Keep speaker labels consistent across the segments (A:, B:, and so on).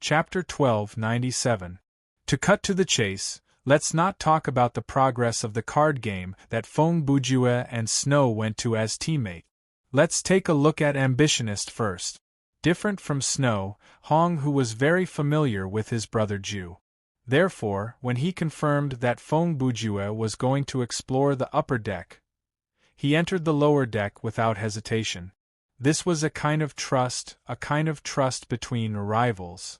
A: Chapter 1297. To cut to the chase, let's not talk about the progress of the card game that Feng Bujue and Snow went to as teammate. Let's take a look at Ambitionist first. Different from Snow, Hong Hu was very familiar with his brother Ju. Therefore, when he confirmed that Feng Bujue was going to explore the upper deck, he entered the lower deck without hesitation. This was a kind of trust between rivals.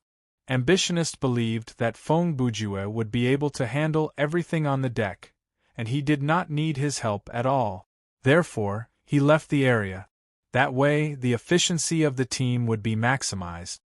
A: Ambitionist believed that Feng Bujue would be able to handle everything on the deck, and he did not need his help at all. Therefore, he left the area. That way, the efficiency of the team would be maximized.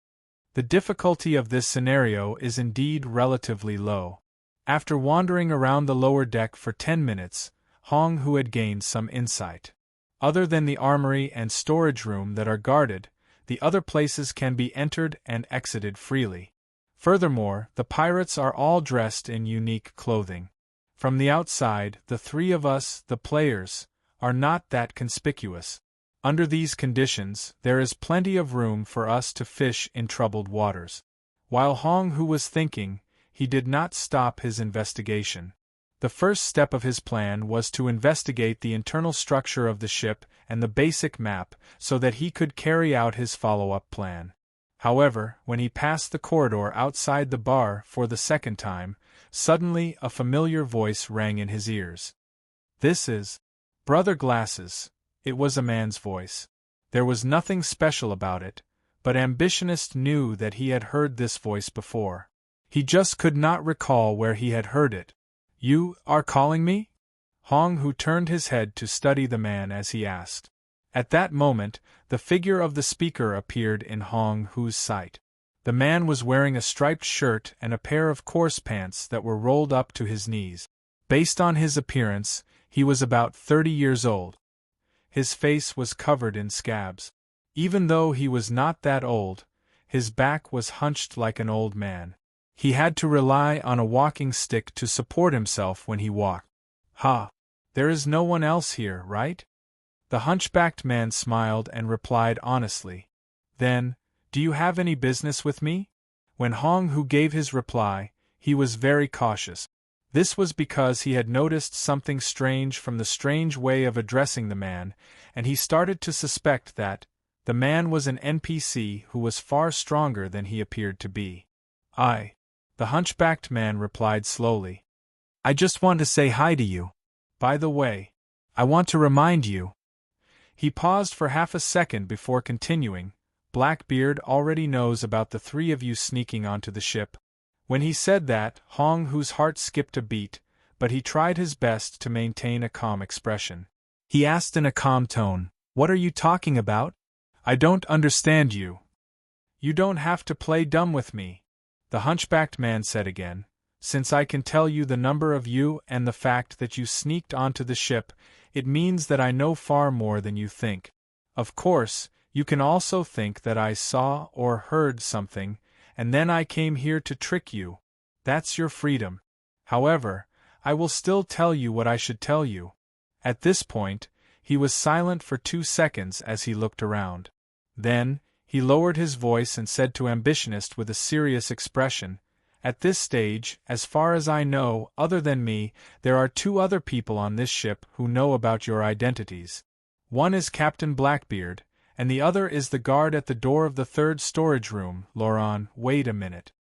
A: The difficulty of this scenario is indeed relatively low. After wandering around the lower deck for 10 minutes, Hong Hu had gained some insight. Other than the armory and storage room that are guarded, the other places can be entered and exited freely. Furthermore, the pirates are all dressed in unique clothing. From the outside, the three of us, the players, are not that conspicuous. Under these conditions, there is plenty of room for us to fish in troubled waters. While Hong Hu was thinking, he did not stop his investigation. The first step of his plan was to investigate the internal structure of the ship and the basic map so that he could carry out his follow-up plan. However, when he passed the corridor outside the bar for the second time, suddenly a familiar voice rang in his ears. "This is Brother Glasses." It was a man's voice. There was nothing special about it, but Ambitionist knew that he had heard this voice before. He just could not recall where he had heard it. "You are calling me?" Hong Hu turned his head to study the man as he asked. At that moment, the figure of the speaker appeared in Hong Hu's sight. The man was wearing a striped shirt and a pair of coarse pants that were rolled up to his knees. Based on his appearance, he was about 30 years old. His face was covered in scabs. Even though he was not that old, his back was hunched like an old man. He had to rely on a walking stick to support himself when he walked. "Ha! There is no one else here, right?" The hunchbacked man smiled and replied honestly. "Then, do you have any business with me?" When Hong Hu gave his reply, he was very cautious. This was because he had noticed something strange from the strange way of addressing the man, and he started to suspect that the man was an NPC who was far stronger than he appeared to be. The hunchbacked man replied slowly. "I just want to say hi to you. By the way, I want to remind you." He paused for half a second before continuing. "Blackbeard already knows about the three of you sneaking onto the ship." When he said that, Hong Hu's heart skipped a beat, but he tried his best to maintain a calm expression. He asked in a calm tone, "What are you talking about? I don't understand you." "You don't have to play dumb with me," the hunchbacked man said again. "Since I can tell you the number of you and the fact that you sneaked onto the ship, it means that I know far more than you think. Of course, you can also think that I saw or heard something, and then I came here to trick you. That's your freedom. However, I will still tell you what I should tell you." At this point, he was silent for 2 seconds as he looked around. Then, he lowered his voice and said to Ambitionist with a serious expression, "At this stage, as far as I know, other than me, there are 2 other people on this ship who know about your identities. One is Captain Blackbeard, and the other is the guard at the door of the 3rd storage room, Loran." Wait a minute.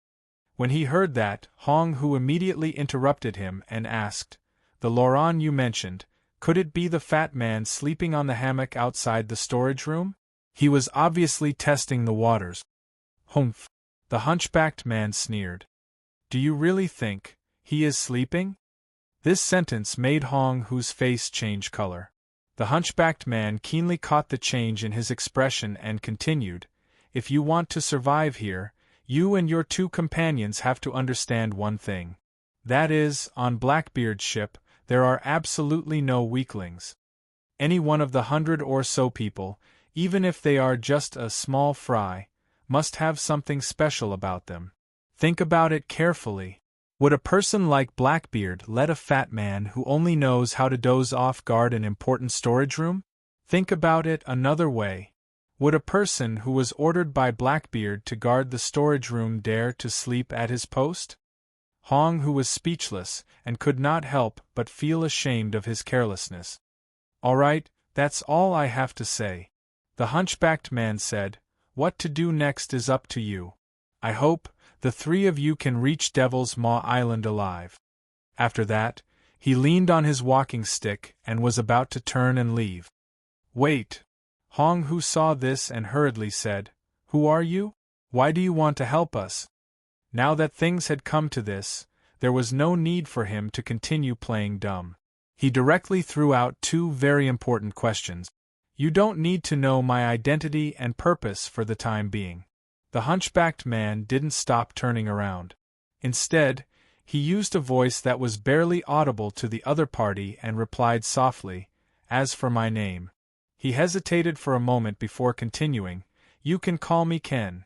A: When he heard that, Hong Hu immediately interrupted him and asked, "The Loran you mentioned, could it be the fat man sleeping on the hammock outside the storage room?" He was obviously testing the waters. "Humph," the hunchbacked man sneered. "Do you really think he is sleeping?" This sentence made Hong Hu's face change color. The hunchbacked man keenly caught the change in his expression and continued, "If you want to survive here, you and your 2 companions have to understand one thing. That is, on Blackbeard's ship, there are absolutely no weaklings. Any one of the 100 or so people, even if they are just a small fry, must have something special about them. Think about it carefully. Would a person like Blackbeard let a fat man who only knows how to doze off guard an important storage room? Think about it another way. Would a person who was ordered by Blackbeard to guard the storage room dare to sleep at his post? Hong, who was speechless, and could not help but feel ashamed of his carelessness. "All right, that's all I have to say," the hunchbacked man said. "What to do next is up to you. I hope the three of you can reach Devil's Maw Island alive." After that, he leaned on his walking stick and was about to turn and leave. "Wait." Hong, who saw this and hurriedly said, "Who are you? Why do you want to help us?" Now that things had come to this, there was no need for him to continue playing dumb. He directly threw out two very important questions. "You don't need to know my identity and purpose for the time being." The hunchbacked man didn't stop turning around. Instead, he used a voice that was barely audible to the other party and replied softly, "As for my name." He hesitated for a moment before continuing, "You can call me Ken."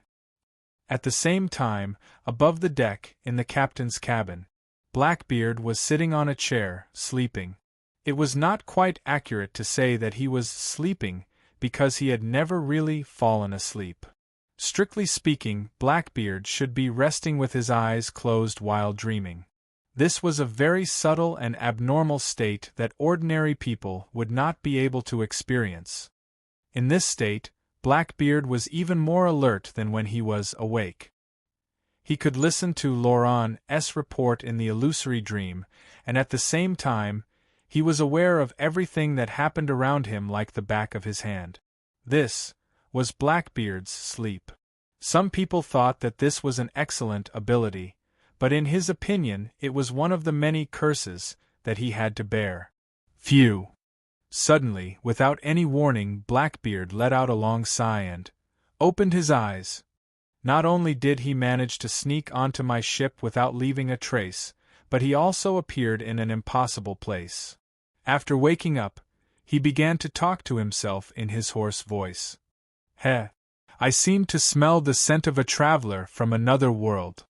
A: At the same time, above the deck, in the captain's cabin, Blackbeard was sitting on a chair, sleeping. It was not quite accurate to say that he was sleeping, because he had never really fallen asleep. Strictly speaking, Blackbeard should be resting with his eyes closed while dreaming. This was a very subtle and abnormal state that ordinary people would not be able to experience. In this state, Blackbeard was even more alert than when he was awake. He could listen to Laurent's report in the illusory dream, and at the same time, he was aware of everything that happened around him like the back of his hand. This was Blackbeard's sleep. Some people thought that this was an excellent ability, but in his opinion it was one of the many curses that he had to bear. Phew! Suddenly, without any warning, Blackbeard let out a long sigh and opened his eyes. Not only did he manage to sneak onto my ship without leaving a trace, but he also appeared in an impossible place. After waking up, he began to talk to himself in his hoarse voice. "Heh! I seem to smell the scent of a traveler from another world."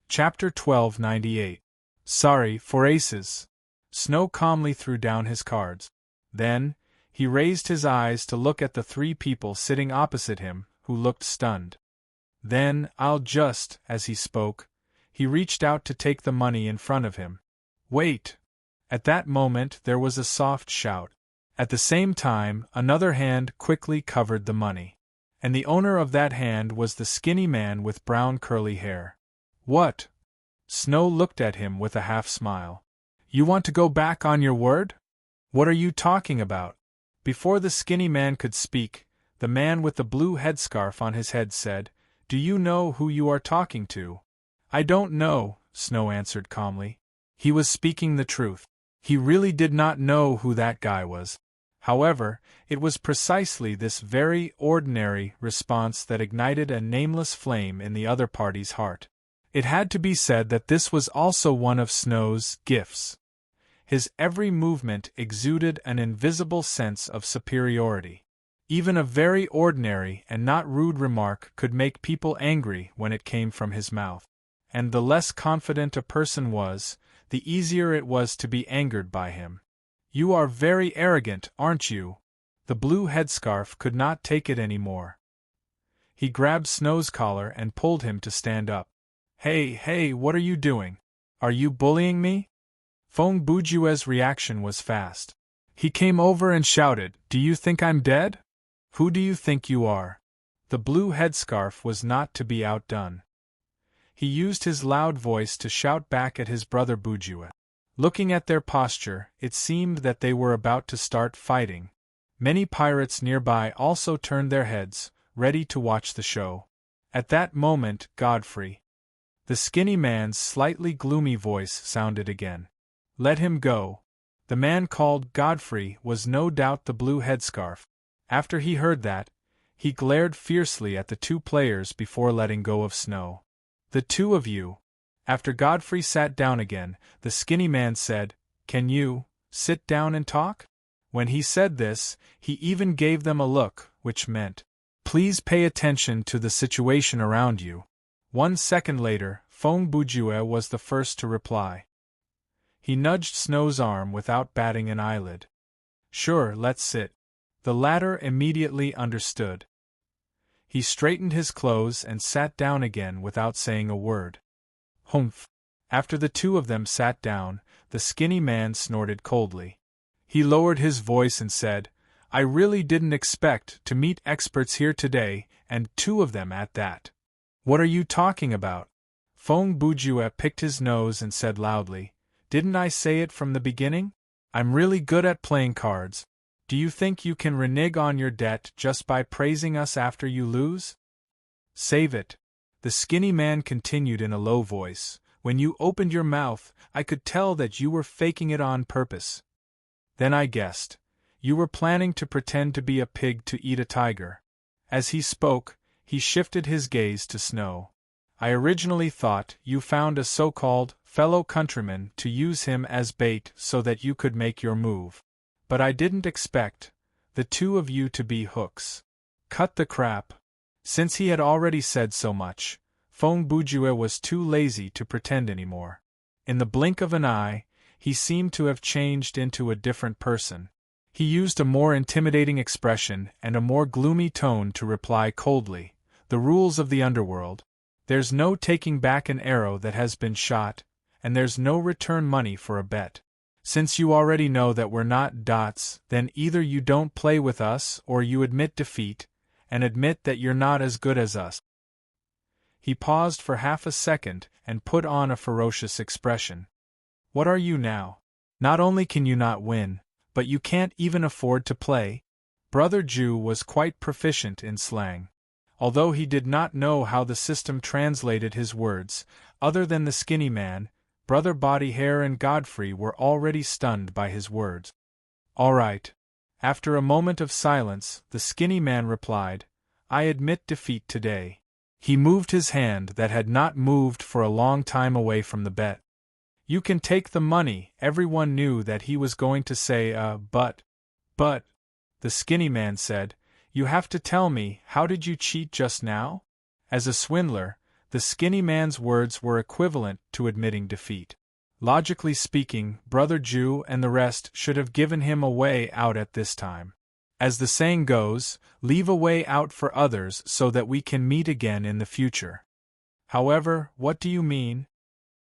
A: Chapter 1298. Sorry for Aces. Snow calmly threw down his cards. Then, he raised his eyes to look at the three people sitting opposite him, who looked stunned. Then, as he spoke, he reached out to take the money in front of him. "Wait!" At that moment there was a soft shout. At the same time, another hand quickly covered the money. And the owner of that hand was the skinny man with brown curly hair. "What?" Snow looked at him with a half-smile. "You want to go back on your word? What are you talking about?" Before the skinny man could speak, the man with the blue headscarf on his head said, "Do you know who you are talking to?" "I don't know," Snow answered calmly. He was speaking the truth. He really did not know who that guy was. However, it was precisely this very ordinary response that ignited a nameless flame in the other party's heart. It had to be said that this was also one of Snow's gifts. His every movement exuded an invisible sense of superiority. Even a very ordinary and not rude remark could make people angry when it came from his mouth. And the less confident a person was, the easier it was to be angered by him. "You are very arrogant, aren't you?" The blue headscarf could not take it any more. He grabbed Snow's collar and pulled him to stand up. Hey, what are you doing? Are you bullying me?" Feng Bujue's reaction was fast. He came over and shouted, "Do you think I'm dead? Who do you think you are?" The blue headscarf was not to be outdone. He used his loud voice to shout back at his brother Bujue. Looking at their posture, it seemed that they were about to start fighting. Many pirates nearby also turned their heads, ready to watch the show. At that moment, Godfrey, the skinny man's slightly gloomy voice sounded again. "Let him go." The man called Godfrey was no doubt the blue headscarf. After he heard that, he glared fiercely at the two players before letting go of Snow. "The two of you." After Godfrey sat down again, the skinny man said, "Can you sit down and talk?" When he said this, he even gave them a look, which meant, "Please pay attention to the situation around you." 1 second later, Feng Bujue was the first to reply. He nudged Snow's arm without batting an eyelid. "Sure, let's sit." The latter immediately understood. He straightened his clothes and sat down again without saying a word. Humph! After the two of them sat down, the skinny man snorted coldly. He lowered his voice and said, "I really didn't expect to meet experts here today, and two of them at that." "What are you talking about?" Feng Bujue picked his nose and said loudly, "Didn't I say it from the beginning? I'm really good at playing cards. Do you think you can renege on your debt just by praising us after you lose? Save it." The skinny man continued in a low voice, "When you opened your mouth, I could tell that you were faking it on purpose. Then I guessed. You were planning to pretend to be a pig to eat a tiger." As he spoke, he shifted his gaze to Snow. "I originally thought you found a so-called fellow countryman to use him as bait so that you could make your move. But I didn't expect the two of you to be hooks. Cut the crap." Since he had already said so much, Feng Bujue was too lazy to pretend anymore. In the blink of an eye, he seemed to have changed into a different person. He used a more intimidating expression and a more gloomy tone to reply coldly, "The rules of the underworld. There's no taking back an arrow that has been shot, and there's no return money for a bet. Since you already know that we're not dots, then either you don't play with us or you admit defeat, and admit that you're not as good as us." He paused for half a second and put on a ferocious expression. "What are you now? Not only can you not win, but you can't even afford to play?" Brother Ju was quite proficient in slang. Although he did not know how the system translated his words, other than the skinny man, Brother Body Hair and Godfrey were already stunned by his words. "All right." After a moment of silence, the skinny man replied, "I admit defeat today." He moved his hand that had not moved for a long time away from the bet. "You can take the money." Everyone knew that he was going to say, but, the skinny man said, "You have to tell me, how did you cheat just now?" As a swindler, the skinny man's words were equivalent to admitting defeat. Logically speaking, Brother Ju and the rest should have given him a way out at this time. As the saying goes, leave a way out for others so that we can meet again in the future. However, what do you mean?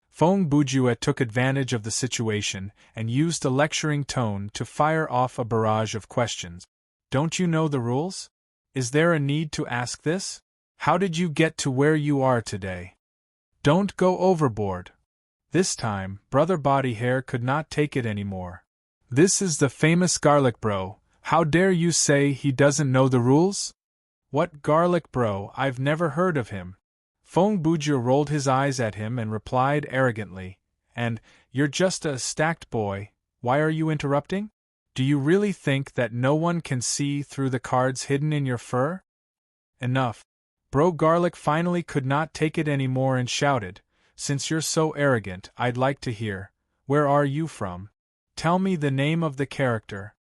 A: Feng Bujue took advantage of the situation and used a lecturing tone to fire off a barrage of questions. "Don't you know the rules? Is there a need to ask this? How did you get to where you are today? Don't go overboard." This time, Brother Body Hair could not take it anymore. "This is the famous Garlic Bro. How dare you say he doesn't know the rules?" "What Garlic Bro? I've never heard of him." Feng Bujue rolled his eyes at him and replied arrogantly, "And you're just a stacked boy. Why are you interrupting? Do you really think that no one can see through the cards hidden in your fur?" "Enough." Bro Garlic finally could not take it anymore and shouted, "Since you're so arrogant, I'd like to hear, where are you from? Tell me the name of the character."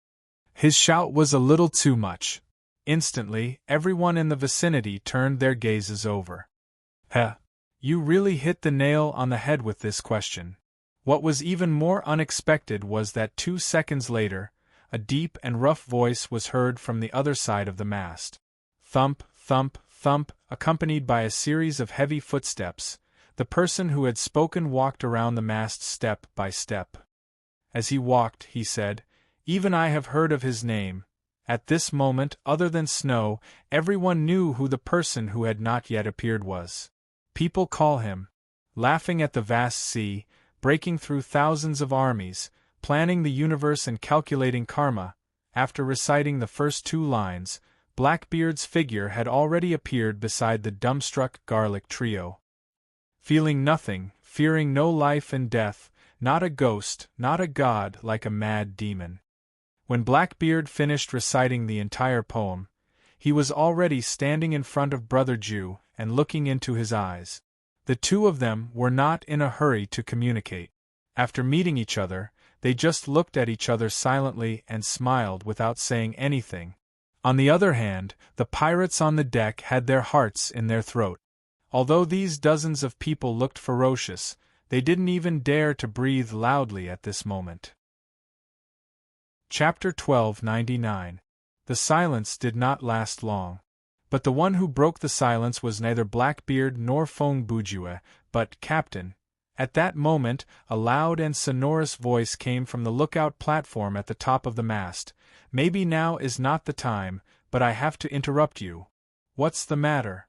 A: His shout was a little too much. Instantly, everyone in the vicinity turned their gazes over. "Heh! You really hit the nail on the head with this question." What was even more unexpected was that 2 seconds later, a deep and rough voice was heard from the other side of the mast. Thump, thump, thump, accompanied by a series of heavy footsteps. The person who had spoken walked around the mast step by step. As he walked, he said, "Even I have heard of his name." At this moment, other than Snow, everyone knew who the person who had not yet appeared was. People call him. Laughing at the vast sea, breaking through thousands of armies, planning the universe and calculating karma, after reciting the first 2 lines, Blackbeard's figure had already appeared beside the dumbstruck Garlic trio. Feeling nothing, fearing no life and death, not a ghost, not a god, like a mad demon. When Blackbeard finished reciting the entire poem, he was already standing in front of Brother Ju and looking into his eyes. The two of them were not in a hurry to communicate. After meeting each other, they just looked at each other silently and smiled without saying anything. On the other hand, the pirates on the deck had their hearts in their throat. Although these dozens of people looked ferocious, they didn't even dare to breathe loudly at this moment. Chapter 1299. The silence did not last long. But the one who broke the silence was neither Blackbeard nor Fong Bujue, but Captain. At that moment, a loud and sonorous voice came from the lookout platform at the top of the mast. "Maybe now is not the time, but I have to interrupt you." "What's the matter?"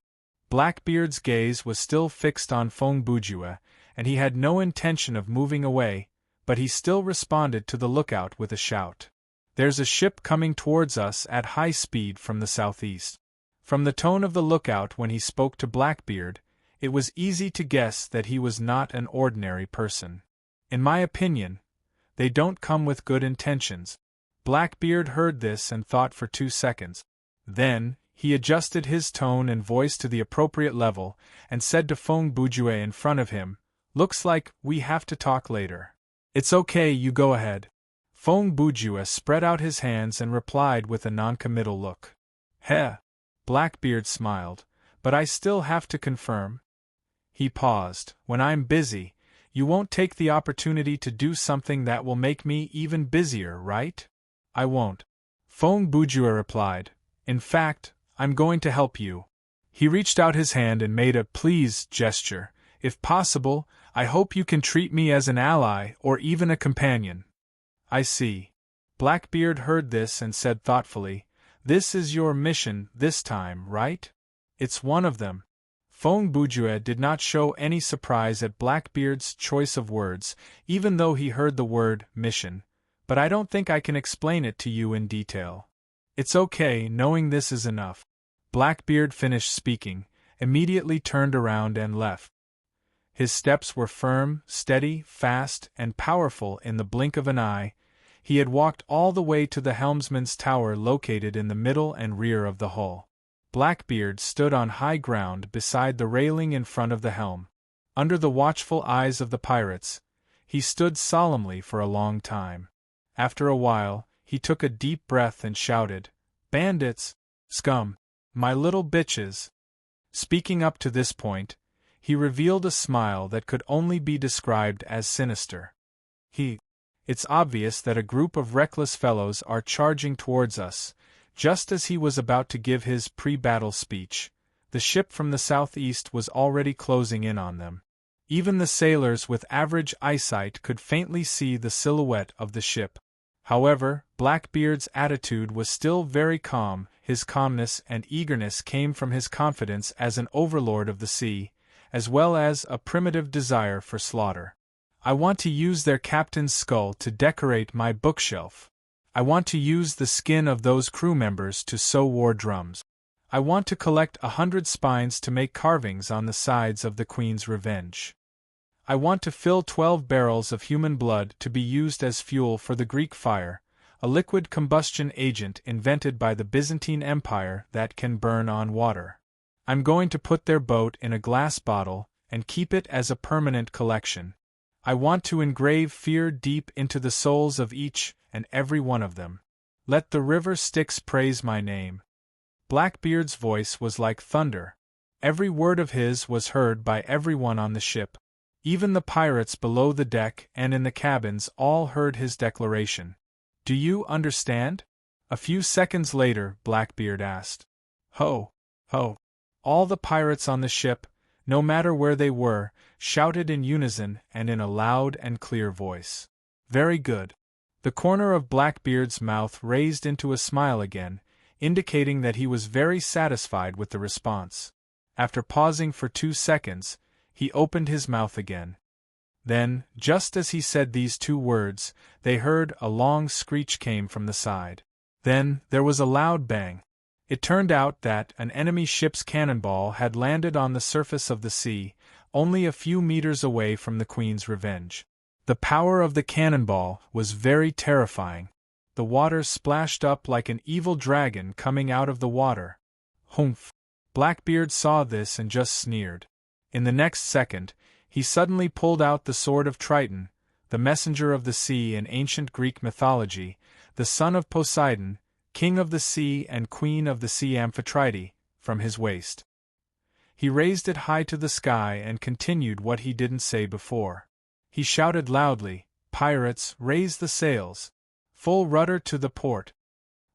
A: Blackbeard's gaze was still fixed on Fong Bujue, and he had no intention of moving away, but he still responded to the lookout with a shout. "There's a ship coming towards us at high speed from the southeast." From the tone of the lookout when he spoke to Blackbeard, it was easy to guess that he was not an ordinary person. "In my opinion, they don't come with good intentions." Blackbeard heard this and thought for 2 seconds. Then, he adjusted his tone and voice to the appropriate level, and said to Fong Bujue in front of him, "Looks like we have to talk later." "It's okay, you go ahead." Fong Bujue spread out his hands and replied with a noncommittal look. "Heh." Blackbeard smiled, "But I still have to confirm." He paused. "When I'm busy, you won't take the opportunity to do something that will make me even busier, right?" "I won't," Fong Bujue replied. "In fact, I'm going to help you." He reached out his hand and made a "please" gesture. "If possible, I hope you can treat me as an ally or even a companion." "I see." Blackbeard heard this and said thoughtfully, "This is your mission this time, right?" "It's one of them." Fong Bujue did not show any surprise at Blackbeard's choice of words, even though he heard the word mission. "But I don't think I can explain it to you in detail." "It's okay, knowing this is enough." Blackbeard finished speaking, immediately turned around and left. His steps were firm, steady, fast, and powerful in the blink of an eye. He had walked all the way to the helmsman's tower located in the middle and rear of the hull. Blackbeard stood on high ground beside the railing in front of the helm. Under the watchful eyes of the pirates, he stood solemnly for a long time. After a while, he took a deep breath and shouted, "Bandits! Scum! My little bitches!" Speaking up to this point, he revealed a smile that could only be described as sinister. It's obvious that a group of reckless fellows are charging towards us." Just as he was about to give his pre-battle speech, the ship from the southeast was already closing in on them. Even the sailors with average eyesight could faintly see the silhouette of the ship. However, Blackbeard's attitude was still very calm. His calmness and eagerness came from his confidence as an overlord of the sea, as well as a primitive desire for slaughter. "I want to use their captain's skull to decorate my bookshelf. I want to use the skin of those crew members to sew war drums. I want to collect 100 spines to make carvings on the sides of the Queen's Revenge. I want to fill 12 barrels of human blood to be used as fuel for the Greek fire, a liquid combustion agent invented by the Byzantine Empire that can burn on water. I'm going to put their boat in a glass bottle and keep it as a permanent collection. I want to engrave fear deep into the souls of each and every one of them. Let the river Styx praise my name." Blackbeard's voice was like thunder. Every word of his was heard by everyone on the ship. Even the pirates below the deck and in the cabins all heard his declaration. "Do you understand?" A few seconds later, Blackbeard asked. "Ho! Ho!" All the pirates on the ship, no matter where they were, shouted in unison and in a loud and clear voice. "Very good." The corner of Blackbeard's mouth raised into a smile again, indicating that he was very satisfied with the response. After pausing for 2 seconds, he opened his mouth again. Then, just as he said these 2 words, they heard a long screech came from the side. Then, there was a loud bang. It turned out that an enemy ship's cannonball had landed on the surface of the sea, only a few meters away from the Queen's Revenge. The power of the cannonball was very terrifying. The water splashed up like an evil dragon coming out of the water. "Humph!" Blackbeard saw this and just sneered. In the next second, he suddenly pulled out the sword of Triton, the messenger of the sea in ancient Greek mythology, the son of Poseidon, king of the sea and queen of the sea Amphitrite, from his waist. He raised it high to the sky and continued what he didn't say before. He shouted loudly, "Pirates, raise the sails! Full rudder to the port!"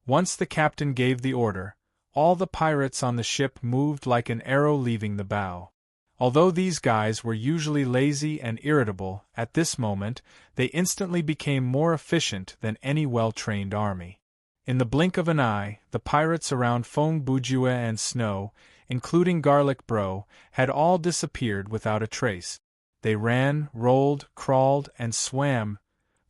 A: Once the captain gave the order, all the pirates on the ship moved like an arrow leaving the bow. Although these guys were usually lazy and irritable, at this moment, they instantly became more efficient than any well-trained army. In the blink of an eye, the pirates around Fong Bujue and Snow, including Garlic Bro, had all disappeared without a trace. They ran, rolled, crawled, and swam.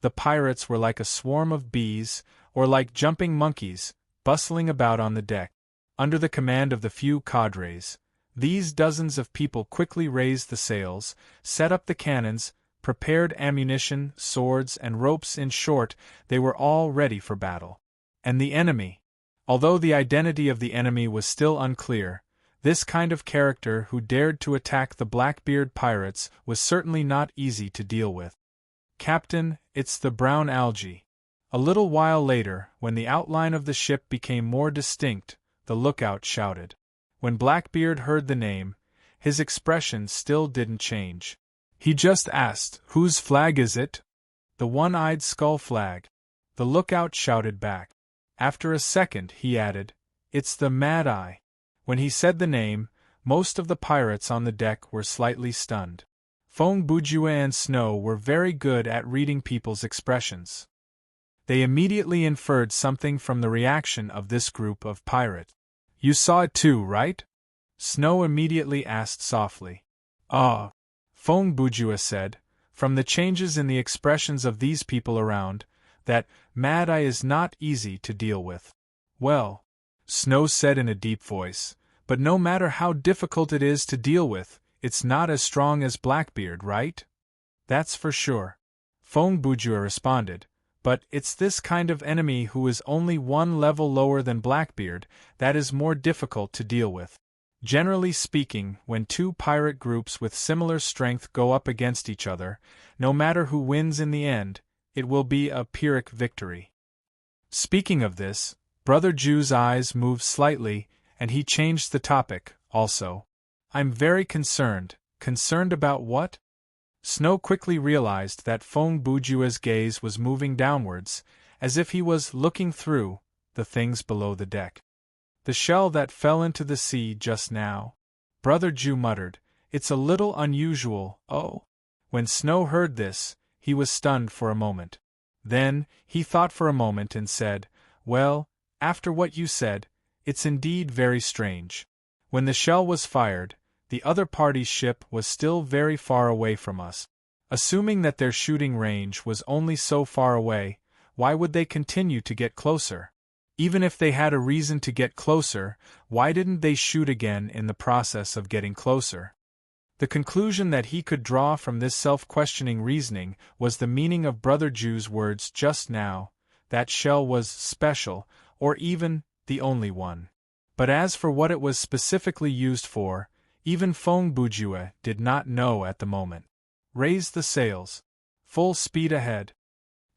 A: The pirates were like a swarm of bees, or like jumping monkeys, bustling about on the deck. Under the command of the few cadres, these dozens of people quickly raised the sails, set up the cannons, prepared ammunition, swords, and ropes. In short, they were all ready for battle. And the enemy? Although the identity of the enemy was still unclear, this kind of character who dared to attack the Blackbeard pirates was certainly not easy to deal with. "Captain, it's the brown algae." A little while later, when the outline of the ship became more distinct, the lookout shouted. When Blackbeard heard the name, his expression still didn't change. He just asked, "Whose flag is it?" "The one-eyed skull flag." The lookout shouted back. After a second, he added, "It's the Mad Eye." When he said the name, most of the pirates on the deck were slightly stunned. Fong Bujue and Snow were very good at reading people's expressions. They immediately inferred something from the reaction of this group of pirates. "You saw it too, right?" Snow immediately asked softly. "Ah," Fong Bujue said, "from the changes in the expressions of these people around, that Mad Eye is not easy to deal with." "Well," Snow said in a deep voice, "but no matter how difficult it is to deal with, it's not as strong as Blackbeard, right?" "That's for sure," Fong Bujue responded, "but it's this kind of enemy who is only one level lower than Blackbeard that is more difficult to deal with. Generally speaking, when two pirate groups with similar strength go up against each other, no matter who wins in the end, it will be a Pyrrhic victory." Speaking of this, Brother Jew's eyes moved slightly, and he changed the topic, also. "I'm very concerned." "Concerned about what?" Snow quickly realized that Fong Bujue's gaze was moving downwards, as if he was looking through the things below the deck. "The shell that fell into the sea just now," Brother Jew muttered. "It's a little unusual, oh." When Snow heard this, he was stunned for a moment. Then, he thought for a moment and said, "Well, after what you said, it's indeed very strange. When the shell was fired, the other party's ship was still very far away from us. Assuming that their shooting range was only so far away, why would they continue to get closer? Even if they had a reason to get closer, why didn't they shoot again in the process of getting closer?" The conclusion that he could draw from this self-questioning reasoning was the meaning of Brother Jew's words just now. That shell was special, or even the only one. But as for what it was specifically used for, even Fong Bujue did not know at the moment. "Raise the sails. Full speed ahead."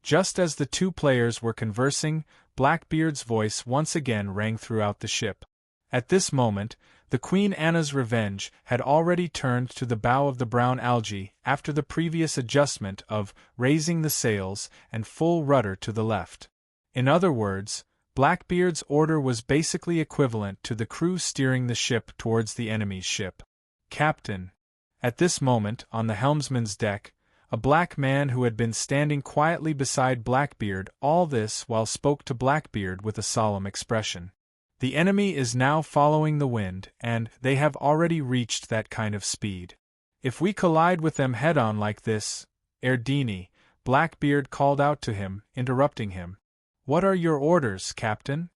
A: Just as the two players were conversing, Blackbeard's voice once again rang throughout the ship. At this moment, the Queen Anna's Revenge had already turned to the bow of the brown algae after the previous adjustment of raising the sails and full rudder to the left. In other words, Blackbeard's order was basically equivalent to the crew steering the ship towards the enemy's ship. "Captain." At this moment, on the helmsman's deck, a black man who had been standing quietly beside Blackbeard all this while spoke to Blackbeard with a solemn expression. "The enemy is now following the wind, and they have already reached that kind of speed. If we collide with them head-on like this, Erdini," Blackbeard called out to him, interrupting him. "What are your orders, Captain?"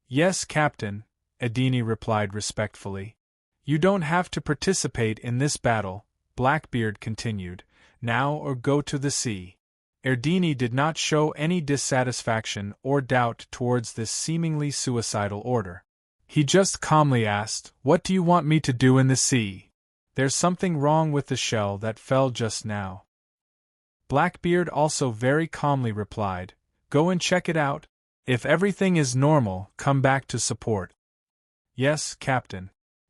A: "Yes, Captain," Erdini replied respectfully. "You don't have to participate in this battle," Blackbeard continued, "now or go to the sea." Erdini did not show any dissatisfaction or doubt towards this seemingly suicidal order. He just calmly asked, "What do you want me to do in the sea?" "There's something wrong with the shell that fell just now." Blackbeard also very calmly replied, "Go and check it out. If everything is normal, come back to support." "Yes, Captain."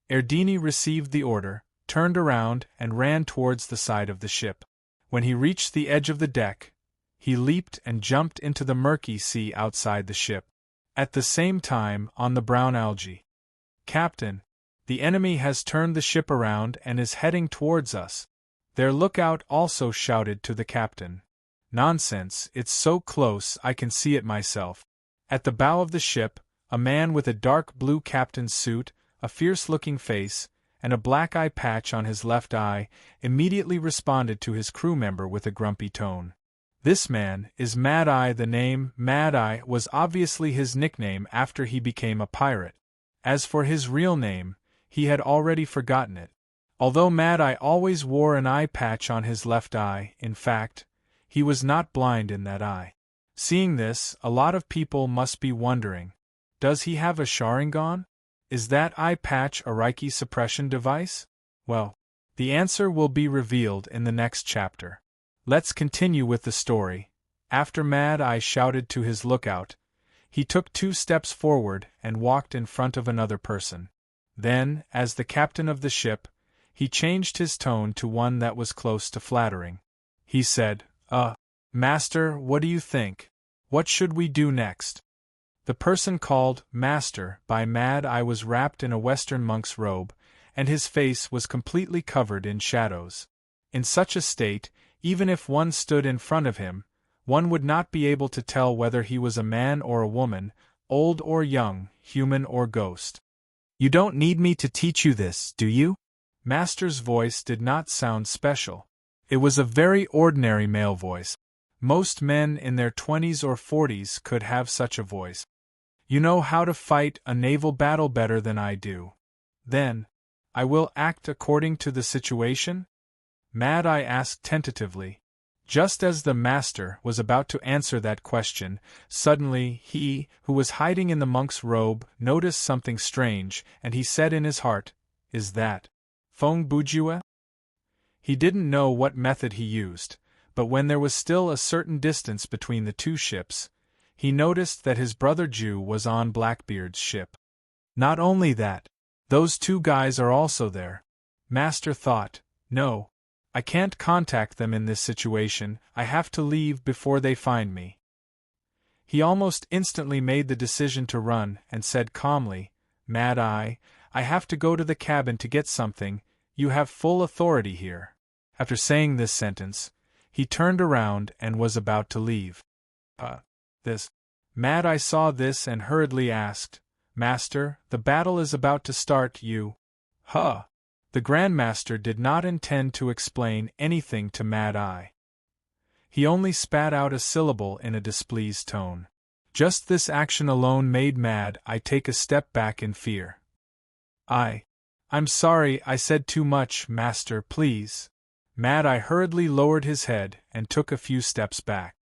A: Erdini received the order, turned around, and ran towards the side of the ship. When he reached the edge of the deck, he leaped and jumped into the murky sea outside the ship. At the same time, on the brown algae. Captain, the enemy has turned the ship around and is heading towards us. Their lookout also shouted to the captain. Nonsense, it's so close I can see it myself. At the bow of the ship, a man with a dark blue captain's suit, a fierce-looking face, and a black eye patch on his left eye, immediately responded to his crew member with a grumpy tone. This man is Mad Eye. The name Mad Eye was obviously his nickname after he became a pirate. As for his real name, he had already forgotten it. Although Mad Eye always wore an eye patch on his left eye, in fact, he was not blind in that eye. Seeing this, a lot of people must be wondering, does he have a Sharingan? Is that eye patch a Reiki suppression device? Well, the answer will be revealed in the next chapter. Let's continue with the story. After Mad Eye shouted to his lookout, he took 2 steps forward and walked in front of another person. Then, as the captain of the ship, he changed his tone to one that was close to flattering. He said, Master, what do you think? What should we do next? The person called Master by Mad Eye was wrapped in a Western monk's robe, and his face was completely covered in shadows. In such a state, even if one stood in front of him, one would not be able to tell whether he was a man or a woman, old or young, human or ghost. You don't need me to teach you this, do you? Master's voice did not sound special. It was a very ordinary male voice. Most men in their 20s or 40s could have such a voice. You know how to fight a naval battle better than I do. Then, I will act according to the situation? Mad Eye asked tentatively. Just as the master was about to answer that question, suddenly he, who was hiding in the monk's robe, noticed something strange, and he said in his heart, Is that Feng Bujue? He didn't know what method he used, but when there was still a certain distance between the 2 ships, he noticed that his brother Jew was on Blackbeard's ship. Not only that, those 2 guys are also there. Master thought, no, I can't contact them in this situation, I have to leave before they find me. He almost instantly made the decision to run and said calmly, Mad Eye, I have to go to the cabin to get something, you have full authority here. After saying this sentence, he turned around and was about to leave. This. Mad Eye saw this and hurriedly asked, Master, the battle is about to start, you. The Grandmaster did not intend to explain anything to Mad Eye. He only spat out a syllable in a displeased tone. Just this action alone made Mad Eye take a step back in fear. I'm sorry I said too much, Master, please. Mad Eye hurriedly lowered his head and took a few steps back.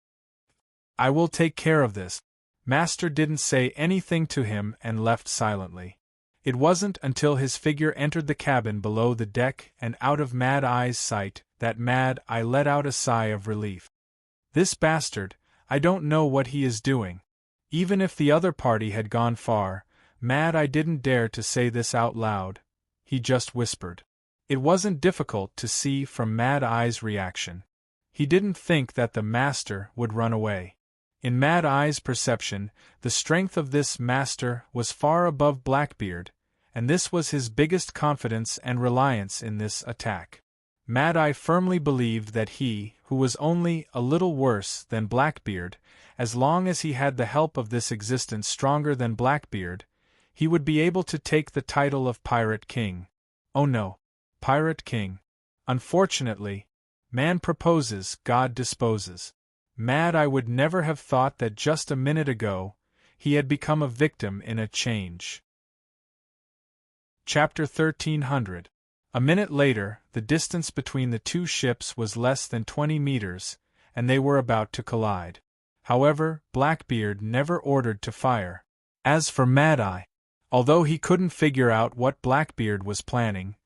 A: I will take care of this. Master didn't say anything to him and left silently. It wasn't until his figure entered the cabin below the deck and out of Mad Eye's sight that Mad Eye let out a sigh of relief. This bastard, I don't know what he is doing. Even if the other party had gone far, Mad Eye didn't dare to say this out loud. He just whispered. It wasn't difficult to see from Mad Eye's reaction. He didn't think that the master would run away. In Mad Eye's perception, the strength of this master was far above Blackbeard, and this was his biggest confidence and reliance in this attack. Mad Eye firmly believed that he, who was only a little worse than Blackbeard, as long as he had the help of this existence stronger than Blackbeard, he would be able to take the title of Pirate King. Oh no, Pirate King. Unfortunately, man proposes, God disposes. Mad Eye would never have thought that just a minute ago, he had become a victim in a change. Chapter 1300. A minute later, the distance between the 2 ships was less than 20 meters, and they were about to collide. However, Blackbeard never ordered to fire. As for Mad Eye, although he couldn't figure out what Blackbeard was planning,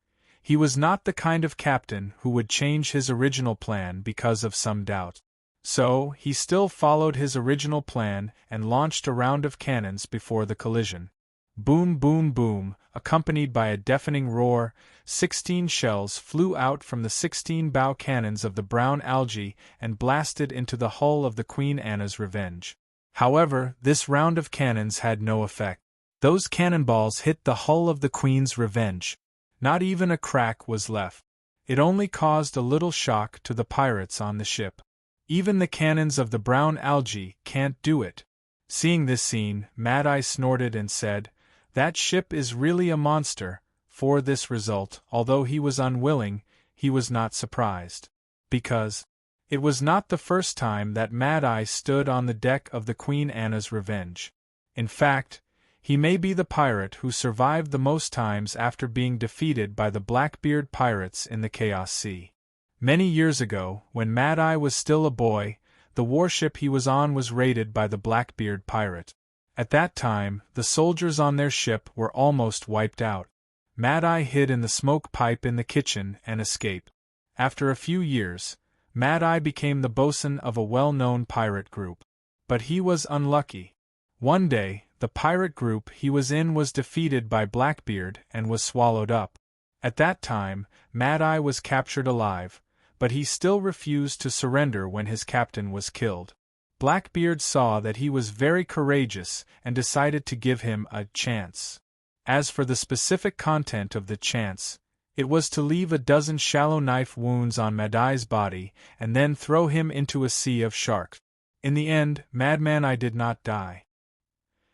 A: he was not the kind of captain who would change his original plan because of some doubt. So, he still followed his original plan and launched a round of cannons before the collision. Boom, boom, boom, accompanied by a deafening roar, 16 shells flew out from the 16 bow cannons of the brown algae and blasted into the hull of the Queen Anne's Revenge. However, this round of cannons had no effect. Those cannonballs hit the hull of the Queen's Revenge. Not even a crack was left. It only caused a little shock to the pirates on the ship. Even the cannons of the brown algae can't do it. Seeing this scene, Mad Eye snorted and said, "That ship is really a monster." For this result, although he was unwilling, he was not surprised. Because it was not the first time that Mad Eye stood on the deck of the Queen Anna's Revenge. In fact, he may be the pirate who survived the most times after being defeated by the Blackbeard pirates in the Chaos Sea. Many years ago, when Mad Eye was still a boy, the warship he was on was raided by the Blackbeard pirate. At that time, the soldiers on their ship were almost wiped out. Mad Eye hid in the smoke pipe in the kitchen and escaped. After a few years, Mad Eye became the bosun of a well-known pirate group. But he was unlucky. One day, the pirate group he was in was defeated by Blackbeard and was swallowed up. At that time, Mad Eye was captured alive, but he still refused to surrender when his captain was killed. Blackbeard saw that he was very courageous and decided to give him a chance. As for the specific content of the chance, it was to leave a dozen shallow knife wounds on Mad Eye's body and then throw him into a sea of sharks. In the end, Madman Eye did not die.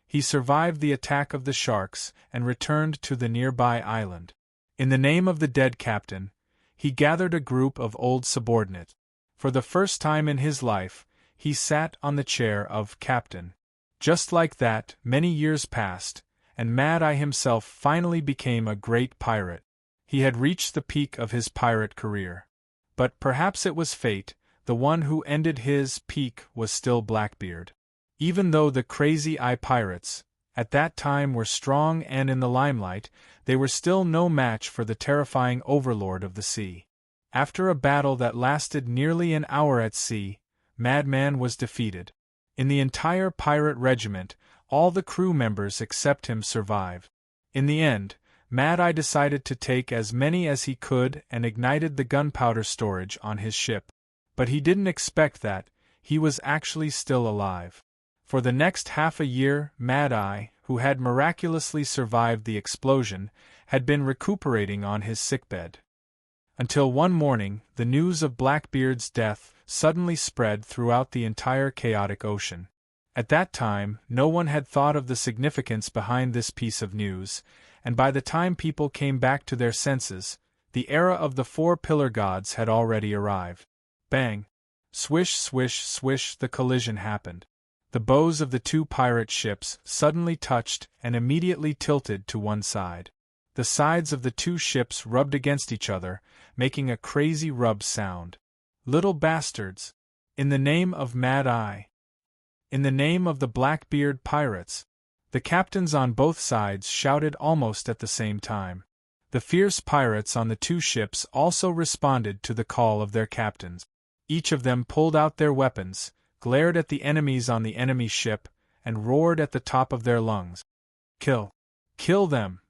A: He survived the attack of the sharks and returned to the nearby island. In the name of the dead captain, he gathered a group of old subordinates. For the first time in his life, he sat on the chair of captain. Just like that, many years passed, and Mad Eye himself finally became a great pirate. He had reached the peak of his pirate career. But perhaps it was fate, the one who ended his peak was still Blackbeard. Even though the Crazy Eye pirates, at that time were strong and in the limelight, they were still no match for the terrifying overlord of the sea. After a battle that lasted nearly an hour at sea, Madman was defeated. In the entire pirate regiment, all the crew members except him survived. In the end, Mad Eye decided to take as many as he could and ignited the gunpowder storage on his ship. But he didn't expect that he was actually still alive. For the next half a year, Mad Eye, who had miraculously survived the explosion, had been recuperating on his sickbed. Until one morning, the news of Blackbeard's death suddenly spread throughout the entire chaotic ocean. At that time, no one had thought of the significance behind this piece of news, and by the time people came back to their senses, the era of the four pillar gods had already arrived. Bang! Swish, swish, swish, the collision happened. The bows of the two pirate ships suddenly touched and immediately tilted to one side. The sides of the two ships rubbed against each other, making a crazy rub sound. Little bastards! In the name of Mad Eye! In the name of the Blackbeard pirates! The captains on both sides shouted almost at the same time. The fierce pirates on the two ships also responded to the call of their captains. Each of them pulled out their weapons, glared at the enemies on the enemy ship, and roared at the top of their lungs. Kill! Kill them!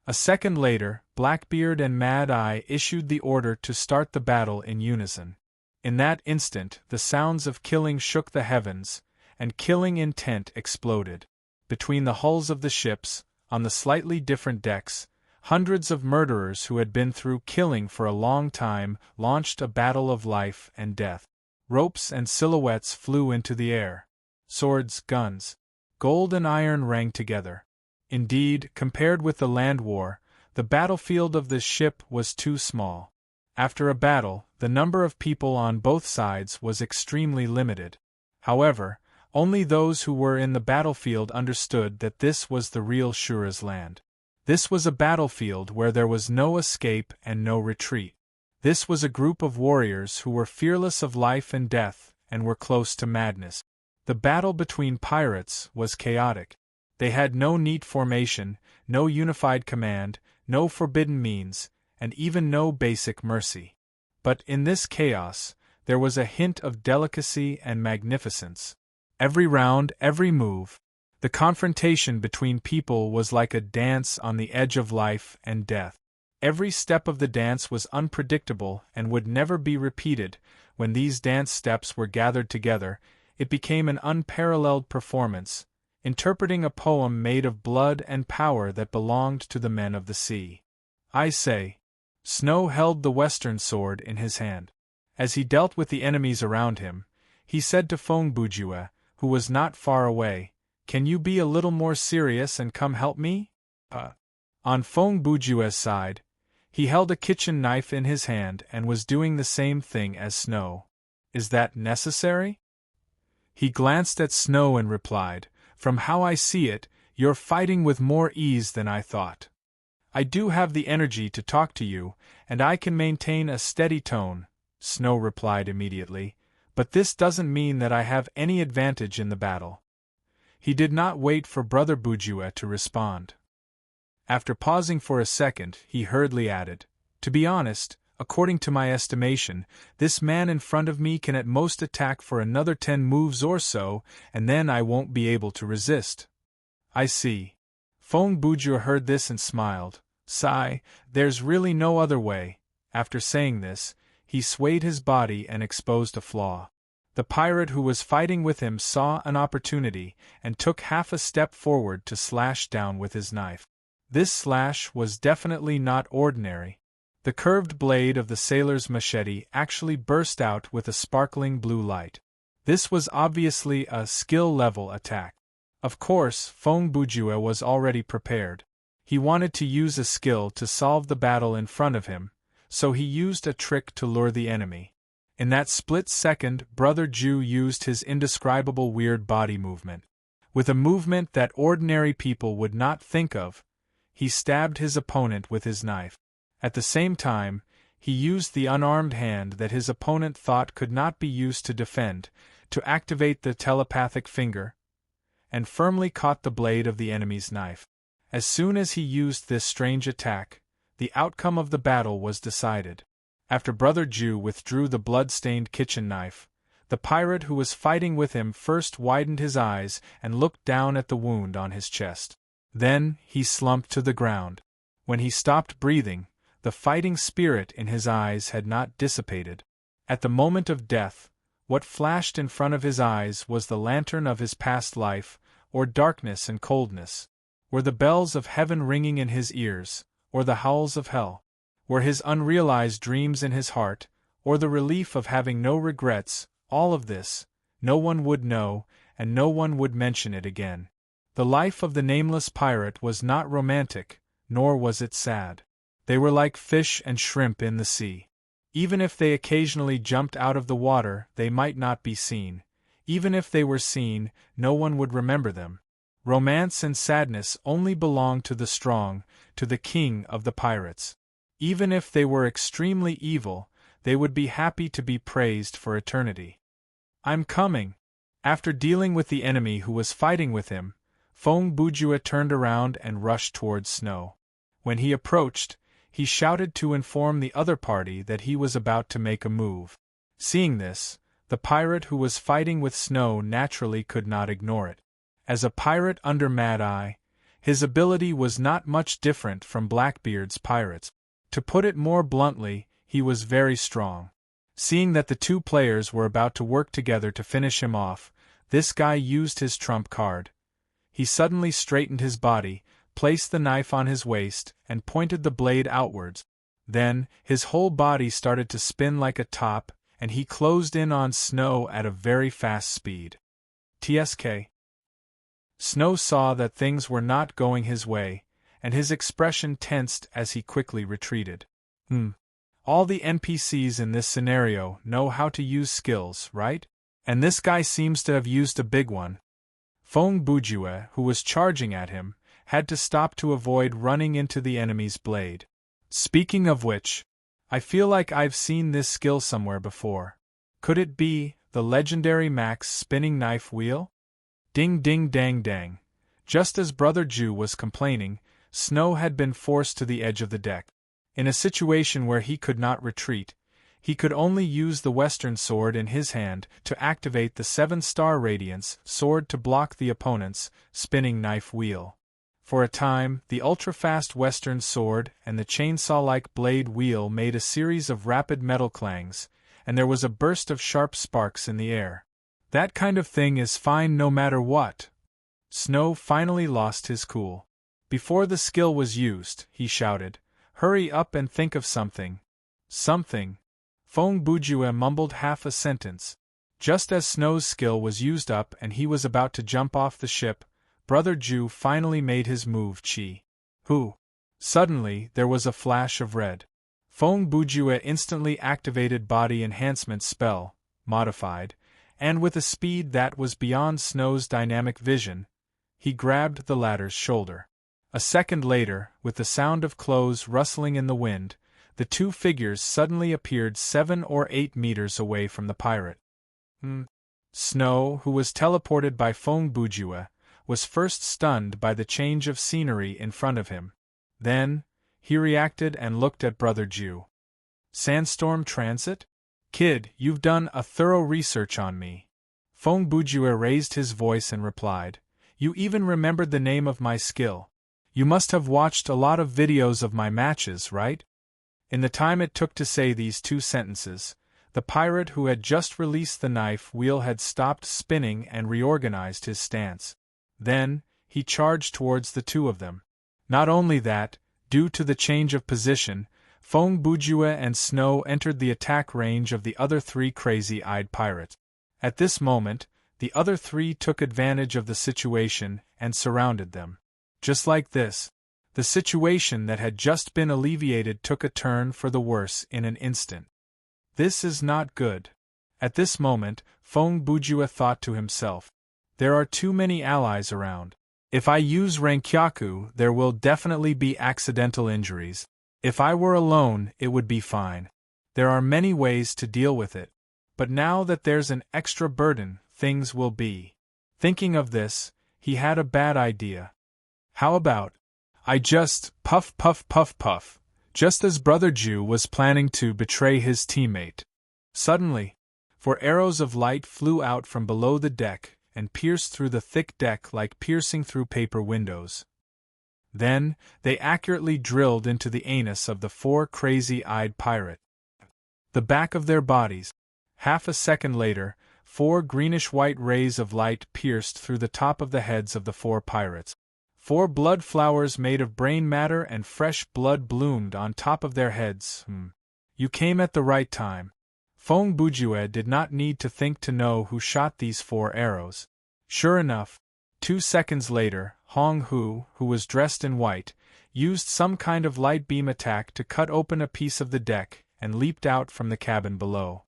A: A second later, Blackbeard and Mad Eye issued the order to start the battle in unison. In that instant, the sounds of killing shook the heavens, and killing intent exploded. Between the hulls of the ships, on the slightly different decks, hundreds of murderers who had been through killing for a long time launched a battle of life and death. Ropes and silhouettes flew into the air. Swords, guns, gold and iron rang together. Indeed, compared with the land war, the battlefield of this ship was too small. After a battle, the number of people on both sides was extremely limited. However, only those who were in the battlefield understood that this was the real Shura's land. This was a battlefield where there was no escape and no retreat. This was a group of warriors who were fearless of life and death and were close to madness. The battle between pirates was chaotic. They had no neat formation, no unified command, no forbidden means, and even no basic mercy. But in this chaos, there was a hint of delicacy and magnificence. Every round, every move, the confrontation between people was like a dance on the edge of life and death. Every step of the dance was unpredictable and would never be repeated. When these dance steps were gathered together, it became an unparalleled performance, interpreting a poem made of blood and power that belonged to the men of the sea. I say. Snow held the western sword in his hand. As he dealt with the enemies around him, he said to Feng Bujue, who was not far away, "Can you be a little more serious and come help me?" On Feng Bujue's side, he held a kitchen knife in his hand and was doing the same thing as Snow. "Is that necessary?" He glanced at Snow and replied, "From how I see it, you're fighting with more ease than I thought. I do have the energy to talk to you, and I can maintain a steady tone," Snow replied immediately, "but this doesn't mean that I have any advantage in the battle." He did not wait for Brother Bujue to respond. After pausing for a second, he hurriedly added, "To be honest, according to my estimation, this man in front of me can at most attack for another 10 moves or so, and then I won't be able to resist." "I see." Feng Bujue heard this and smiled. "Sigh, there's really no other way." After saying this, he swayed his body and exposed a flaw. The pirate who was fighting with him saw an opportunity and took half a step forward to slash down with his knife. This slash was definitely not ordinary. The curved blade of the sailor's machete actually burst out with a sparkling blue light. This was obviously a skill-level attack. Of course, Feng Bujue was already prepared. He wanted to use a skill to solve the battle in front of him, so he used a trick to lure the enemy. In that split second, Brother Ju used his indescribable weird body movement. With a movement that ordinary people would not think of, he stabbed his opponent with his knife. At the same time, he used the unarmed hand that his opponent thought could not be used to defend, to activate the telepathic finger, and firmly caught the blade of the enemy's knife. As soon as he used this strange attack, the outcome of the battle was decided. After Brother Ju withdrew the blood-stained kitchen knife, the pirate who was fighting with him first widened his eyes and looked down at the wound on his chest. Then he slumped to the ground. When he stopped breathing, the fighting spirit in his eyes had not dissipated. At the moment of death, what flashed in front of his eyes was the lantern of his past life, or darkness and coldness. Were the bells of heaven ringing in his ears, or the howls of hell? Were his unrealized dreams in his heart, or the relief of having no regrets? All of this, no one would know, and no one would mention it again. The life of the nameless pirate was not romantic, nor was it sad. They were like fish and shrimp in the sea. Even if they occasionally jumped out of the water, they might not be seen. Even if they were seen, no one would remember them. Romance and sadness only belong to the strong, to the king of the pirates. Even if they were extremely evil, they would be happy to be praised for eternity. "I'm coming." After dealing with the enemy who was fighting with him, Feng Bujue turned around and rushed towards Snow. When he approached, he shouted to inform the other party that he was about to make a move. Seeing this, the pirate who was fighting with Snow naturally could not ignore it. As a pirate under Mad Eye, his ability was not much different from Blackbeard's pirates. To put it more bluntly, he was very strong. Seeing that the two players were about to work together to finish him off, this guy used his trump card. He suddenly straightened his body, placed the knife on his waist, and pointed the blade outwards. Then, his whole body started to spin like a top, and he closed in on Snow at a very fast speed. TSK. Snow saw that things were not going his way, and his expression tensed as he quickly retreated. All the NPCs in this scenario know how to use skills, right? And this guy seems to have used a big one. Feng Bujue, who was charging at him, had to stop to avoid running into the enemy's blade. Speaking of which, I feel like I've seen this skill somewhere before. Could it be the legendary Max spinning knife wheel? Ding ding dang dang. Just as Brother Ju was complaining, Snow had been forced to the edge of the deck. In a situation where he could not retreat, he could only use the Western sword in his hand to activate the 7-star Radiance sword to block the opponent's spinning knife wheel. For a time, the ultra-fast Western sword and the chainsaw-like blade wheel made a series of rapid metal clangs, and there was a burst of sharp sparks in the air. That kind of thing is fine no matter what. Snow finally lost his cool. Before the skill was used, he shouted, "Hurry up and think of something." Something. Fong Bujue mumbled half a sentence. Just as Snow's skill was used up and he was about to jump off the ship, Brother Ju finally made his move. Chi. Who? Suddenly, there was a flash of red. Fong Bujue instantly activated Body Enhancement Spell, modified, and with a speed that was beyond Snow's dynamic vision, he grabbed the latter's shoulder. A second later, with the sound of clothes rustling in the wind, the two figures suddenly appeared 7 or 8 meters away from the pirate. Snow, who was teleported by Fong Bujue, was first stunned by the change of scenery in front of him. Then, he reacted and looked at Brother Ju. Sandstorm Transit? Kid, you've done a thorough research on me. Fong Bujue raised his voice and replied, You even remembered the name of my skill. You must have watched a lot of videos of my matches, right? In the time it took to say these two sentences, the pirate who had just released the knife wheel had stopped spinning and reorganized his stance. Then, he charged towards the two of them. Not only that, due to the change of position, Fong Bujue and Snow entered the attack range of the other three crazy-eyed pirates. At this moment, the other three took advantage of the situation and surrounded them. Just like this, the situation that had just been alleviated took a turn for the worse in an instant. This is not good. At this moment, Fong Bujue thought to himself, there are too many allies around. If I use Rankyaku, there will definitely be accidental injuries. If I were alone, it would be fine. There are many ways to deal with it. But now that there's an extra burden, things will be. Thinking of this, he had a bad idea. How about, I just puff puff puff puff, just as Brother Ju was planning to betray his teammate. Suddenly, 4 arrows of light flew out from below the deck and pierced through the thick deck like piercing through paper windows. Then, they accurately drilled into the anus of the 4 crazy-eyed pirates. The back of their bodies. Half a second later, 4 greenish-white rays of light pierced through the top of the heads of the 4 pirates. 4 blood flowers made of brain matter and fresh blood bloomed on top of their heads. You came at the right time. Fong Bujue did not need to think to know who shot these 4 arrows. Sure enough, 2 seconds later, Hong Hu, who was dressed in white, used some kind of light beam attack to cut open a piece of the deck and leaped out from the cabin below.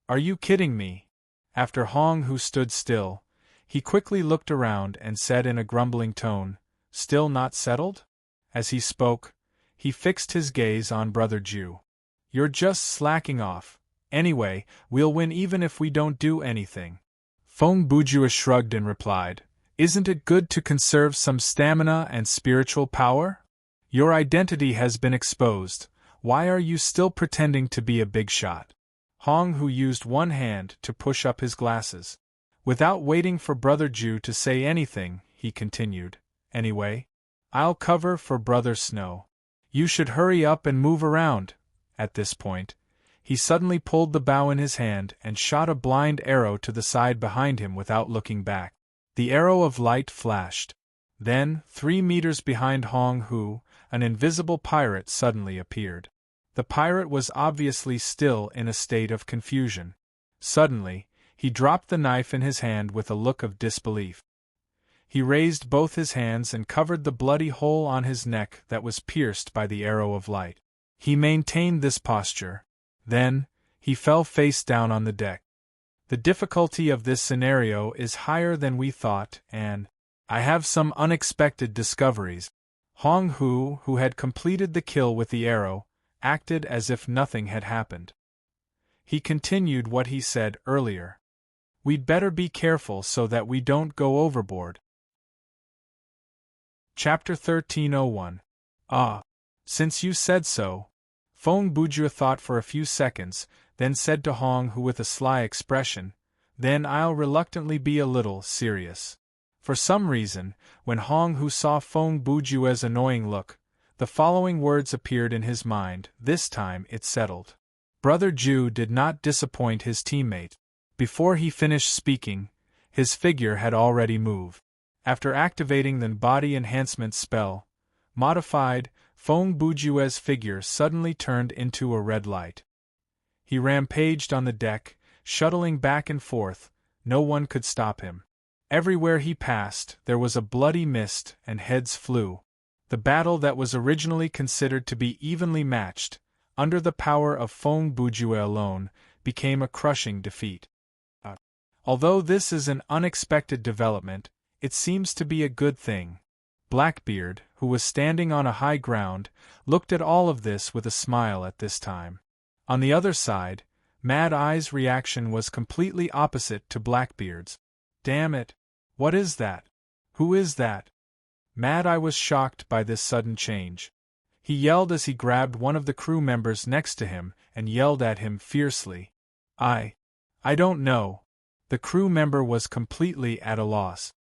A: Are you kidding me? After Hong Hu stood still, he quickly looked around and said in a grumbling tone, Still not settled? As he spoke, he fixed his gaze on Brother Ju. You're just slacking off. Anyway, we'll win even if we don't do anything. Fong Bujue shrugged and replied, Isn't it good to conserve some stamina and spiritual power? Your identity has been exposed. Why are you still pretending to be a big shot? Hong Hu used one hand to push up his glasses. Without waiting for Brother Ju to say anything, he continued, Anyway, I'll cover for Brother Snow. You should hurry up and move around. At this point, he suddenly pulled the bow in his hand and shot a blind arrow to the side behind him without looking back. The arrow of light flashed. Then, 3 meters behind Hong Hu, an invisible pirate suddenly appeared. The pirate was obviously still in a state of confusion. Suddenly, he dropped the knife in his hand with a look of disbelief. He raised both his hands and covered the bloody hole on his neck that was pierced by the arrow of light. He maintained this posture. Then, he fell face down on the deck. The difficulty of this scenario is higher than we thought, and I have some unexpected discoveries. Hong Hu, who had completed the kill with the arrow, acted as if nothing had happened. He continued what he said earlier. We'd better be careful so that we don't go overboard. Chapter 1301. Since you said so. Fong Bujue thought for a few seconds, then said to Hong Hu with a sly expression, Then I'll reluctantly be a little serious. For some reason, when Hong Hu saw Fong Bujue's annoying look, the following words appeared in his mind. This time it settled. Brother Ju did not disappoint his teammate. Before he finished speaking, his figure had already moved. After activating the body enhancement spell, modified, Feng Bujue's figure suddenly turned into a red light. He rampaged on the deck, shuttling back and forth. No one could stop him. Everywhere he passed, there was a bloody mist and heads flew. The battle that was originally considered to be evenly matched, under the power of Feng Bujue alone, became a crushing defeat. Although this is an unexpected development, it seems to be a good thing. Blackbeard, who was standing on a high ground, looked at all of this with a smile at this time. On the other side, Mad Eye's reaction was completely opposite to Blackbeard's. Damn it! What is that? Who is that? Mad Eye was shocked by this sudden change. He yelled as he grabbed one of the crew members next to him and yelled at him fiercely. I don't know. The crew member was completely at a loss.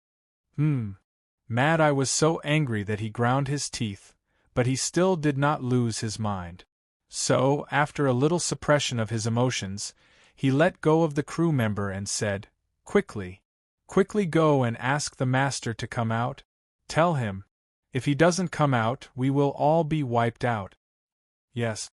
A: Mad Eye was so angry that he ground his teeth, but he still did not lose his mind. So, after a little suppression of his emotions, he let go of the crew member and said, Quickly go and ask the master to come out. Tell him. If he doesn't come out, we will all be wiped out. Yes.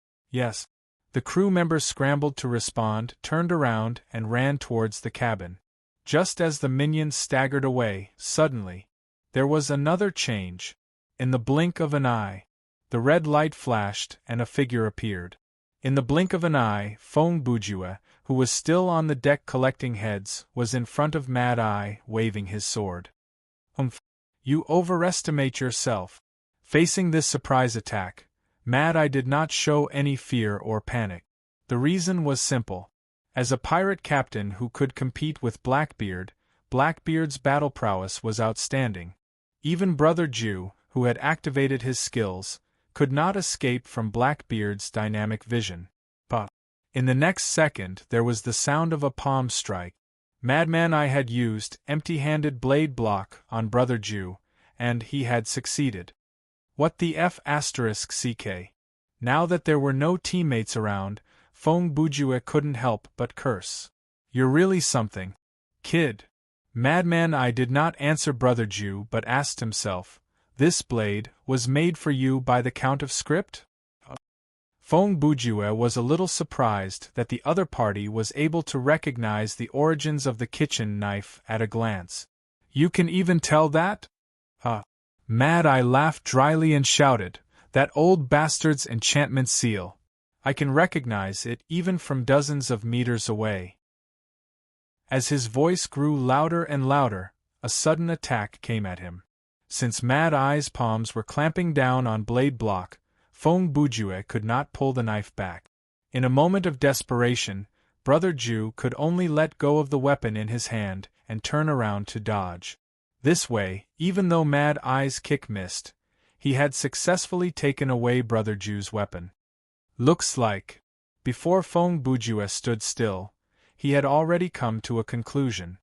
A: The crew member scrambled to respond, turned around, and ran towards the cabin. Just as the minions staggered away, suddenly, there was another change. In the blink of an eye, the red light flashed and a figure appeared. In the blink of an eye, Feng Bujue, who was still on the deck collecting heads, was in front of Mad Eye, waving his sword. You overestimate yourself. Facing this surprise attack, Mad Eye did not show any fear or panic. The reason was simple. As a pirate captain who could compete with Blackbeard, Blackbeard's battle prowess was outstanding. Even Brother Jew, who had activated his skills, could not escape from Blackbeard's dynamic vision. But in the next second there was the sound of a palm strike. Madman Eye had used empty-handed blade block on Brother Jew, and he had succeeded. What the F***ck? Now that there were no teammates around, Feng Bujue couldn't help but curse. You're really something, kid. Madman Eye did not answer Brother Jew but asked himself, this blade was made for you by the Count of Script? Feng Bujue was a little surprised that the other party was able to recognize the origins of the kitchen knife at a glance. You can even tell that? Mad Eye laughed dryly and shouted, that old bastard's enchantment seal. I can recognize it even from dozens of meters away. As his voice grew louder and louder, a sudden attack came at him. Since Mad Eye's palms were clamping down on blade block, Feng Bujue could not pull the knife back. In a moment of desperation, Brother Jew could only let go of the weapon in his hand and turn around to dodge. This way, even though Mad Eye's kick missed, he had successfully taken away Brother Jew's weapon. Looks like, before Feng Bujue stood still, he had already come to a conclusion.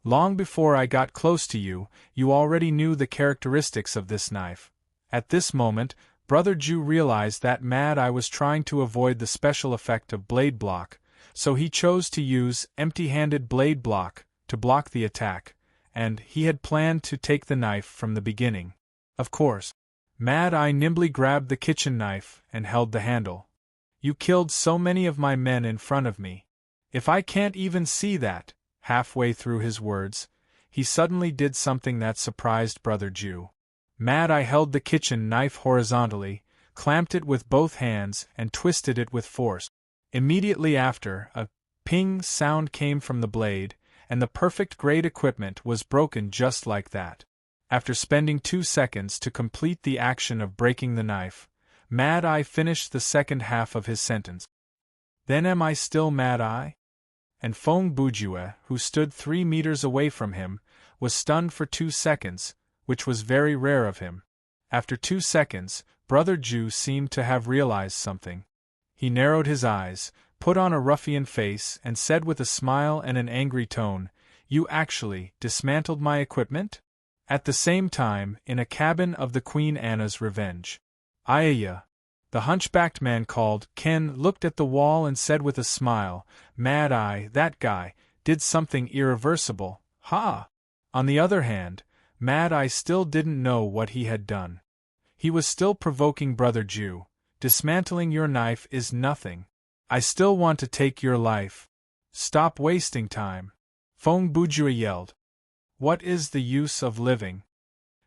A: Long before I got close to you, you already knew the characteristics of this knife. At this moment, Brother Jew realized that Mad Eye was trying to avoid the special effect of blade block, so he chose to use empty-handed blade block to block the attack, and he had planned to take the knife from the beginning. Of course, Mad Eye nimbly grabbed the kitchen knife and held the handle. You killed so many of my men in front of me. If I can't even see that, halfway through his words, he suddenly did something that surprised Brother Jew. Mad Eye held the kitchen knife horizontally, clamped it with both hands, and twisted it with force. Immediately after, a ping sound came from the blade, and the perfect grade equipment was broken just like that. After spending 2 seconds to complete the action of breaking the knife, Mad Eye finished the second half of his sentence. Then am I still Mad Eye? And Feng Bujue, who stood 3 meters away from him, was stunned for 2 seconds, which was very rare of him. After 2 seconds, Brother Jew seemed to have realized something. He narrowed his eyes, put on a ruffian face, and said with a smile and an angry tone, You actually dismantled my equipment? At the same time, in a cabin of the Queen Anna's Revenge. Ayaya! The hunchbacked man called. Ken looked at the wall and said with a smile, Mad Eye, that guy, did something irreversible, ha! On the other hand, Mad Eye still didn't know what he had done. He was still provoking Brother Jew. Dismantling your knife is nothing. I still want to take your life. Stop wasting time. Feng Bujue yelled. What is the use of living?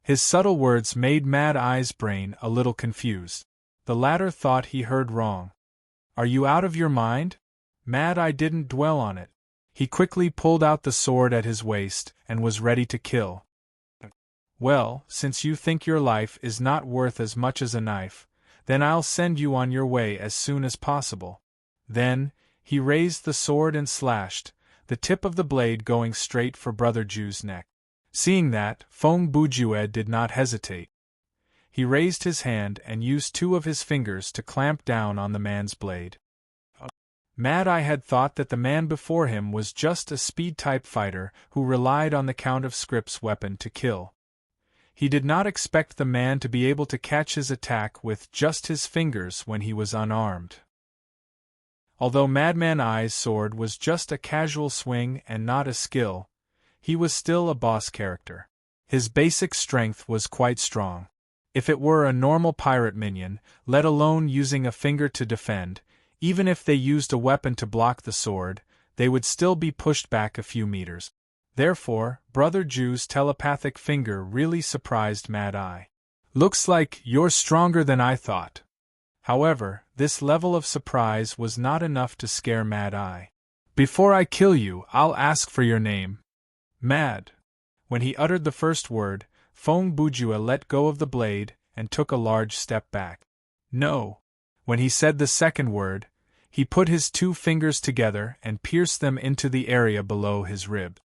A: His subtle words made Mad Eye's brain a little confused. The latter thought he heard wrong. Are you out of your mind? Mad Eye didn't dwell on it. He quickly pulled out the sword at his waist and was ready to kill. Well, since you think your life is not worth as much as a knife, then I'll send you on your way as soon as possible. Then, he raised the sword and slashed, the tip of the blade going straight for Brother Jew's neck. Seeing that, Feng Bujue did not hesitate. He raised his hand and used 2 of his fingers to clamp down on the man's blade. Mad Eye had thought that the man before him was just a speed-type fighter who relied on the Count of Scrip's weapon to kill. He did not expect the man to be able to catch his attack with just his fingers when he was unarmed. Although Madman Eye's sword was just a casual swing and not a skill, he was still a boss character. His basic strength was quite strong. If it were a normal pirate minion, let alone using a finger to defend, even if they used a weapon to block the sword, they would still be pushed back a few meters. Therefore, Brother Jew's telepathic finger really surprised Mad Eye. Looks like you're stronger than I thought. However, this level of surprise was not enough to scare Mad Eye. Before I kill you, I'll ask for your name. Mad. When he uttered the first word, Feng Bujue let go of the blade and took a large step back. No. When he said the second word, he put his 2 fingers together and pierced them into the area below his rib.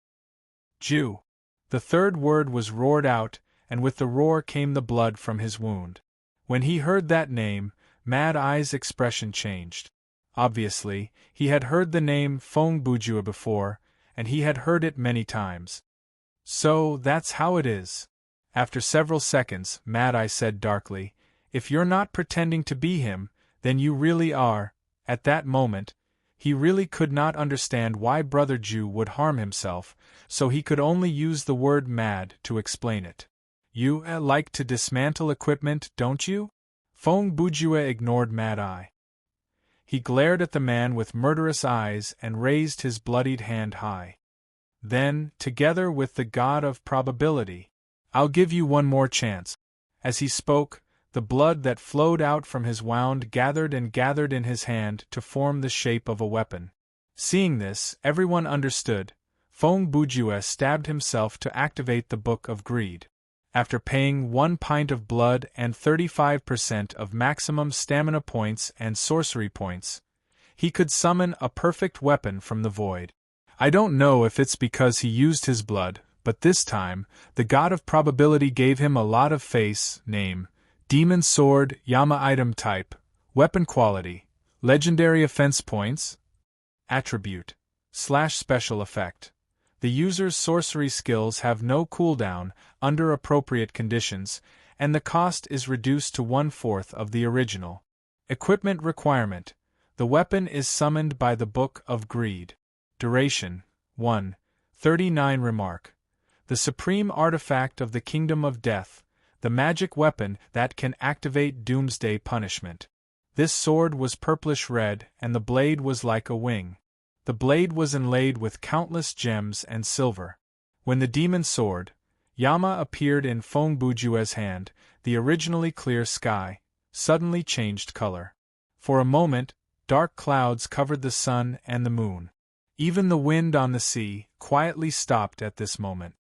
A: Jew. The third word was roared out, and with the roar came the blood from his wound. When he heard that name, Mad Eye's expression changed. Obviously, he had heard the name Feng Bujue before, and he had heard it many times. So, that's how it is. After several seconds, Mad Eye said darkly, If you're not pretending to be him, then you really are. At that moment, he really could not understand why Brother Jew would harm himself, so he could only use the word mad to explain it. You like to dismantle equipment, don't you? Feng Bujue ignored Mad Eye. He glared at the man with murderous eyes and raised his bloodied hand high. Then, together with the god of probability, I'll give you one more chance. As he spoke, the blood that flowed out from his wound gathered and gathered in his hand to form the shape of a weapon. Seeing this, everyone understood. Feng Bujue stabbed himself to activate the Book of Greed. After paying 1 pint of blood and 35% of maximum stamina points and sorcery points, he could summon a perfect weapon from the void. I don't know if it's because he used his blood, but this time, the god of probability gave him a lot of face, name, demon sword, Yama item type, weapon quality, legendary offense points, attribute, / special effect. The user's sorcery skills have no cooldown under appropriate conditions, and the cost is reduced to 1/4 of the original. Equipment requirement. The weapon is summoned by the Book of Greed. Duration 1:39. Remark. The supreme artifact of the Kingdom of Death, the magic weapon that can activate doomsday punishment. This sword was purplish-red and the blade was like a wing. The blade was inlaid with countless gems and silver. When the demon sword, Yama, appeared in Feng Bujue's hand, the originally clear sky suddenly changed color. For a moment, dark clouds covered the sun and the moon. Even the wind on the sea quietly stopped at this moment.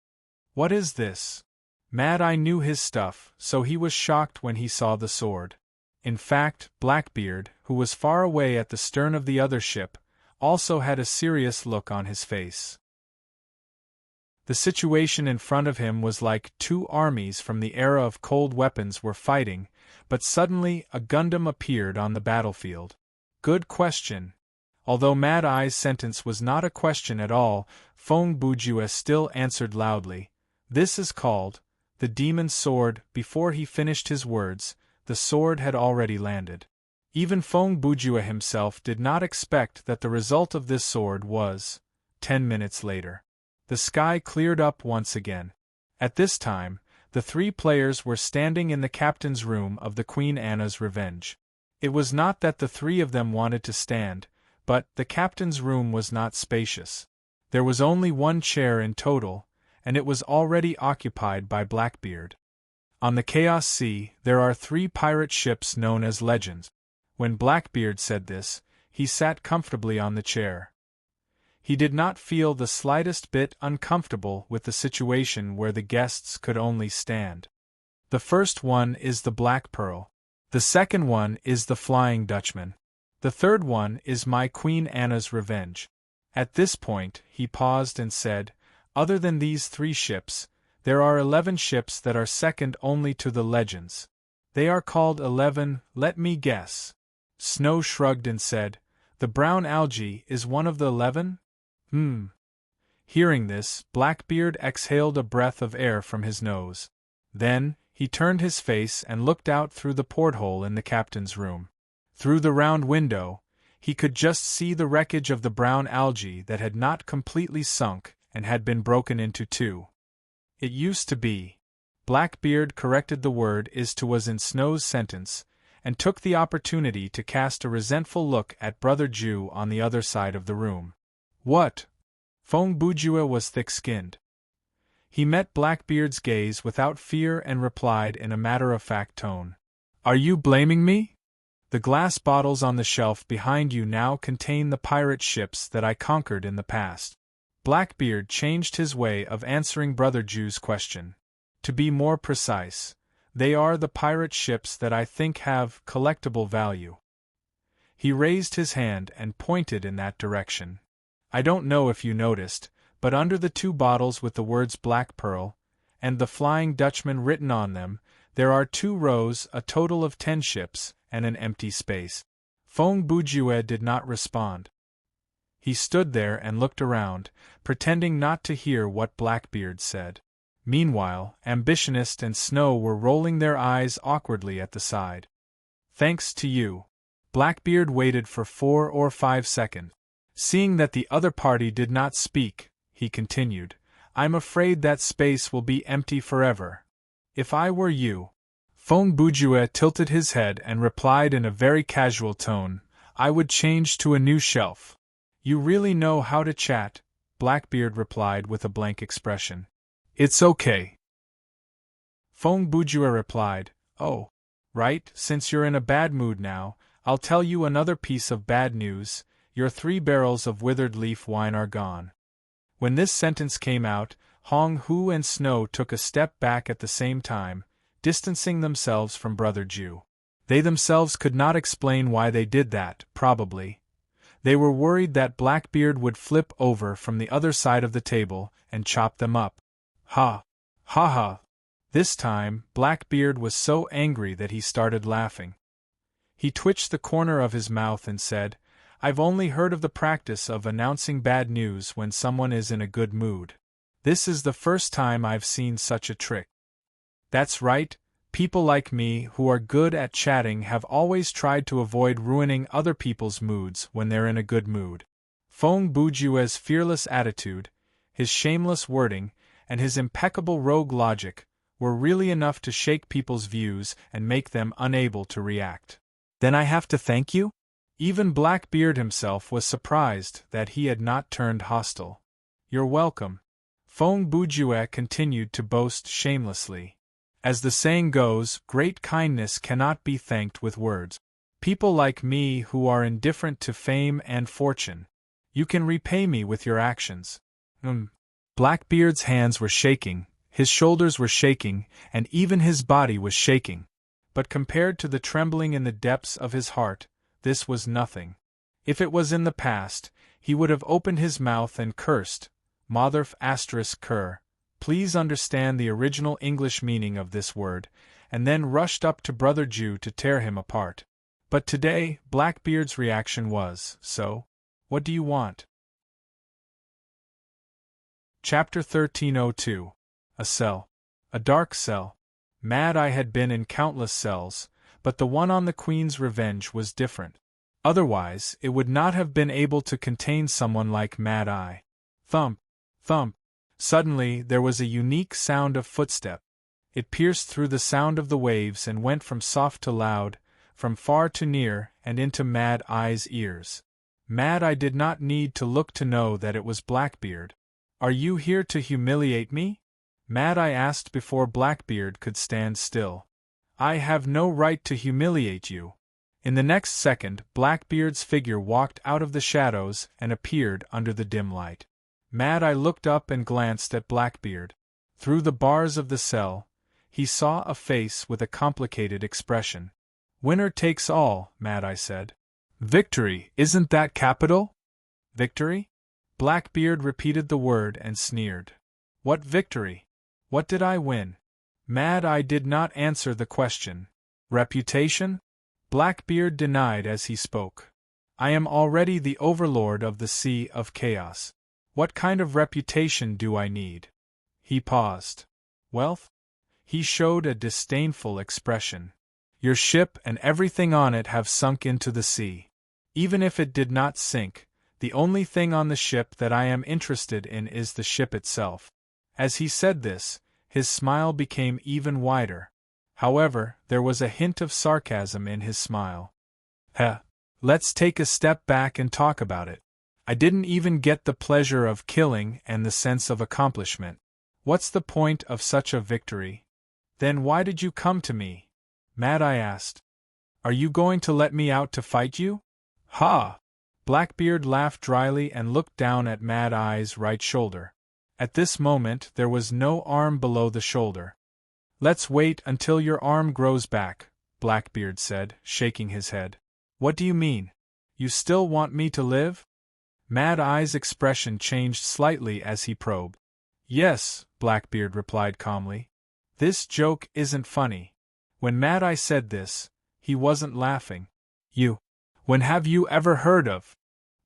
A: What is this? Mad Eye knew his stuff, so he was shocked when he saw the sword. In fact, Blackbeard, who was far away at the stern of the other ship, also had a serious look on his face. The situation in front of him was like 2 armies from the era of cold weapons were fighting, but suddenly a Gundam appeared on the battlefield. Good question. Although Mad Eye's sentence was not a question at all, Feng Bujue still answered loudly, This is called the demon sword. Before he finished his words, the sword had already landed. Even Feng Bujue himself did not expect that the result of this sword was 10 minutes later. The sky cleared up once again. At this time, the three players were standing in the captain's room of the Queen Anne's Revenge. It was not that the three of them wanted to stand, but the captain's room was not spacious. There was only one chair in total, and it was already occupied by Blackbeard. On the Chaos Sea, there are 3 pirate ships known as legends. When Blackbeard said this, he sat comfortably on the chair. He did not feel the slightest bit uncomfortable with the situation where the guests could only stand. The first one is the Black Pearl. The second one is the Flying Dutchman. The third one is my Queen Anne's Revenge. At this point, he paused and said, other than these 3 ships, there are 11 ships that are second only to the legends. They are called 11, let me guess. Snow shrugged and said, the brown algae is one of the 11? Hearing this, Blackbeard exhaled a breath of air from his nose. Then, he turned his face and looked out through the porthole in the captain's room. Through the round window, he could just see the wreckage of the brown algae that had not completely sunk and had been broken into 2. It used to be. Blackbeard corrected the word is to was in Snow's sentence, and took the opportunity to cast a resentful look at Brother Jew on the other side of the room. What? Fong Bujue was thick-skinned. He met Blackbeard's gaze without fear and replied in a matter-of-fact tone. Are you blaming me? The glass bottles on the shelf behind you now contain the pirate ships that I conquered in the past. Blackbeard changed his way of answering Brother Jew's question. To be more precise, they are the pirate ships that I think have collectible value. He raised his hand and pointed in that direction. I don't know if you noticed, but under the 2 bottles with the words Black Pearl, and the Flying Dutchman written on them, there are 2 rows, a total of 10 ships, and an empty space. Fong Bujue did not respond. He stood there and looked around, pretending not to hear what Blackbeard said. Meanwhile, Ambitionist and Snow were rolling their eyes awkwardly at the side. Thanks to you. Blackbeard waited for 4 or 5 seconds. Seeing that the other party did not speak, he continued, I'm afraid that space will be empty forever. If I were you. Fong Bujue tilted his head and replied in a very casual tone, I would change to a new shelf. You really know how to chat, Blackbeard replied with a blank expression. It's okay. Fong Bujue replied, oh, right, since you're in a bad mood now, I'll tell you another piece of bad news. Your 3 barrels of withered leaf wine are gone. When this sentence came out, Hong Hu and Snow took a step back at the same time, distancing themselves from Brother Jew. They themselves could not explain why they did that, probably. They were worried that Blackbeard would flip over from the other side of the table and chop them up. Ha! Ha ha! This time, Blackbeard was so angry that he started laughing. He twitched the corner of his mouth and said, I've only heard of the practice of announcing bad news when someone is in a good mood. This is the first time I've seen such a trick. That's right, people like me who are good at chatting have always tried to avoid ruining other people's moods when they're in a good mood. Fong Bujue's fearless attitude, his shameless wording, and his impeccable rogue logic were really enough to shake people's views and make them unable to react. Then I have to thank you? Even Blackbeard himself was surprised that he had not turned hostile. You're welcome. Fong Bujue continued to boast shamelessly. As the saying goes, great kindness cannot be thanked with words. People like me who are indifferent to fame and fortune. You can repay me with your actions. Blackbeard's hands were shaking, his shoulders were shaking, and even his body was shaking. But compared to the trembling in the depths of his heart, this was nothing. If it was in the past, he would have opened his mouth and cursed, Motherf ** cur. Please understand the original English meaning of this word, and then rushed up to Brother Jew to tear him apart. But today, Blackbeard's reaction was, so? What do you want? Chapter 1302. A cell. A dark cell. Mad Eye had been in countless cells, but the one on the Queen's Revenge was different. Otherwise, it would not have been able to contain someone like Mad Eye. Thump, thump. Suddenly there was a unique sound of footstep. It pierced through the sound of the waves and went from soft to loud, from far to near, and into Mad Eye's ears. Mad Eye did not need to look to know that it was Blackbeard. "Are you here to humiliate me?" Mad Eye asked before Blackbeard could stand still. "I have no right to humiliate you." In the next second, Blackbeard's figure walked out of the shadows and appeared under the dim light. Mad Eye looked up and glanced at Blackbeard. Through the bars of the cell, he saw a face with a complicated expression. "Winner takes all," Mad Eye said. "Victory, isn't that capital?" "Victory?" Blackbeard repeated the word and sneered. "What victory? What did I win?" Mad Eye did not answer the question. "Reputation?" Blackbeard denied as he spoke. "I am already the overlord of the Sea of Chaos. What kind of reputation do I need?" He paused. "Wealth?" He showed a disdainful expression. "Your ship and everything on it have sunk into the sea. Even if it did not sink, the only thing on the ship that I am interested in is the ship itself." As he said this, his smile became even wider. However, there was a hint of sarcasm in his smile. Let's take a step back and talk about it. I didn't even get the pleasure of killing and the sense of accomplishment. What's the point of such a victory? Then why did you come to me?" Mad Eye asked. "Are you going to let me out to fight you?" "Ha!" Blackbeard laughed dryly and looked down at Mad Eye's right shoulder. At this moment there was no arm below the shoulder. "Let's wait until your arm grows back," Blackbeard said, shaking his head. "What do you mean? You still want me to live?" Mad Eye's expression changed slightly as he probed. "Yes," Blackbeard replied calmly. "This joke isn't funny." When Mad Eye said this, he wasn't laughing. When have you ever heard of?"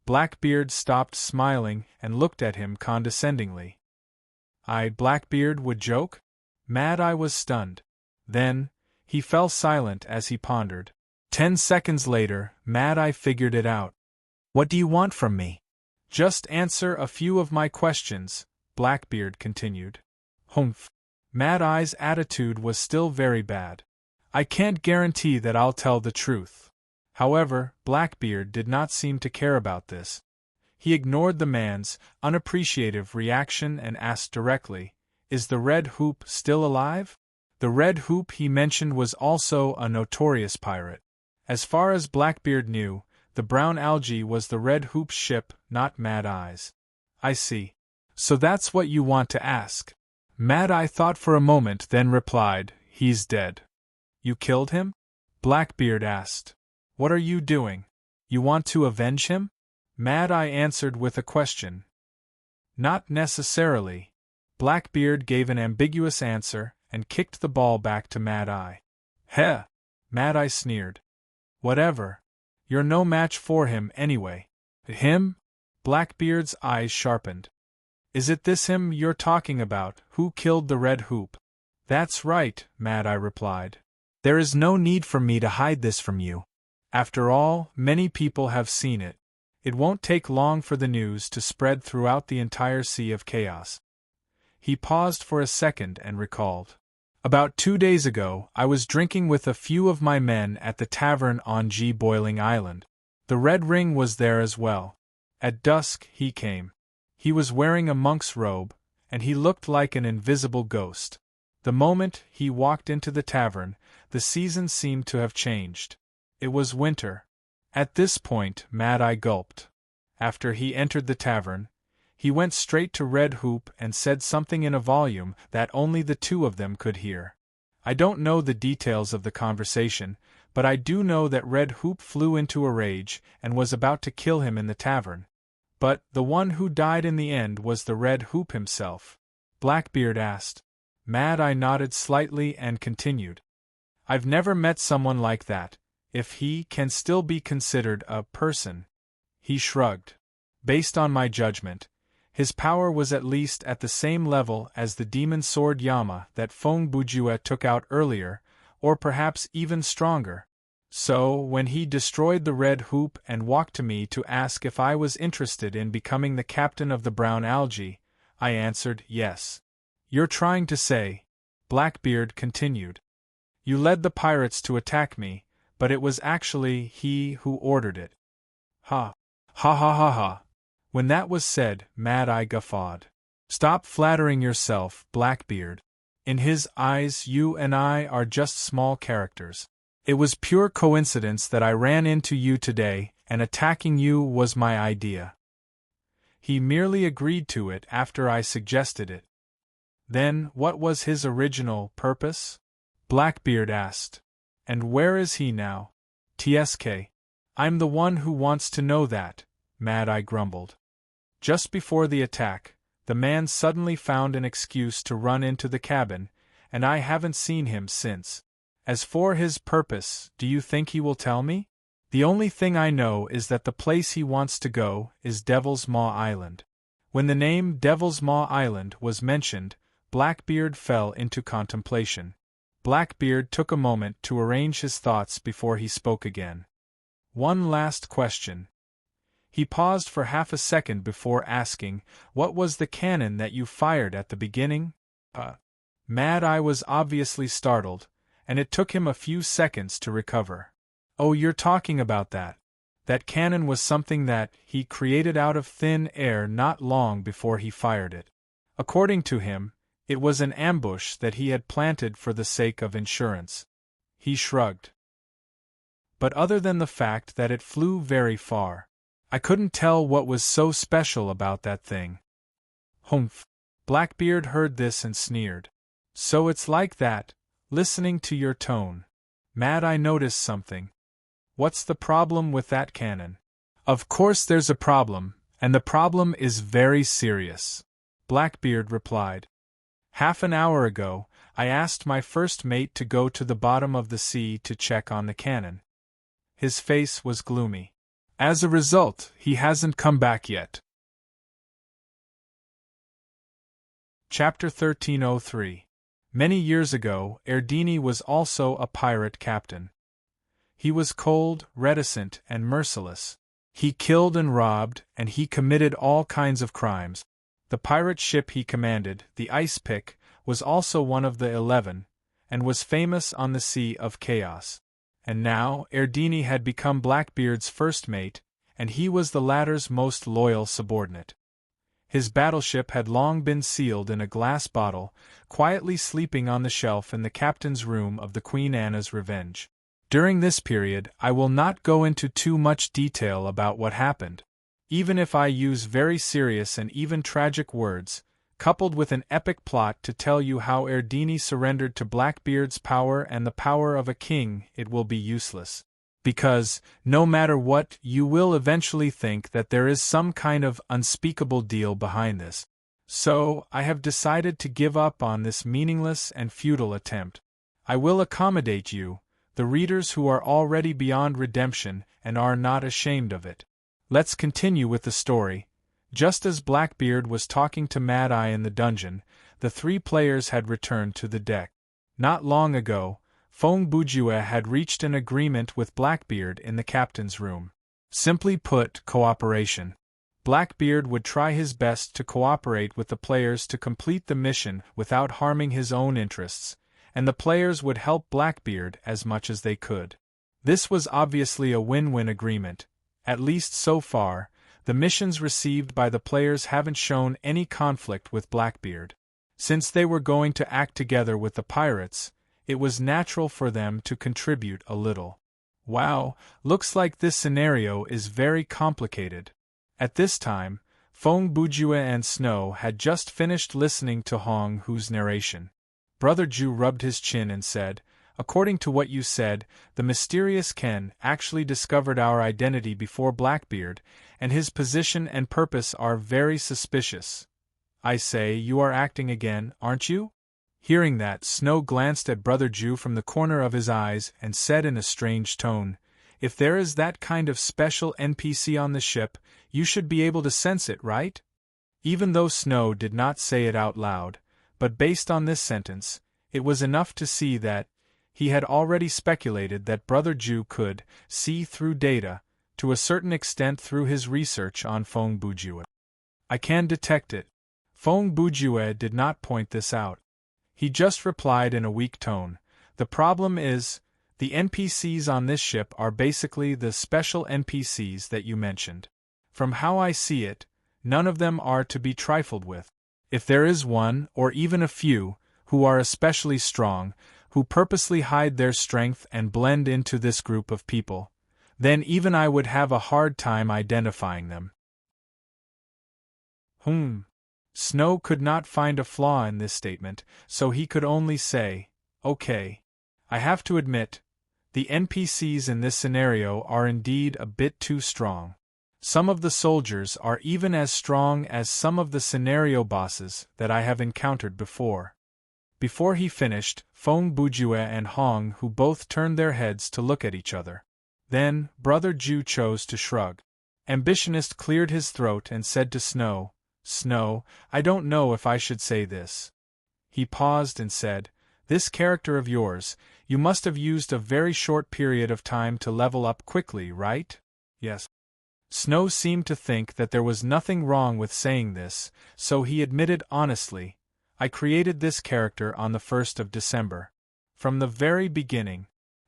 A: Blackbeard stopped smiling and looked at him condescendingly. Blackbeard would joke? Mad Eye was stunned. Then, he fell silent as he pondered. 10 seconds later, Mad Eye figured it out. "What do you want from me?" "Just answer a few of my questions," Blackbeard continued. "Humph." Mad Eye's attitude was still very bad. "I can't guarantee that I'll tell the truth." However, Blackbeard did not seem to care about this. He ignored the man's unappreciative reaction and asked directly, "Is the Red Hoop still alive?" The Red Hoop he mentioned was also a notorious pirate. As far as Blackbeard knew, the brown algae was the Red Hoop's ship, not Mad Eye's. "I see. So that's what you want to ask." Mad Eye thought for a moment, then replied, "He's dead." "You killed him?" Blackbeard asked. "What are you doing? You want to avenge him?" Mad Eye answered with a question. "Not necessarily." Blackbeard gave an ambiguous answer and kicked the ball back to Mad Eye. "Heh!" Mad Eye sneered. "Whatever. You're no match for him anyway." "Him?" Blackbeard's eyes sharpened. "Is it this him you're talking about, who killed the Red Hoop?" "That's right," Mad Eye replied. "There is no need for me to hide this from you. After all, many people have seen it. It won't take long for the news to spread throughout the entire Sea of Chaos." He paused for a second and recalled. "About 2 days ago, I was drinking with a few of my men at the tavern on Boiling Island. The Red Ring was there as well. At dusk, he came. He was wearing a monk's robe, and he looked like an invisible ghost. The moment he walked into the tavern, the season seemed to have changed. It was winter. At this point, Mad Eye gulped. After he entered the tavern, he went straight to Red Hoop and said something in a volume that only the two of them could hear. I don't know the details of the conversation, but I do know that Red Hoop flew into a rage and was about to kill him in the tavern. But the one who died in the end was the Red Hoop himself?" Blackbeard asked. Mad Eye nodded slightly and continued. "I've never met someone like that, if he can still be considered a person." He shrugged. "Based on my judgment, his power was at least at the same level as the demon sword Yama that Feng Bujue took out earlier, or perhaps even stronger. So, when he destroyed the red hoop and walked to me to ask if I was interested in becoming the captain of the brown algae, I answered yes. You're trying to say, Blackbeard continued. You led the pirates to attack me, but it was actually he who ordered it. Ha! Ha ha ha ha! When that was said, Mad Eye guffawed. Stop flattering yourself, Blackbeard. In his eyes, you and I are just small characters. It was pure coincidence that I ran into you today, and attacking you was my idea. He merely agreed to it after I suggested it. Then, what was his original purpose? Blackbeard asked. And where is he now? TSK. I'm the one who wants to know that, Mad Eye grumbled. Just before the attack, the man suddenly found an excuse to run into the cabin, and I haven't seen him since. As for his purpose, do you think he will tell me? The only thing I know is that the place he wants to go is Devil's Maw Island. When the name Devil's Maw Island was mentioned, Blackbeard fell into contemplation. Blackbeard took a moment to arrange his thoughts before he spoke again. One last question. He paused for half a second before asking, What was the cannon that you fired at the beginning? Mad Eye was obviously startled, and it took him a few seconds to recover. Oh, you're talking about that. That cannon was something that he created out of thin air not long before he fired it. According to him, it was an ambush that he had planted for the sake of insurance. He shrugged. But other than the fact that it flew very far, I couldn't tell what was so special about that thing. Humph! Blackbeard heard this and sneered. So it's like that, listening to your tone. Mad Eye noticed something. What's the problem with that cannon? Of course there's a problem, and the problem is very serious, Blackbeard replied. Half an hour ago, I asked my first mate to go to the bottom of the sea to check on the cannon. His face was gloomy. As a result, he hasn't come back yet. Chapter 1303. Many years ago, Erdini was also a pirate captain. He was cold, reticent, and merciless. He killed and robbed, and he committed all kinds of crimes. The pirate ship he commanded, the Ice Pick, was also one of the 11, and was famous on the Sea of Chaos. And now, Erdini had become Blackbeard's first mate, and he was the latter's most loyal subordinate. His battleship had long been sealed in a glass bottle, quietly sleeping on the shelf in the captain's room of the Queen Anne's Revenge. During this period, I will not go into too much detail about what happened. Even if I use very serious and even tragic words, coupled with an epic plot to tell you how Erdini surrendered to Blackbeard's power and the power of a king, it will be useless. Because, no matter what, you will eventually think that there is some kind of unspeakable deal behind this. So, I have decided to give up on this meaningless and futile attempt. I will accommodate you, the readers who are already beyond redemption and are not ashamed of it. Let's continue with the story. Just as Blackbeard was talking to Mad Eye in the dungeon, the three players had returned to the deck. Not long ago, Fong Bujue had reached an agreement with Blackbeard in the captain's room. Simply put, cooperation. Blackbeard would try his best to cooperate with the players to complete the mission without harming his own interests, and the players would help Blackbeard as much as they could. This was obviously a win-win agreement. At least so far, the missions received by the players haven't shown any conflict with Blackbeard. Since they were going to act together with the pirates, it was natural for them to contribute a little. Wow, looks like this scenario is very complicated. At this time, Fong Bujue and Snow had just finished listening to Hong Hu's narration. Brother Ju rubbed his chin and said, According to what you said, the mysterious Ken actually discovered our identity before Blackbeard, and his position and purpose are very suspicious. I say, you are acting again, aren't you? Hearing that, Snow glanced at Brother Ju from the corner of his eyes and said in a strange tone, If there is that kind of special NPC on the ship, you should be able to sense it, right? Even though Snow did not say it out loud, but based on this sentence, it was enough to see that He had already speculated that Brother Ju could see through data, to a certain extent through his research on Feng Bujue. I can detect it. Feng Bujue did not point this out. He just replied in a weak tone, the problem is, the NPCs on this ship are basically the special NPCs that you mentioned. From how I see it, none of them are to be trifled with. If there is one, or even a few, who are especially strong, who purposely hide their strength and blend into this group of people, then even I would have a hard time identifying them. Snow could not find a flaw in this statement, so he could only say, okay. I have to admit, the NPCs in this scenario are indeed a bit too strong. Some of the soldiers are even as strong as some of the scenario bosses that I have encountered before. Before he finished, Feng Bujue and Hong who both turned their heads to look at each other. Then, Brother Ju chose to shrug. Ambitionist cleared his throat and said to Snow, Snow, I don't know if I should say this. He paused and said, this character of yours, you must have used a very short period of time to level up quickly, right? Yes. Snow seemed to think that there was nothing wrong with saying this, so he admitted honestly, I created this character on the 1st of December. From the very beginning,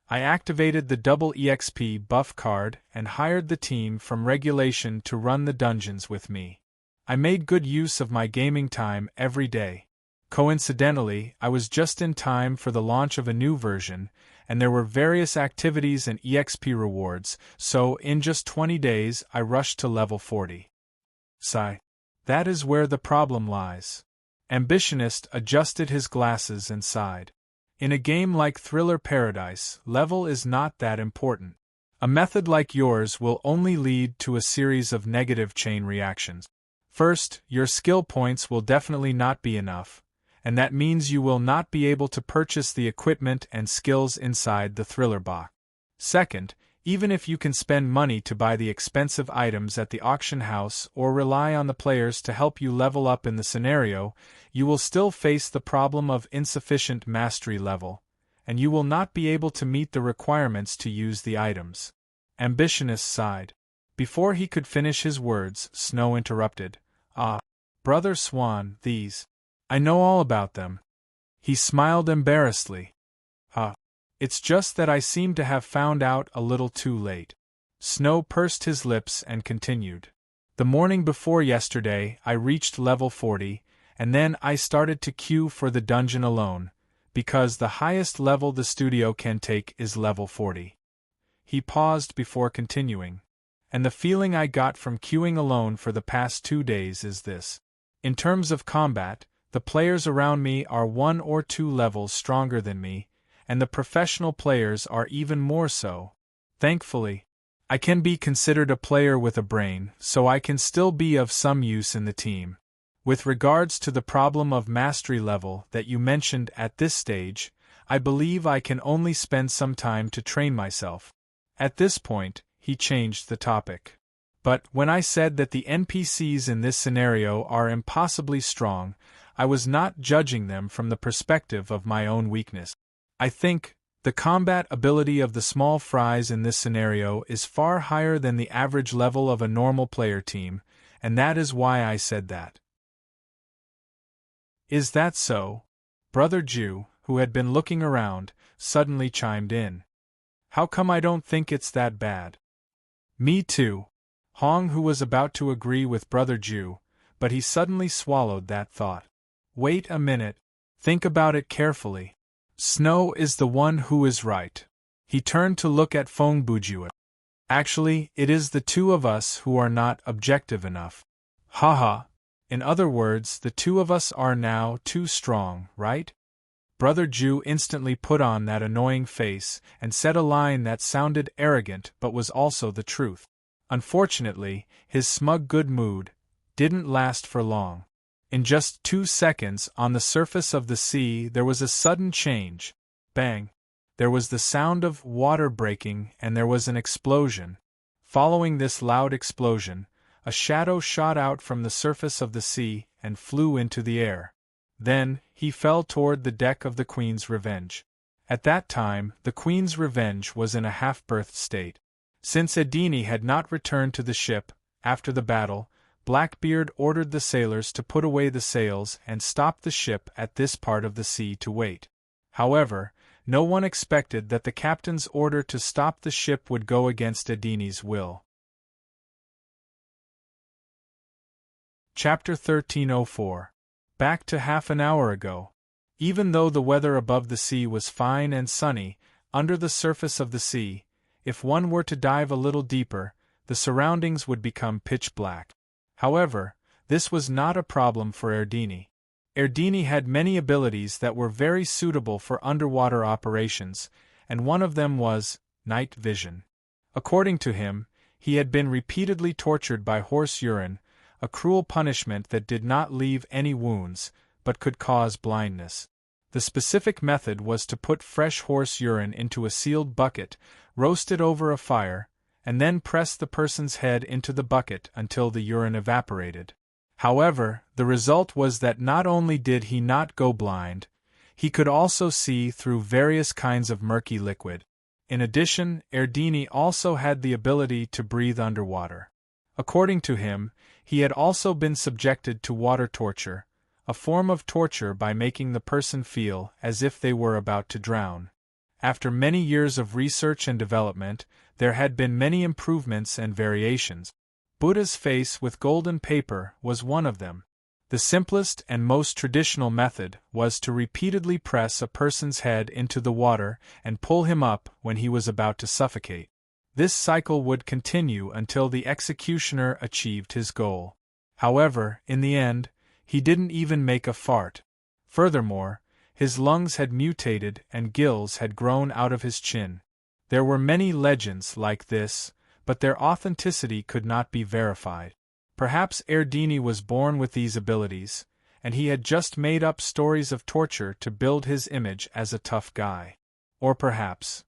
A: I activated the double EXP buff card and hired the team from regulation to run the dungeons with me. I made good use of my gaming time every day. Coincidentally, I was just in time for the launch of a new version, and there were various activities and EXP rewards, so in just 20 days I rushed to level 40. Sigh. That is where the problem lies. Ambitionist adjusted his glasses and sighed. In a game like Thriller Paradise, level is not that important. A method like yours will only lead to a series of negative chain reactions. First, your skill points will definitely not be enough, and that means you will not be able to purchase the equipment and skills inside the Thriller box. Second, even if you can spend money to buy the expensive items at the auction house or rely on the players to help you level up in the scenario, you will still face the problem of insufficient mastery level, and you will not be able to meet the requirements to use the items. Ambitionist sighed. Before he could finish his words, Snow interrupted. Ah, Brother Swan, these. I know all about them. He smiled embarrassedly. It's just that I seem to have found out a little too late. Snow pursed his lips and continued. The morning before yesterday, I reached level 40, and then I started to queue for the dungeon alone, because the highest level the studio can take is level 40. He paused before continuing. And the feeling I got from queuing alone for the past 2 days is this. In terms of combat, the players around me are 1 or 2 levels stronger than me, and the professional players are even more so. Thankfully, I can be considered a player with a brain, so I can still be of some use in the team. With regards to the problem of mastery level that you mentioned at this stage, I believe I can only spend some time to train myself. At this point, he changed the topic. But when I said that the NPCs in this scenario are impossibly strong, I was not judging them from the perspective of my own weakness. I think the combat ability of the small fries in this scenario is far higher than the average level of a normal player team, and that is why I said that. Is that so? Brother Ju, who had been looking around, suddenly chimed in. How come I don't think it's that bad? Me too. Hong, who was about to agree with Brother Ju, but he suddenly swallowed that thought. Wait a minute. Think about it carefully. Snow is the one who is right. He turned to look at Feng Bujue. Actually, it is the two of us who are not objective enough. Haha. In other words, the two of us are now too strong, right? Brother Ju instantly put on that annoying face and said a line that sounded arrogant but was also the truth. Unfortunately, his smug good mood didn't last for long. In just 2 seconds, on the surface of the sea there was a sudden change. Bang! There was the sound of water breaking and there was an explosion. Following this loud explosion, a shadow shot out from the surface of the sea and flew into the air. Then, he fell toward the deck of the Queen's Revenge. At that time, the Queen's Revenge was in a half-birth state. Since Edini had not returned to the ship, after the battle, Blackbeard ordered the sailors to put away the sails and stop the ship at this part of the sea to wait. However, no one expected that the captain's order to stop the ship would go against Edini's will. Chapter 1304. Back to half an hour ago. Even though the weather above the sea was fine and sunny, under the surface of the sea, if one were to dive a little deeper, the surroundings would become pitch black. However, this was not a problem for Erdini. Erdini had many abilities that were very suitable for underwater operations, and one of them was night vision. According to him, he had been repeatedly tortured by horse urine, a cruel punishment that did not leave any wounds, but could cause blindness. The specific method was to put fresh horse urine into a sealed bucket, roast it over a fire, and then press the person's head into the bucket until the urine evaporated. However, the result was that not only did he not go blind, he could also see through various kinds of murky liquid. In addition, Erdini also had the ability to breathe underwater. According to him, he had also been subjected to water torture, a form of torture by making the person feel as if they were about to drown. After many years of research and development, there had been many improvements and variations. Buddha's face with golden paper was one of them. The simplest and most traditional method was to repeatedly press a person's head into the water and pull him up when he was about to suffocate. This cycle would continue until the executioner achieved his goal. However, in the end, he didn't even make a fart. Furthermore, his lungs had mutated and gills had grown out of his chin. There were many legends like this, but their authenticity could not be verified. Perhaps Erdini was born with these abilities, and he had just made up stories of torture to build his image as a tough guy. Or perhaps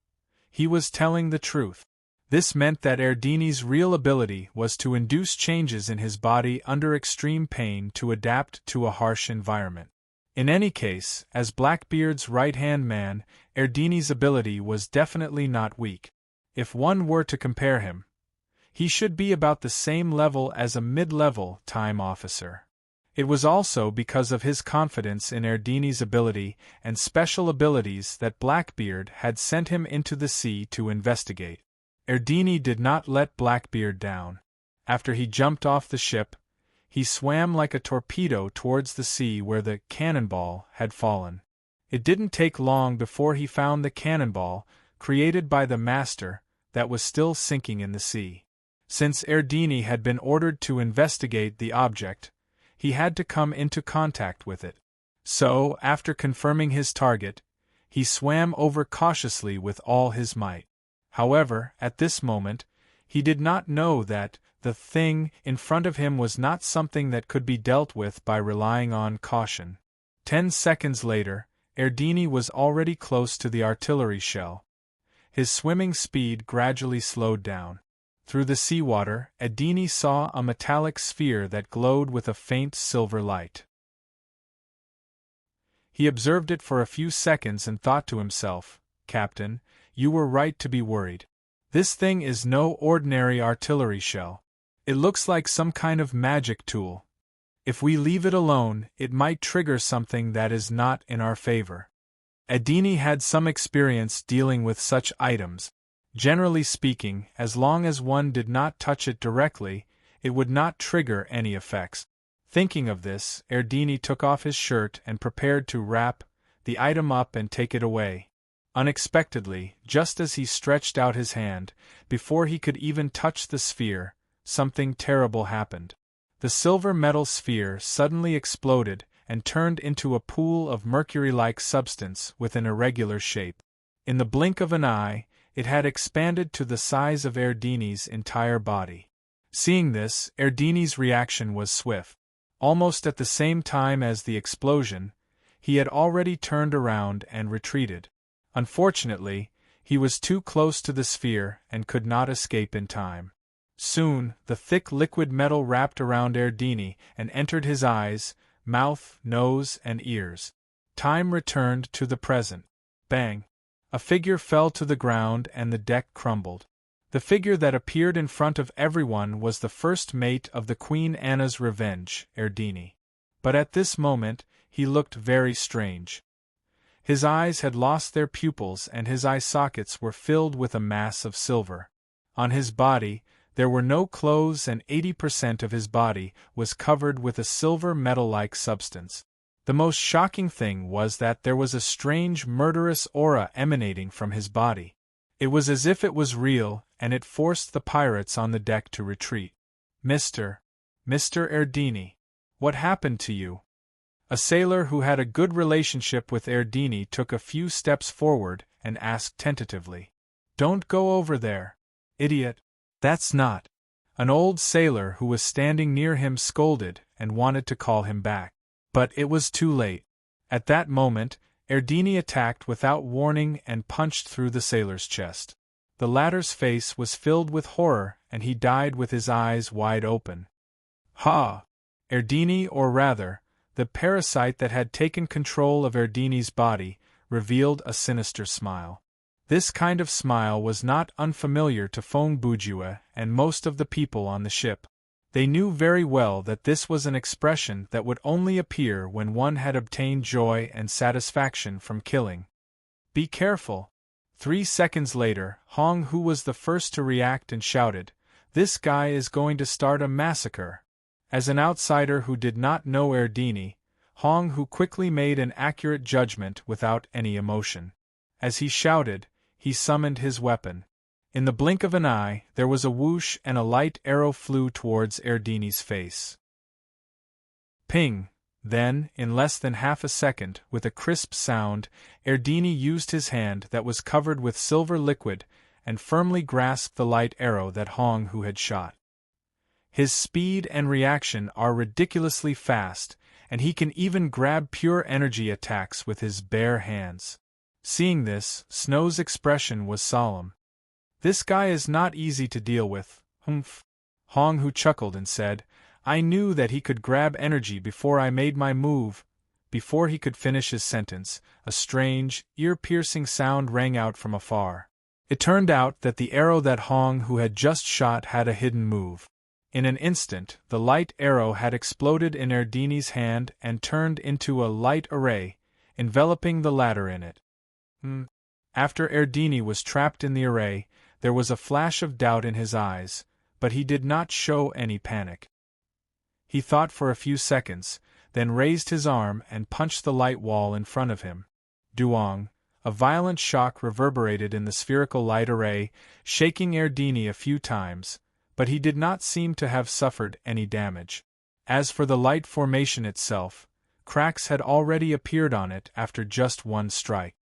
A: he was telling the truth. This meant that Erdini's real ability was to induce changes in his body under extreme pain to adapt to a harsh environment. In any case, as Blackbeard's right-hand man, Erdini's ability was definitely not weak. If one were to compare him, he should be about the same level as a mid-level time officer. It was also because of his confidence in Erdini's ability and special abilities that Blackbeard had sent him into the sea to investigate. Erdini did not let Blackbeard down. After he jumped off the ship, he swam like a torpedo towards the sea where the cannonball had fallen. It didn't take long before he found the cannonball, created by the master, that was still sinking in the sea. Since Erdini had been ordered to investigate the object, he had to come into contact with it. So, after confirming his target, he swam over cautiously with all his might. However, at this moment, he did not know that the thing in front of him was not something that could be dealt with by relying on caution. 10 seconds later, Erdini was already close to the artillery shell. His swimming speed gradually slowed down. Through the seawater, Erdini saw a metallic sphere that glowed with a faint silver light. He observed it for a few seconds and thought to himself, "Captain, you were right to be worried. This thing is no ordinary artillery shell. It looks like some kind of magic tool. If we leave it alone, it might trigger something that is not in our favor." Erdini had some experience dealing with such items. Generally speaking, as long as one did not touch it directly, it would not trigger any effects. Thinking of this, Erdini took off his shirt and prepared to wrap the item up and take it away. Unexpectedly, just as he stretched out his hand, before he could even touch the sphere, something terrible happened. The silver metal sphere suddenly exploded and turned into a pool of mercury-like substance with an irregular shape. In the blink of an eye, it had expanded to the size of Erdini's entire body. Seeing this, Erdini's reaction was swift. Almost at the same time as the explosion, he had already turned around and retreated. Unfortunately, he was too close to the sphere and could not escape in time. Soon, the thick liquid metal wrapped around Erdini and entered his eyes, mouth, nose, and ears. Time returned to the present. Bang! A figure fell to the ground and the deck crumbled. The figure that appeared in front of everyone was the first mate of the Queen Anna's Revenge, Erdini. But at this moment, he looked very strange. His eyes had lost their pupils and his eye sockets were filled with a mass of silver. On his body, there were no clothes and 80% of his body was covered with a silver metal-like substance. The most shocking thing was that there was a strange murderous aura emanating from his body. It was as if it was real, and it forced the pirates on the deck to retreat. Mr. Erdini, what happened to you? A sailor who had a good relationship with Erdini took a few steps forward and asked tentatively. Don't go over there, idiot. That's not. An old sailor who was standing near him scolded and wanted to call him back. But it was too late. At that moment, Erdini attacked without warning and punched through the sailor's chest. The latter's face was filled with horror and he died with his eyes wide open. Ha! Erdini, or rather, the parasite that had taken control of Erdini's body, revealed a sinister smile. This kind of smile was not unfamiliar to Fong Bujue and most of the people on the ship. They knew very well that this was an expression that would only appear when one had obtained joy and satisfaction from killing. Be careful. 3 seconds later, Hong Hu was the first to react and shouted, "This guy is going to start a massacre." As an outsider who did not know Erdini, Hong Hu quickly made an accurate judgment without any emotion. As he shouted, he summoned his weapon. In the blink of an eye, there was a whoosh and a light arrow flew towards Erdini's face. Ping! Then, in less than half a second, with a crisp sound, Erdini used his hand that was covered with silver liquid and firmly grasped the light arrow that Hong Hu had shot. His speed and reaction are ridiculously fast, and he can even grab pure energy attacks with his bare hands. Seeing this, Snow's expression was solemn. This guy is not easy to deal with, humph. Hong Hu chuckled and said, I knew that he could grab energy before I made my move. Before he could finish his sentence, a strange, ear-piercing sound rang out from afar. It turned out that the arrow that Hong Hu had just shot had a hidden move. In an instant, the light arrow had exploded in Erdini's hand and turned into a light array, enveloping the latter in it. After Erdini was trapped in the array, there was a flash of doubt in his eyes, but he did not show any panic. He thought for a few seconds, then raised his arm and punched the light wall in front of him. Duong! A violent shock reverberated in the spherical light array, shaking Erdini a few times, but he did not seem to have suffered any damage. As for the light formation itself, cracks had already appeared on it after just one strike.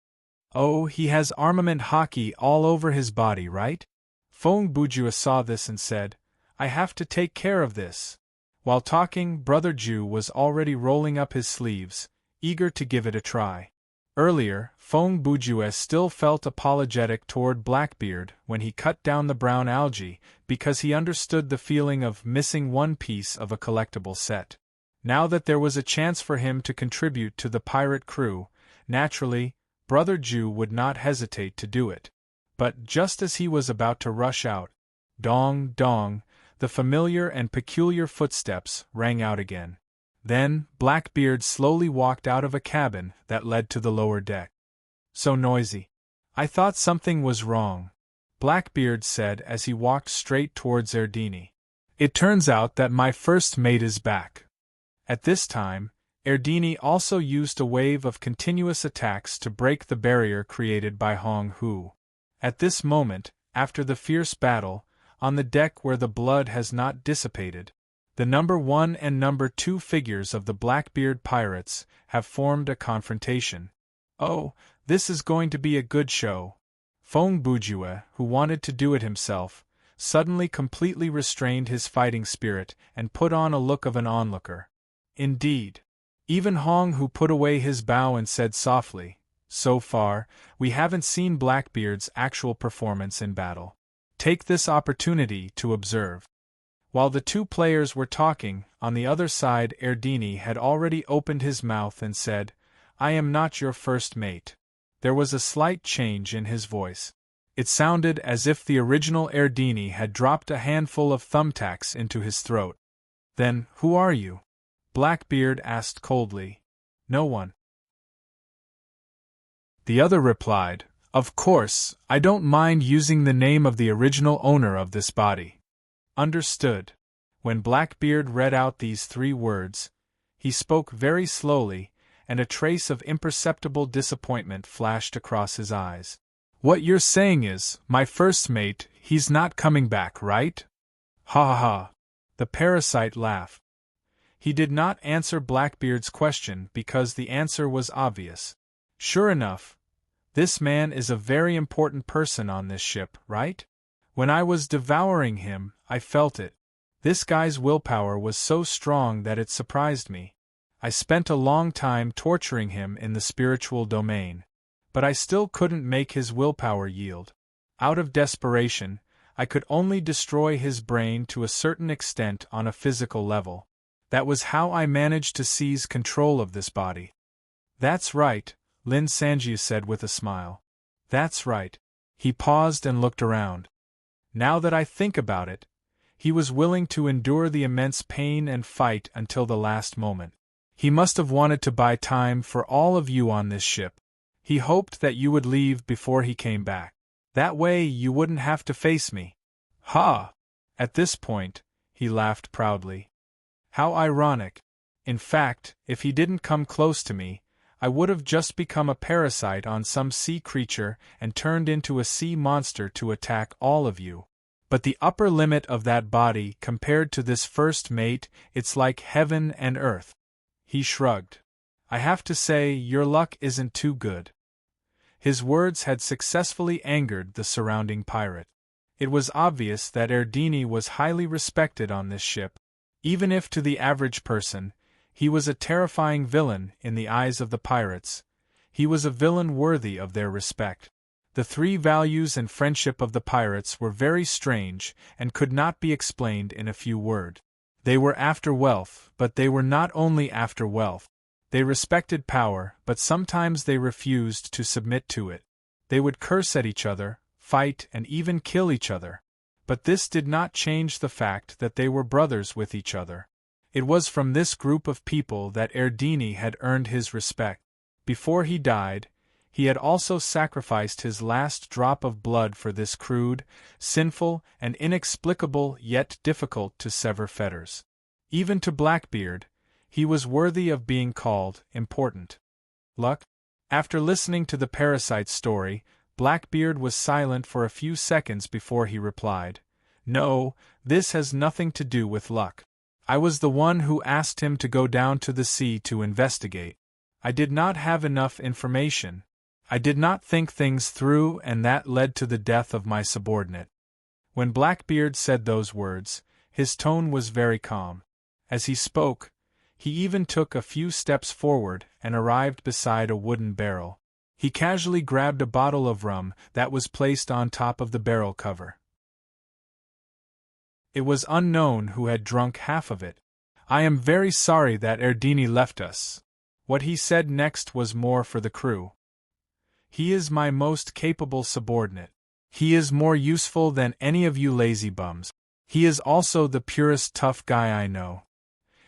A: Oh, he has armament hockey all over his body, right? Fong Bujue saw this and said, I have to take care of this. While talking, Brother Ju was already rolling up his sleeves, eager to give it a try. Earlier, Fong Bujue still felt apologetic toward Blackbeard when he cut down the brown algae because he understood the feeling of missing one piece of a collectible set. Now that there was a chance for him to contribute to the pirate crew, naturally, Brother Ju would not hesitate to do it. But just as he was about to rush out, dong, dong, the familiar and peculiar footsteps rang out again. Then, Blackbeard slowly walked out of a cabin that led to the lower deck. So noisy. I thought something was wrong, Blackbeard said as he walked straight towards Erdini. It turns out that my first mate is back. At this time, Erdini also used a wave of continuous attacks to break the barrier created by Hong Hu. At this moment, after the fierce battle, on the deck where the blood has not dissipated, the number 1 and number 2 figures of the Blackbeard pirates have formed a confrontation. Oh, this is going to be a good show. Fong Bujue, who wanted to do it himself, suddenly completely restrained his fighting spirit and put on a look of an onlooker. Indeed. Even Hong Hu put away his bow and said softly, So far, we haven't seen Blackbeard's actual performance in battle. Take this opportunity to observe. While the two players were talking, on the other side Erdini had already opened his mouth and said, I am not your first mate. There was a slight change in his voice. It sounded as if the original Erdini had dropped a handful of thumbtacks into his throat. Then, who are you? Blackbeard asked coldly. No one. The other replied, Of course, I don't mind using the name of the original owner of this body. Understood. When Blackbeard read out these 3 words, he spoke very slowly, and a trace of imperceptible disappointment flashed across his eyes. What you're saying is, my first mate, he's not coming back, right? Ha ha ha. The parasite laughed. He did not answer Blackbeard's question because the answer was obvious. Sure enough, this man is a very important person on this ship, right? When I was devouring him, I felt it. This guy's willpower was so strong that it surprised me. I spent a long time torturing him in the spiritual domain, but I still couldn't make his willpower yield. Out of desperation, I could only destroy his brain to a certain extent on a physical level. That was how I managed to seize control of this body. That's right, Lin Sanjiu said with a smile. That's right. He paused and looked around. Now that I think about it, he was willing to endure the immense pain and fight until the last moment. He must have wanted to buy time for all of you on this ship. He hoped that you would leave before he came back. That way you wouldn't have to face me. Ha! At this point, he laughed proudly. How ironic. In fact, if he didn't come close to me, I would have just become a parasite on some sea creature and turned into a sea monster to attack all of you. But the upper limit of that body compared to this first mate, it's like heaven and earth. He shrugged. I have to say, your luck isn't too good. His words had successfully angered the surrounding pirate. It was obvious that Erdini was highly respected on this ship. Even if to the average person, he was a terrifying villain in the eyes of the pirates, he was a villain worthy of their respect. The 3 values and friendship of the pirates were very strange and could not be explained in a few words. They were after wealth, but they were not only after wealth. They respected power, but sometimes they refused to submit to it. They would curse at each other, fight, and even kill each other. But this did not change the fact that they were brothers with each other. It was from this group of people that Erdini had earned his respect. Before he died, he had also sacrificed his last drop of blood for this crude, sinful, and inexplicable yet difficult to sever fetters. Even to Blackbeard, he was worthy of being called important. Luck? After listening to the parasite's story, Blackbeard was silent for a few seconds before he replied, No, this has nothing to do with luck. I was the one who asked him to go down to the sea to investigate. I did not have enough information. I did not think things through, and that led to the death of my subordinate. When Blackbeard said those words, his tone was very calm. As he spoke, he even took a few steps forward and arrived beside a wooden barrel. He casually grabbed a bottle of rum that was placed on top of the barrel cover. It was unknown who had drunk half of it. I am very sorry that Erdini left us. What he said next was more for the crew. He is my most capable subordinate. He is more useful than any of you lazy bums. He is also the purest tough guy I know.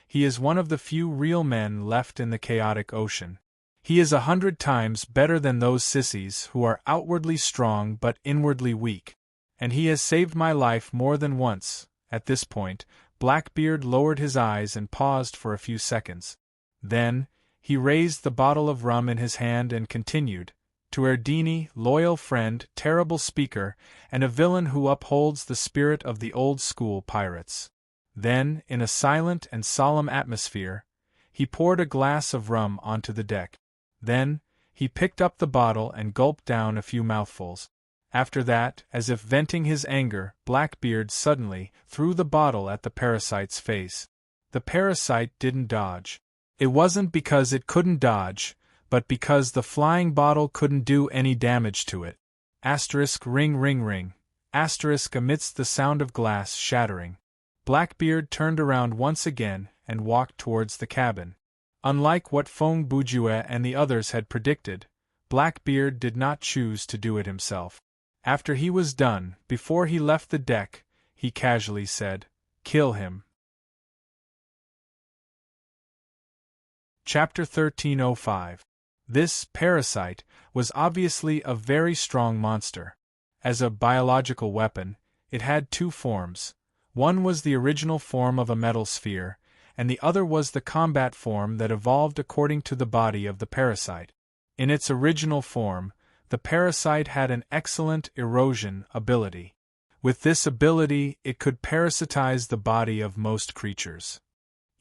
A: He is one of the few real men left in the chaotic ocean. He is 100 times better than those sissies who are outwardly strong but inwardly weak. And he has saved my life more than once. At this point, Blackbeard lowered his eyes and paused for a few seconds. Then, he raised the bottle of rum in his hand and continued, To Erdini, loyal friend, terrible speaker, and a villain who upholds the spirit of the old-school pirates. Then, in a silent and solemn atmosphere, he poured a glass of rum onto the deck. Then, he picked up the bottle and gulped down a few mouthfuls. After that, as if venting his anger, Blackbeard suddenly threw the bottle at the parasite's face. The parasite didn't dodge. It wasn't because it couldn't dodge, but because the flying bottle couldn't do any damage to it. Asterisk ring ring ring. Asterisk amidst the sound of glass shattering. Blackbeard turned around once again and walked towards the cabin. Unlike what Feng Bujue and the others had predicted, Blackbeard did not choose to do it himself. After he was done, before he left the deck, he casually said, "Kill him." Chapter 1305. This parasite was obviously a very strong monster. As a biological weapon, it had two forms. One was the original form of a metal sphere, and the other was the combat form that evolved according to the body of the parasite. In its original form, the parasite had an excellent erosion ability. With this ability, it could parasitize the body of most creatures.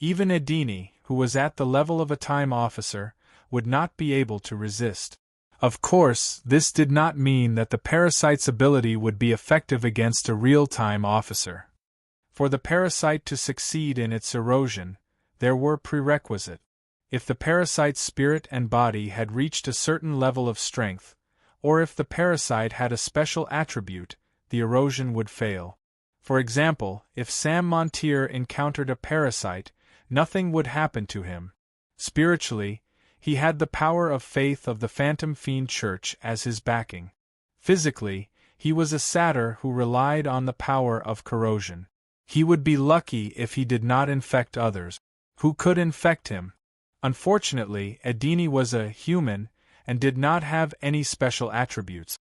A: Even Edini, who was at the level of a time officer, would not be able to resist. Of course, this did not mean that the parasite's ability would be effective against a real-time officer. For the parasite to succeed in its erosion, there were prerequisites. If the parasite's spirit and body had reached a certain level of strength, or if the parasite had a special attribute, the erosion would fail. For example, if Sam Montier encountered a parasite, nothing would happen to him. Spiritually, he had the power of faith of the Phantom Fiend Church as his backing. Physically, he was a satyr who relied on the power of corrosion. He would be lucky if he did not infect others. Who could infect him? Unfortunately, Edini was a human and did not have any special attributes.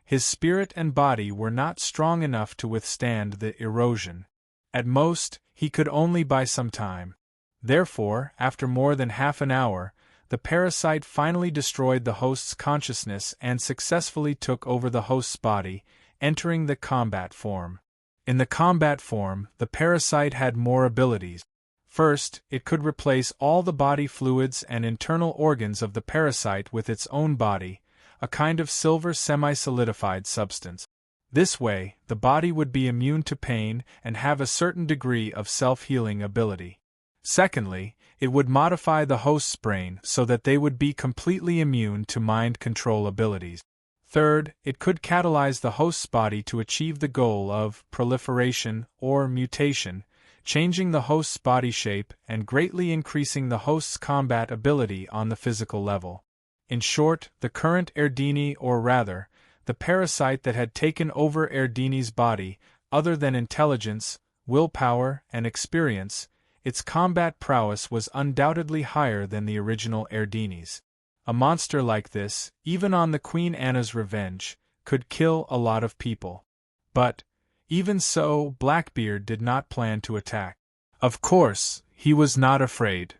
A: His spirit and body were not strong enough to withstand the erosion. At most, he could only buy some time. Therefore, after more than half an hour, the parasite finally destroyed the host's consciousness and successfully took over the host's body, entering the combat form. In the combat form, the parasite had more abilities. First, it could replace all the body fluids and internal organs of the parasite with its own body, a kind of silver semi-solidified substance. This way, the body would be immune to pain and have a certain degree of self-healing ability. Secondly, it would modify the host's brain so that they would be completely immune to mind control abilities. Third, it could catalyze the host's body to achieve the goal of proliferation or mutation, changing the host's body shape and greatly increasing the host's combat ability on the physical level. In short, the current Erdini, or rather, the parasite that had taken over Erdini's body, other than intelligence, willpower, and experience, its combat prowess was undoubtedly higher than the original Erdini's. A monster like this, even on the Queen Anna's Revenge, could kill a lot of people. But, even so, Blackbeard did not plan to attack. Of course, he was not afraid.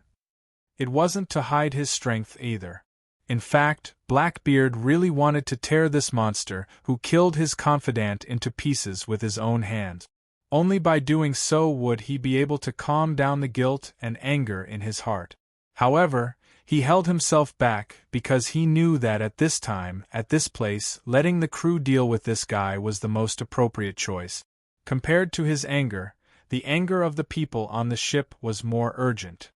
A: It wasn't to hide his strength either. In fact, Blackbeard really wanted to tear this monster who killed his confidant into pieces with his own hands. Only by doing so would he be able to calm down the guilt and anger in his heart. However, he held himself back because he knew that at this time, at this place, letting the crew deal with this guy was the most appropriate choice. Compared to his anger, the anger of the people on the ship was more urgent.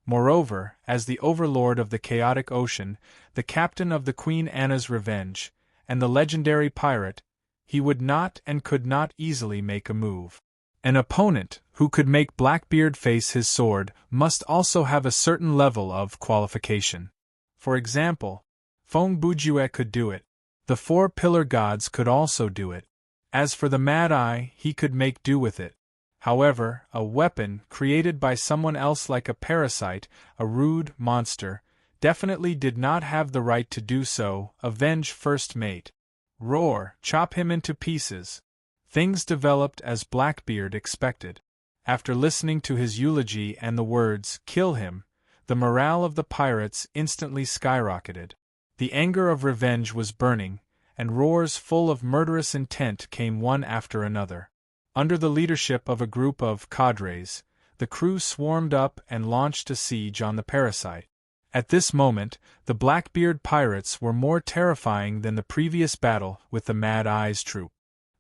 A: Moreover, as the overlord of the chaotic ocean, the captain of the Queen Anna's Revenge, and the legendary pirate, he would not and could not easily make a move. An opponent who could make Blackbeard face his sword must also have a certain level of qualification. For example, Feng Bujue could do it. The four pillar gods could also do it. As for the Mad Eye, he could make do with it. However, a weapon created by someone else like a parasite, a rude monster, definitely did not have the right to do so. Avenge first mate. Roar, chop him into pieces. Things developed as Blackbeard expected. After listening to his eulogy and the words, "Kill him," the morale of the pirates instantly skyrocketed. The anger of revenge was burning, and roars full of murderous intent came one after another. Under the leadership of a group of cadres, the crew swarmed up and launched a siege on the parasite. At this moment, the Blackbeard pirates were more terrifying than the previous battle with the Mad Eye's troop.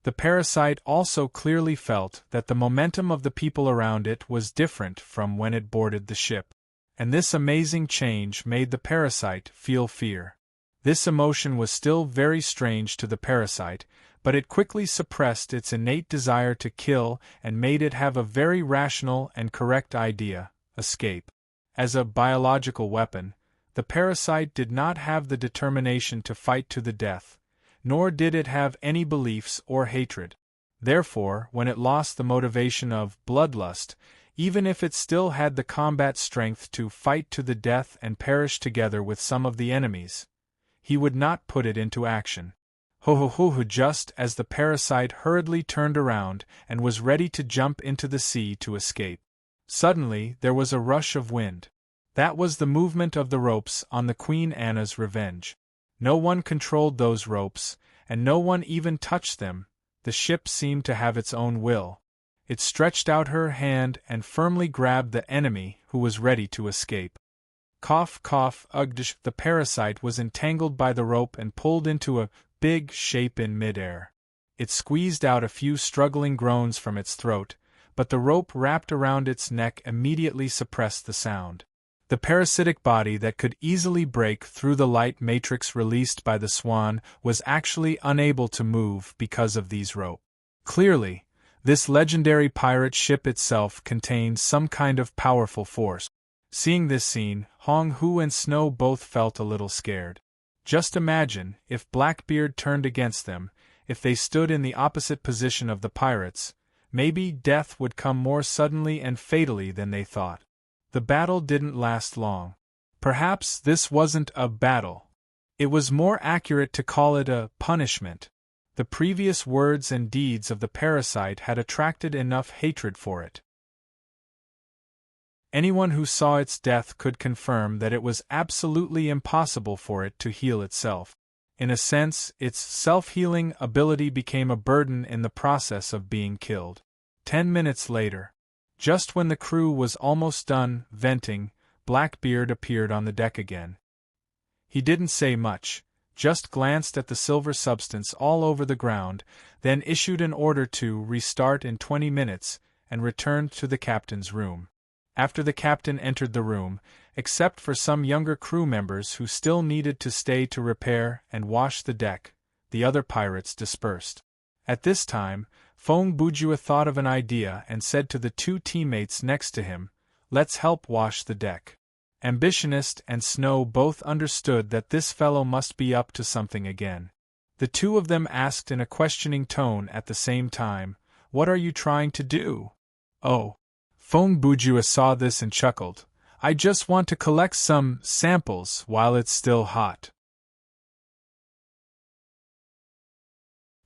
A: The parasite also clearly felt that the momentum of the people around it was different from when it boarded the ship. And this amazing change made the parasite feel fear. This emotion was still very strange to the parasite, but it quickly suppressed its innate desire to kill and made it have a very rational and correct idea: escape. As a biological weapon, The parasite did not have the determination to fight to the death, nor did it have any beliefs or hatred. Therefore, when it lost the motivation of bloodlust, even if it still had the combat strength to fight to the death and perish together with some of the enemies, he would not put it into action. Just as the parasite hurriedly turned around and was ready to jump into the sea to escape. Suddenly there was a rush of wind. That was the movement of the ropes on the Queen Anna's Revenge. No one controlled those ropes, and no one even touched them. The ship seemed to have its own will. It stretched out her hand and firmly grabbed the enemy who was ready to escape. Cough, cough, ugh! The parasite was entangled by the rope and pulled into a big shape in midair. It squeezed out a few struggling groans from its throat, but the rope wrapped around its neck immediately suppressed the sound. The parasitic body that could easily break through the light matrix released by the swan was actually unable to move because of these ropes. Clearly, this legendary pirate ship itself contained some kind of powerful force. Seeing this scene, Hong Hu and Snow both felt a little scared. Just imagine, if Blackbeard turned against them, if they stood in the opposite position of the pirates, maybe death would come more suddenly and fatally than they thought. The battle didn't last long. Perhaps this wasn't a battle. It was more accurate to call it a punishment. The previous words and deeds of the parasite had attracted enough hatred for it. Anyone who saw its death could confirm that it was absolutely impossible for it to heal itself. In a sense, its self-healing ability became a burden in the process of being killed. 10 minutes later, just when the crew was almost done venting, Blackbeard appeared on the deck again. He didn't say much, just glanced at the silver substance all over the ground, then issued an order to restart in 20 minutes and returned to the captain's room. After the captain entered the room, except for some younger crew members who still needed to stay to repair and wash the deck, the other pirates dispersed. At this time, Fong Bujua thought of an idea and said to the two teammates next to him, "Let's help wash the deck." Ambitionist and Snow both understood that this fellow must be up to something again. The two of them asked in a questioning tone at the same time, "What are you trying to do?" "Oh." Fong Bujua saw this and chuckled, "I just want to collect some samples while it's still hot."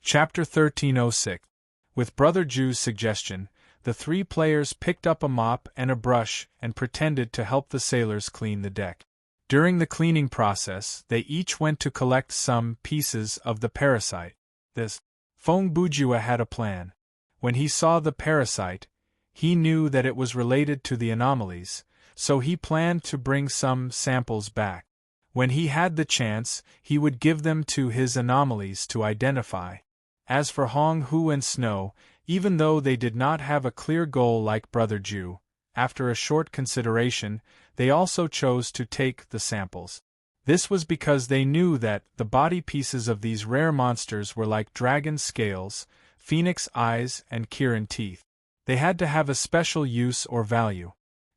A: Chapter 1306. With Brother Ju's suggestion, the three players picked up a mop and a brush and pretended to help the sailors clean the deck. During the cleaning process, they each went to collect some pieces of the parasite. Fong Bujua had a plan. When he saw the parasite, he knew that it was related to the anomalies, so he planned to bring some samples back. When he had the chance, he would give them to his anomalies to identify. As for Hong Hu and Snow, even though they did not have a clear goal like Brother Ju, after a short consideration, they also chose to take the samples. This was because they knew that the body pieces of these rare monsters were like dragon scales, phoenix eyes, and Kirin teeth. They had to have a special use or value.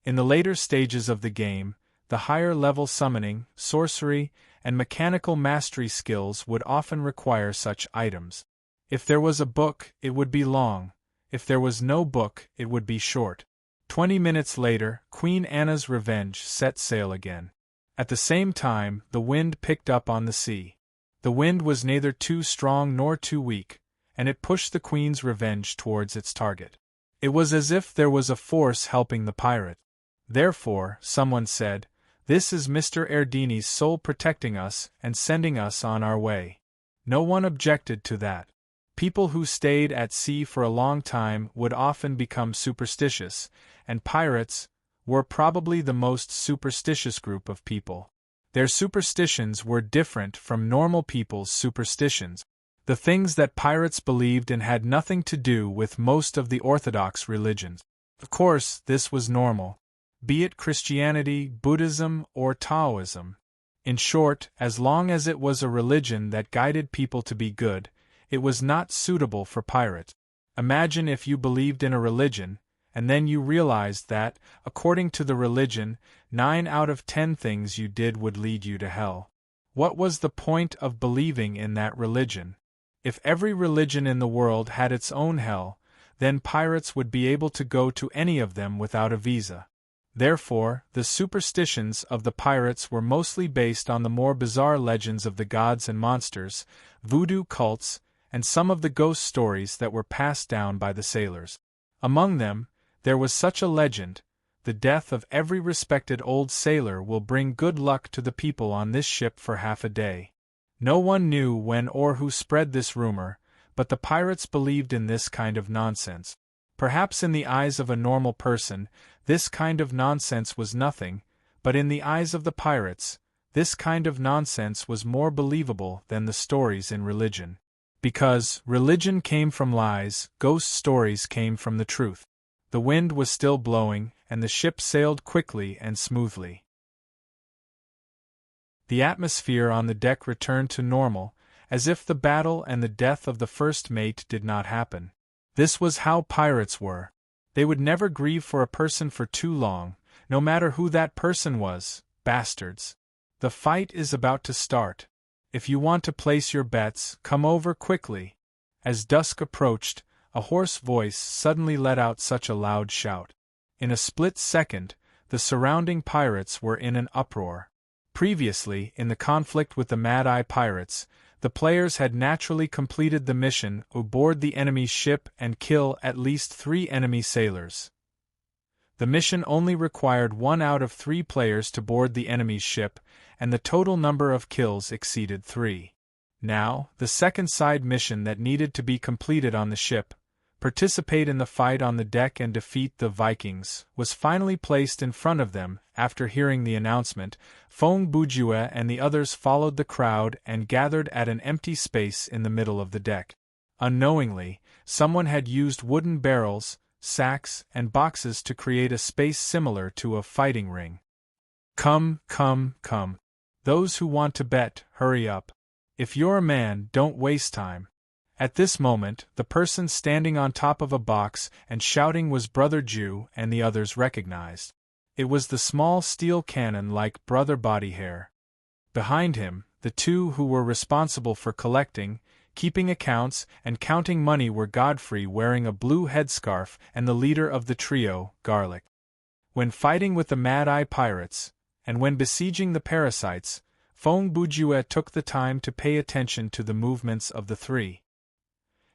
A: In the later stages of the game, the higher-level summoning, sorcery, and mechanical mastery skills would often require such items. If there was a book, it would be long. If there was no book, it would be short. 20 minutes later, Queen Anna's Revenge set sail again. At the same time, the wind picked up on the sea. The wind was neither too strong nor too weak, and it pushed the Queen's Revenge towards its target. It was as if there was a force helping the pirate. Therefore, someone said, "This is Mr. Erdini's soul protecting us and sending us on our way." No one objected to that. People who stayed at sea for a long time would often become superstitious, and pirates were probably the most superstitious group of people. Their superstitions were different from normal people's superstitions. The things that pirates believed in had nothing to do with most of the orthodox religions. Of course, this was normal, be it Christianity, Buddhism, or Taoism. In short, as long as it was a religion that guided people to be good, it was not suitable for pirates. Imagine if you believed in a religion, and then you realized that, according to the religion, 9 out of 10 things you did would lead you to hell. What was the point of believing in that religion? If every religion in the world had its own hell, then pirates would be able to go to any of them without a visa. Therefore, the superstitions of the pirates were mostly based on the more bizarre legends of the gods and monsters, voodoo cults, and some of the ghost stories that were passed down by the sailors. Among them, there was such a legend: the death of every respected old sailor will bring good luck to the people on this ship for half a day. No one knew when or who spread this rumor, but the pirates believed in this kind of nonsense. Perhaps in the eyes of a normal person, this kind of nonsense was nothing, but in the eyes of the pirates, this kind of nonsense was more believable than the stories in religion. Because religion came from lies, ghost stories came from the truth. The wind was still blowing, and the ship sailed quickly and smoothly. The atmosphere on the deck returned to normal, as if the battle and the death of the first mate did not happen. This was how pirates were. They would never grieve for a person for too long, no matter who that person was. Bastards. The fight is about to start. If you want to place your bets, come over quickly. As dusk approached, a hoarse voice suddenly let out such a loud shout. In a split second, the surrounding pirates were in an uproar. Previously, in the conflict with the Mad-Eye pirates, the players had naturally completed the mission: aboard the enemy's ship and kill at least 3 enemy sailors. The mission only required 1 out of 3 players to board the enemy's ship, and the total number of kills exceeded 3. Now, the second side mission that needed to be completed on the ship, participate in the fight on the deck and defeat the Vikings, was finally placed in front of them. After hearing the announcement, Fong Bujue and the others followed the crowd and gathered at an empty space in the middle of the deck. Unknowingly, someone had used wooden barrels, sacks, and boxes to create a space similar to a fighting ring. Come, come, come. Those who want to bet, hurry up. If you're a man, don't waste time. At this moment, the person standing on top of a box and shouting was Brother Jew, and the others recognized. It was the small steel cannon like Brother Bodyhair. Behind him, the 2 who were responsible for collecting, keeping accounts, and counting money were Godfrey wearing a blue headscarf and the leader of the trio, Garlic. When fighting with the Mad-Eye pirates, and when besieging the parasites, Fong Bujue took the time to pay attention to the movements of the 3.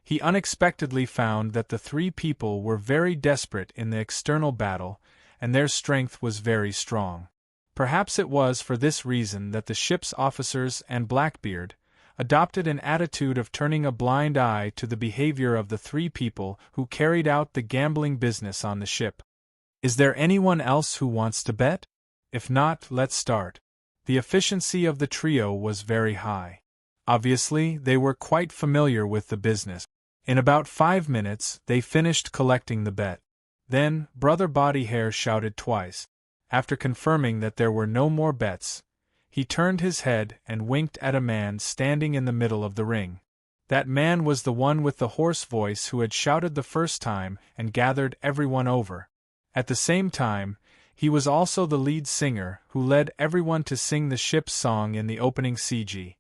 A: He unexpectedly found that the 3 people were very desperate in the external battle, and their strength was very strong. Perhaps it was for this reason that the ship's officers and Blackbeard adopted an attitude of turning a blind eye to the behavior of the 3 people who carried out the gambling business on the ship. Is there anyone else who wants to bet? If not, let's start. The efficiency of the trio was very high. Obviously, they were quite familiar with the business. In about 5 minutes, they finished collecting the bet. Then, Brother Bodyhair shouted twice. After confirming that there were no more bets, he turned his head and winked at a man standing in the middle of the ring. That man was the one with the hoarse voice who had shouted the first time and gathered everyone over. At the same time, he was also the lead singer who led everyone to sing the ship's song in the opening CG.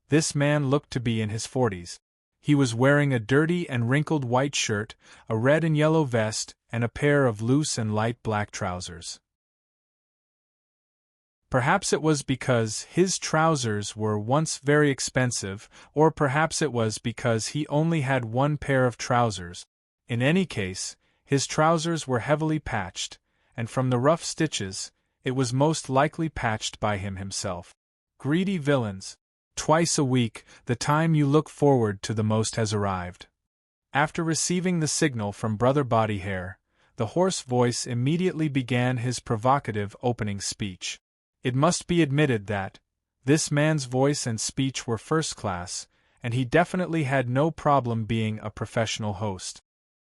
A: This man looked to be in his 40s. He was wearing a dirty and wrinkled white shirt, a red and yellow vest, and a pair of loose and light black trousers. Perhaps it was because his trousers were once very expensive, or perhaps it was because he only had 1 pair of trousers. In any case, his trousers were heavily patched, and from the rough stitches, it was most likely patched by him himself. Greedy villains! Twice a week, the time you look forward to the most has arrived. After receiving the signal from Brother Bodyhair, the hoarse voice immediately began his provocative opening speech. It must be admitted that this man's voice and speech were first class, and he definitely had no problem being a professional host.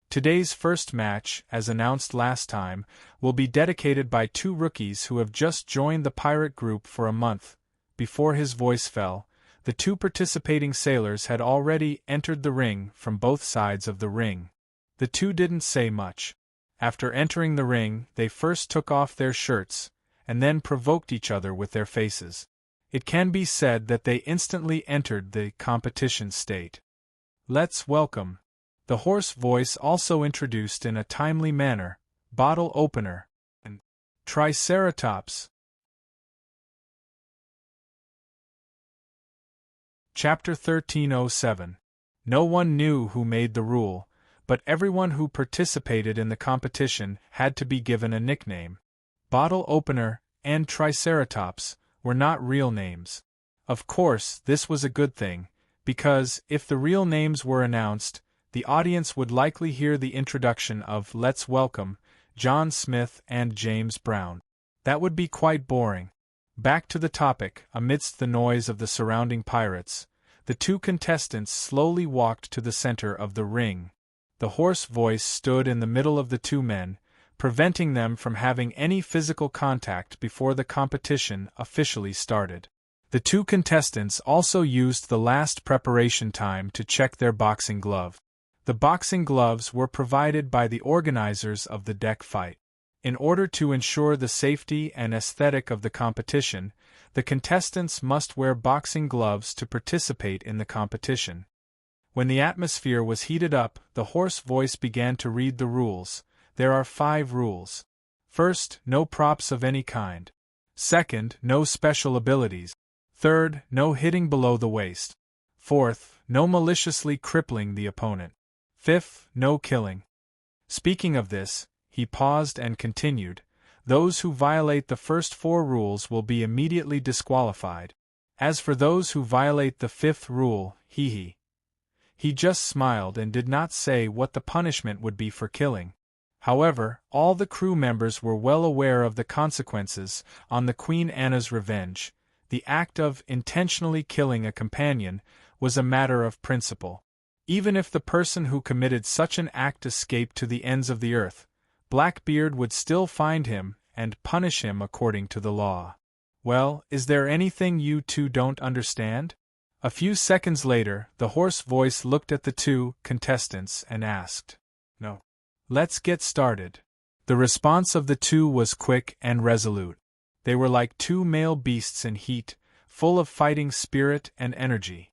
A: Today's first match, as announced last time, will be dedicated by 2 rookies who have just joined the pirate group for a month. Before his voice fell, the 2 participating sailors had already entered the ring from both sides of the ring. The 2 didn't say much. After entering the ring, they first took off their shirts, and then provoked each other with their faces. It can be said that they instantly entered the competition state. Let's welcome. The hoarse voice also introduced in a timely manner, Bottle Opener and Triceratops. Chapter 1307. No one knew who made the rule, but everyone who participated in the competition had to be given a nickname. Bottle Opener and Triceratops were not real names. Of course, this was a good thing, because, if the real names were announced, the audience would likely hear the introduction of Let's Welcome, John Smith and James Brown. That would be quite boring. Back to the topic, amidst the noise of the surrounding pirates, the two contestants slowly walked to the center of the ring. The hoarse voice stood in the middle of the two men, preventing them from having any physical contact before the competition officially started. The two contestants also used the last preparation time to check their boxing glove. The boxing gloves were provided by the organizers of the deck fight. In order to ensure the safety and aesthetic of the competition, the contestants must wear boxing gloves to participate in the competition. When the atmosphere was heated up, the hoarse voice began to read the rules. There are 5 rules. First, no props of any kind. Second, no special abilities. Third, no hitting below the waist. Fourth, no maliciously crippling the opponent. Fifth, no killing. Speaking of this, he paused and continued, those who violate the first 4 rules will be immediately disqualified. As for those who violate the 5th rule, he just smiled and did not say what the punishment would be for killing. However, all the crew members were well aware of the consequences. On the Queen Anna's Revenge, the act of intentionally killing a companion was a matter of principle. Even if the person who committed such an act escaped to the ends of the earth, Blackbeard would still find him and punish him according to the law. Well, is there anything you two don't understand? A few seconds later, the hoarse voice looked at the two contestants and asked, No. Let's get started. The response of the two was quick and resolute. They were like 2 male beasts in heat, full of fighting spirit and energy.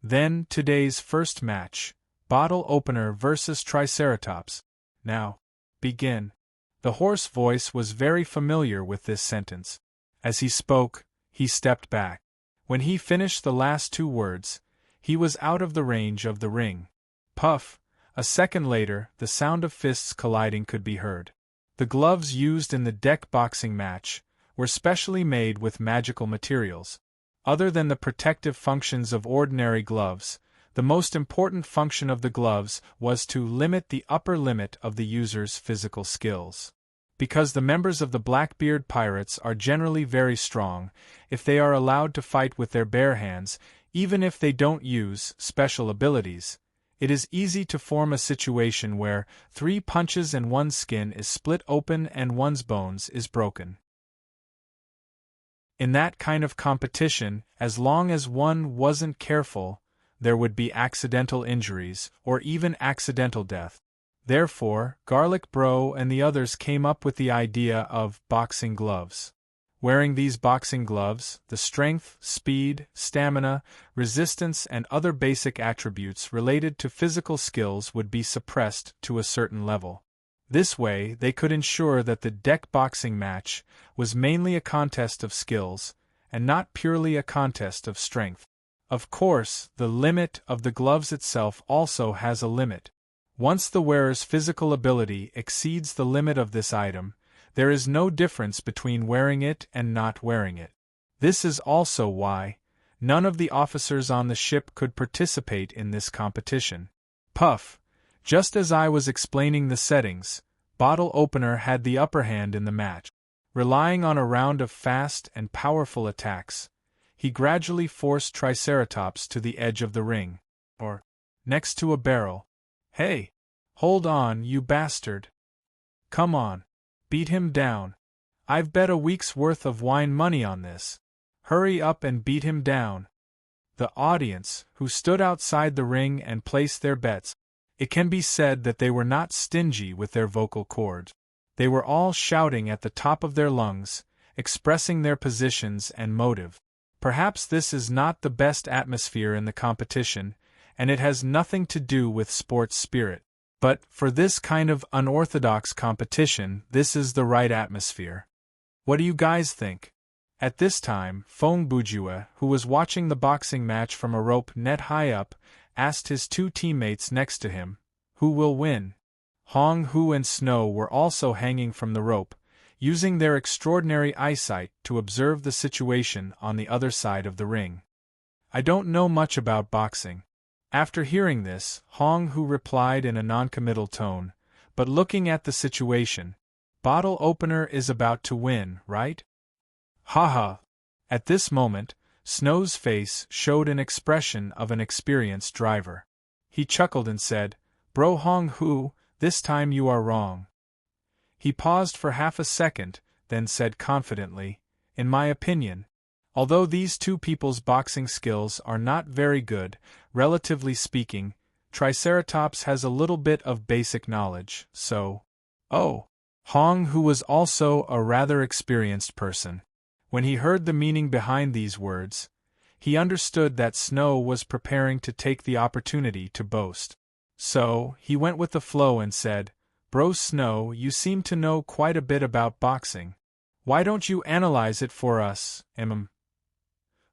A: Then, today's first match, Bottle Opener versus Triceratops. Now, begin. The hoarse voice was very familiar with this sentence. As he spoke, he stepped back. When he finished the last 2 words, he was out of the range of the ring. Puff! A second later, the sound of fists colliding could be heard. The gloves used in the deck boxing match were specially made with magical materials. Other than the protective functions of ordinary gloves, the most important function of the gloves was to limit the upper limit of the user's physical skills. Because the members of the Blackbeard pirates are generally very strong, if they are allowed to fight with their bare hands, even if they don't use special abilities, it is easy to form a situation where 3 punches and one's skin is split open and one's bones is broken. In that kind of competition, as long as one wasn't careful, there would be accidental injuries, or even accidental death. Therefore, Garlic Bro and the others came up with the idea of boxing gloves. Wearing these boxing gloves, the strength, speed, stamina, resistance and other basic attributes related to physical skills would be suppressed to a certain level. This way, they could ensure that the deck boxing match was mainly a contest of skills, and not purely a contest of strength. Of course, the limit of the gloves itself also has a limit. Once the wearer's physical ability exceeds the limit of this item, there is no difference between wearing it and not wearing it. This is also why none of the officers on the ship could participate in this competition. Puff! Just as I was explaining the settings, Bottle Opener had the upper hand in the match. Relying on a round of fast and powerful attacks, he gradually forced Triceratops to the edge of the ring, or next to a barrel. Hey! Hold on, you bastard! Come on! Beat him down! I've bet a week's worth of wine money on this. Hurry up and beat him down! The audience, who stood outside the ring and placed their bets, It can be said that they were not stingy with their vocal cords. They were all shouting at the top of their lungs, expressing their positions and motive. Perhaps this is not the best atmosphere in the competition, and it has nothing to do with sports spirit. But, for this kind of unorthodox competition, this is the right atmosphere. What do you guys think? At this time, Fong Bujue, who was watching the boxing match from a rope net high up, asked his two teammates next to him, "Who will win?" Hong Hu and Snow were also hanging from the rope, using their extraordinary eyesight to observe the situation on the other side of the ring. "I don't know much about boxing." After hearing this, Hong Hu replied in a noncommittal tone, "But looking at the situation, bottle opener is about to win, right?" "Ha ha!" At this moment, Snow's face showed an expression of an experienced driver. He chuckled and said, "Bro Hong Hu, this time you are wrong." He paused for half a second, then said confidently, "In my opinion, although these two people's boxing skills are not very good, relatively speaking, Triceratops has a little bit of basic knowledge, so—" "Oh!" Hong Hu was also a rather experienced person. When he heard the meaning behind these words, he understood that Snow was preparing to take the opportunity to boast. So, he went with the flow and said, "Bro Snow, you seem to know quite a bit about boxing. Why don't you analyze it for us,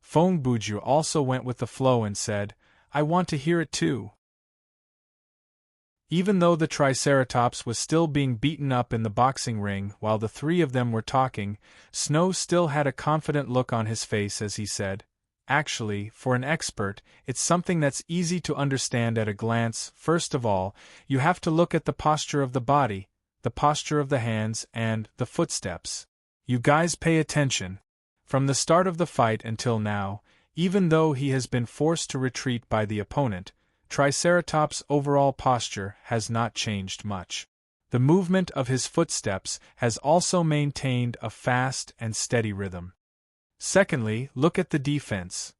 A: Fong Buju also went with the flow and said, "I want to hear it too." Even though the Triceratops was still being beaten up in the boxing ring while the three of them were talking, Snow still had a confident look on his face as he said, "Actually, for an expert, it's something that's easy to understand at a glance. First of all, you have to look at the posture of the body, the posture of the hands, and the footsteps. You guys pay attention. From the start of the fight until now, even though he has been forced to retreat by the opponent, Triceratops' overall posture has not changed much. The movement of his footsteps has also maintained a fast and steady rhythm. Secondly, look at the defense.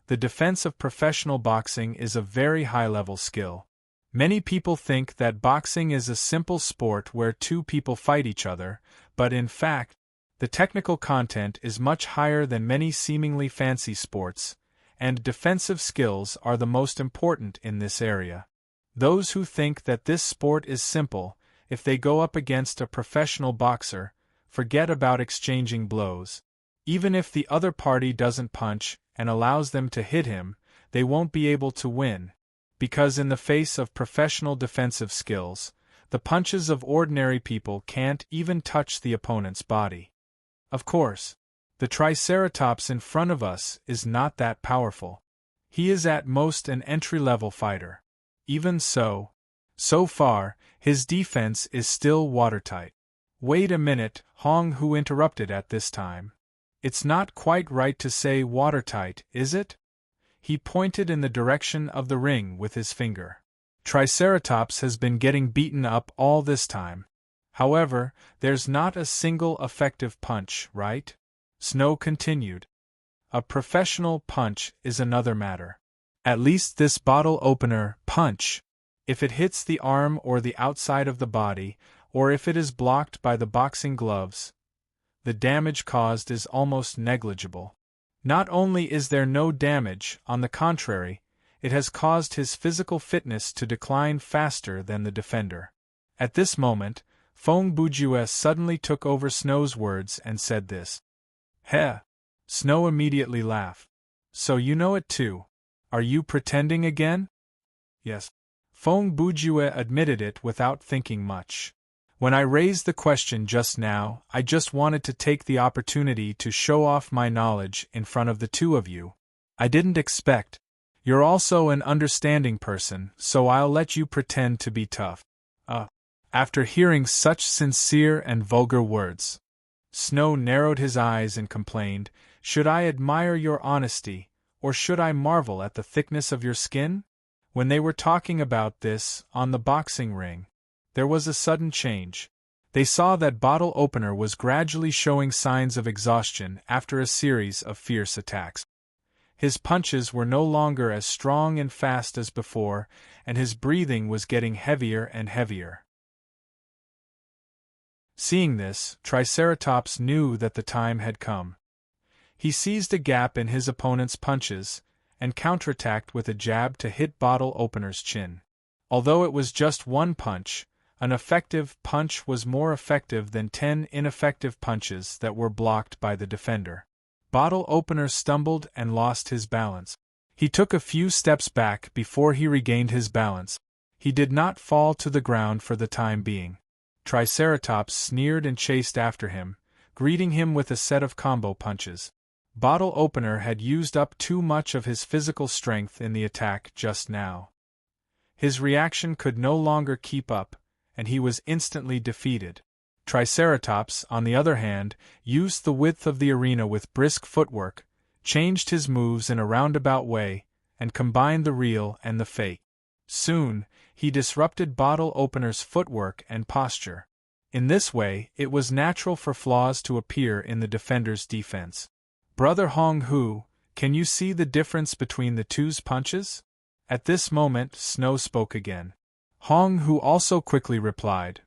A: The defense of professional boxing is a very high-level skill. Many people think that boxing is a simple sport where two people fight each other, but in fact, the technical content is much higher than many seemingly fancy sports, and defensive skills are the most important in this area. Those who think that this sport is simple, if they go up against a professional boxer, forget about exchanging blows. Even if the other party doesn't punch and allows them to hit him, they won't be able to win, because in the face of professional defensive skills, the punches of ordinary people can't even touch the opponent's body. Of course, the Triceratops in front of us is not that powerful. He is at most an entry-level fighter. Even so far, his defense is still watertight. Wait a minute, Hong Hu interrupted at this time. It's not quite right to say watertight, is it? He pointed in the direction of the ring with his finger. Triceratops has been getting beaten up all this time. However, there's not a single effective punch, right? Snow continued. A professional punch is another matter. At least this bottle opener punch. If it hits the arm or the outside of the body, or if it is blocked by the boxing gloves, the damage caused is almost negligible. Not only is there no damage, on the contrary, it has caused his physical fitness to decline faster than the defender. At this moment, Fong Bujue suddenly took over Snow's words and said this. Heh! Snow immediately laughed. So you know it too. Are you pretending again? Yes. Fong Bujue admitted it without thinking much. When I raised the question just now, I just wanted to take the opportunity to show off my knowledge in front of the two of you. I didn't expect. You're also an understanding person, so I'll let you pretend to be tough. After hearing such sincere and vulgar words, Snow narrowed his eyes and complained, "Should I admire your honesty, or should I marvel at the thickness of your skin?" When they were talking about this, on the boxing ring, there was a sudden change. They saw that bottle opener was gradually showing signs of exhaustion after a series of fierce attacks. His punches were no longer as strong and fast as before, and his breathing was getting heavier and heavier. Seeing this, Triceratops knew that the time had come. He seized a gap in his opponent's punches, and counterattacked with a jab to hit bottle opener's chin. Although it was just one punch, an effective punch was more effective than 10 ineffective punches that were blocked by the defender. Bottle opener stumbled and lost his balance. He took a few steps back before he regained his balance. He did not fall to the ground for the time being. Triceratops sneered and chased after him, greeting him with a set of combo punches. Bottle opener had used up too much of his physical strength in the attack just now. His reaction could no longer keep up, and he was instantly defeated. Triceratops, on the other hand, used the width of the arena with brisk footwork, changed his moves in a roundabout way, and combined the real and the fake. Soon, he disrupted bottle opener's footwork and posture. In this way, it was natural for flaws to appear in the defender's defense. Brother Hong Hu, can you see the difference between the two's punches? At this moment, Snow spoke again. Hong Hu also quickly replied,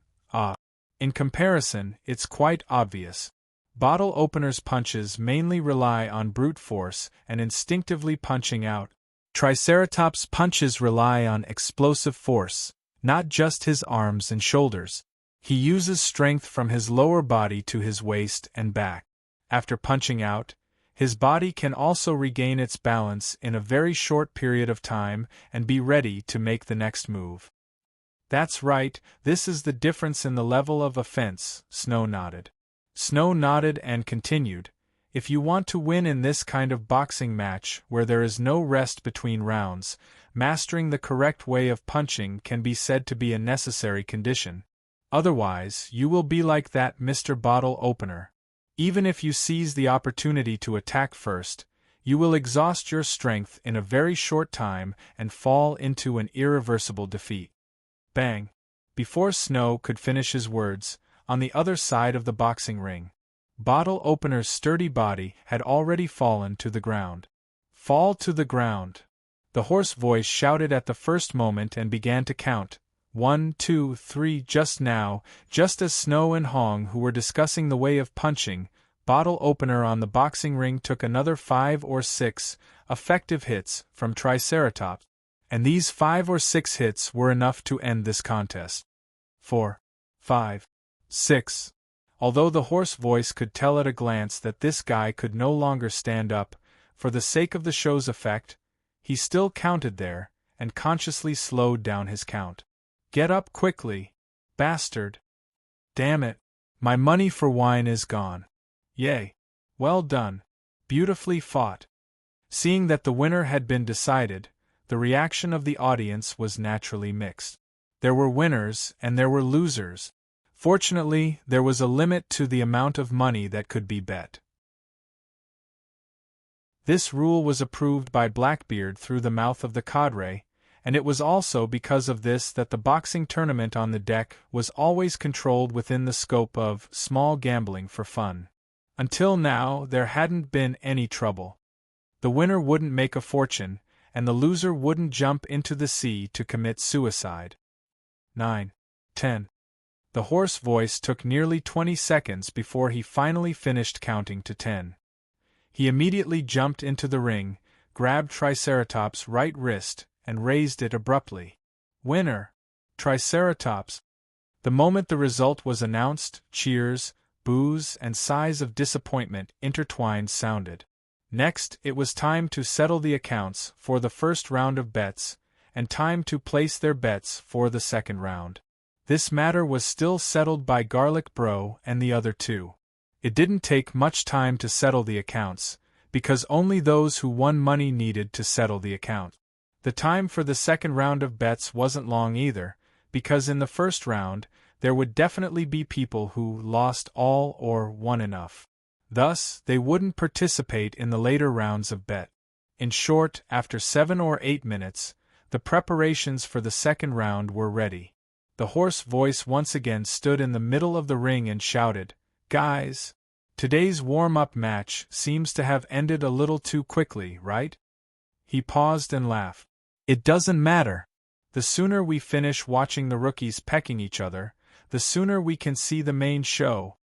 A: In comparison, it's quite obvious. Bottle opener's punches mainly rely on brute force and instinctively punching out. Triceratops' punches rely on explosive force, not just his arms and shoulders. He uses strength from his lower body to his waist and back. After punching out, his body can also regain its balance in a very short period of time and be ready to make the next move. That's right, this is the difference in the level of offense, Snow nodded. Snow nodded and continued, if you want to win in this kind of boxing match where there is no rest between rounds, mastering the correct way of punching can be said to be a necessary condition. Otherwise, you will be like that Mr. Bottle Opener. Even if you seize the opportunity to attack first, you will exhaust your strength in a very short time and fall into an irreversible defeat. Bang! Before Snow could finish his words, on the other side of the boxing ring, Bottle Opener's sturdy body had already fallen to the ground. Fall to the ground! The hoarse voice shouted at the first moment and began to count. 1, 2, 3. Just now, just as Snow and Hong Hu were discussing the way of punching, Bottle Opener on the boxing ring took another 5 or 6 effective hits from Triceratops, and these 5 or 6 hits were enough to end this contest. 4, 5, 6. Although the hoarse voice could tell at a glance that this guy could no longer stand up, for the sake of the show's effect, he still counted there, and consciously slowed down his count. Get up quickly, bastard. Damn it, my money for wine is gone. Yay. Well done. Beautifully fought. Seeing that the winner had been decided, the reaction of the audience was naturally mixed. There were winners and there were losers. Fortunately, there was a limit to the amount of money that could be bet. This rule was approved by Blackbeard through the mouth of the cadre, and it was also because of this that the boxing tournament on the deck was always controlled within the scope of small gambling for fun. Until now, there hadn't been any trouble. The winner wouldn't make a fortune, and the loser wouldn't jump into the sea to commit suicide. 9, 10. The hoarse voice took nearly 20 seconds before he finally finished counting to 10. He immediately jumped into the ring, grabbed Triceratops' right wrist, and raised it abruptly. Winner! Triceratops! The moment the result was announced, cheers, boos, and sighs of disappointment intertwined sounded. Next, it was time to settle the accounts for the first round of bets, and time to place their bets for the second round. This matter was still settled by Garlic Bro and the other two. It didn't take much time to settle the accounts, because only those who won money needed to settle the account. The time for the second round of bets wasn't long either, because in the first round, there would definitely be people who lost all or won enough. Thus, they wouldn't participate in the later rounds of bet. In short, after 7 or 8 minutes, the preparations for the second round were ready. The hoarse voice once again stood in the middle of the ring and shouted, "Guys, today's warm-up match seems to have ended a little too quickly, right? He paused and laughed. It doesn't matter. The sooner we finish watching the rookies pecking each other, the sooner we can see the main show.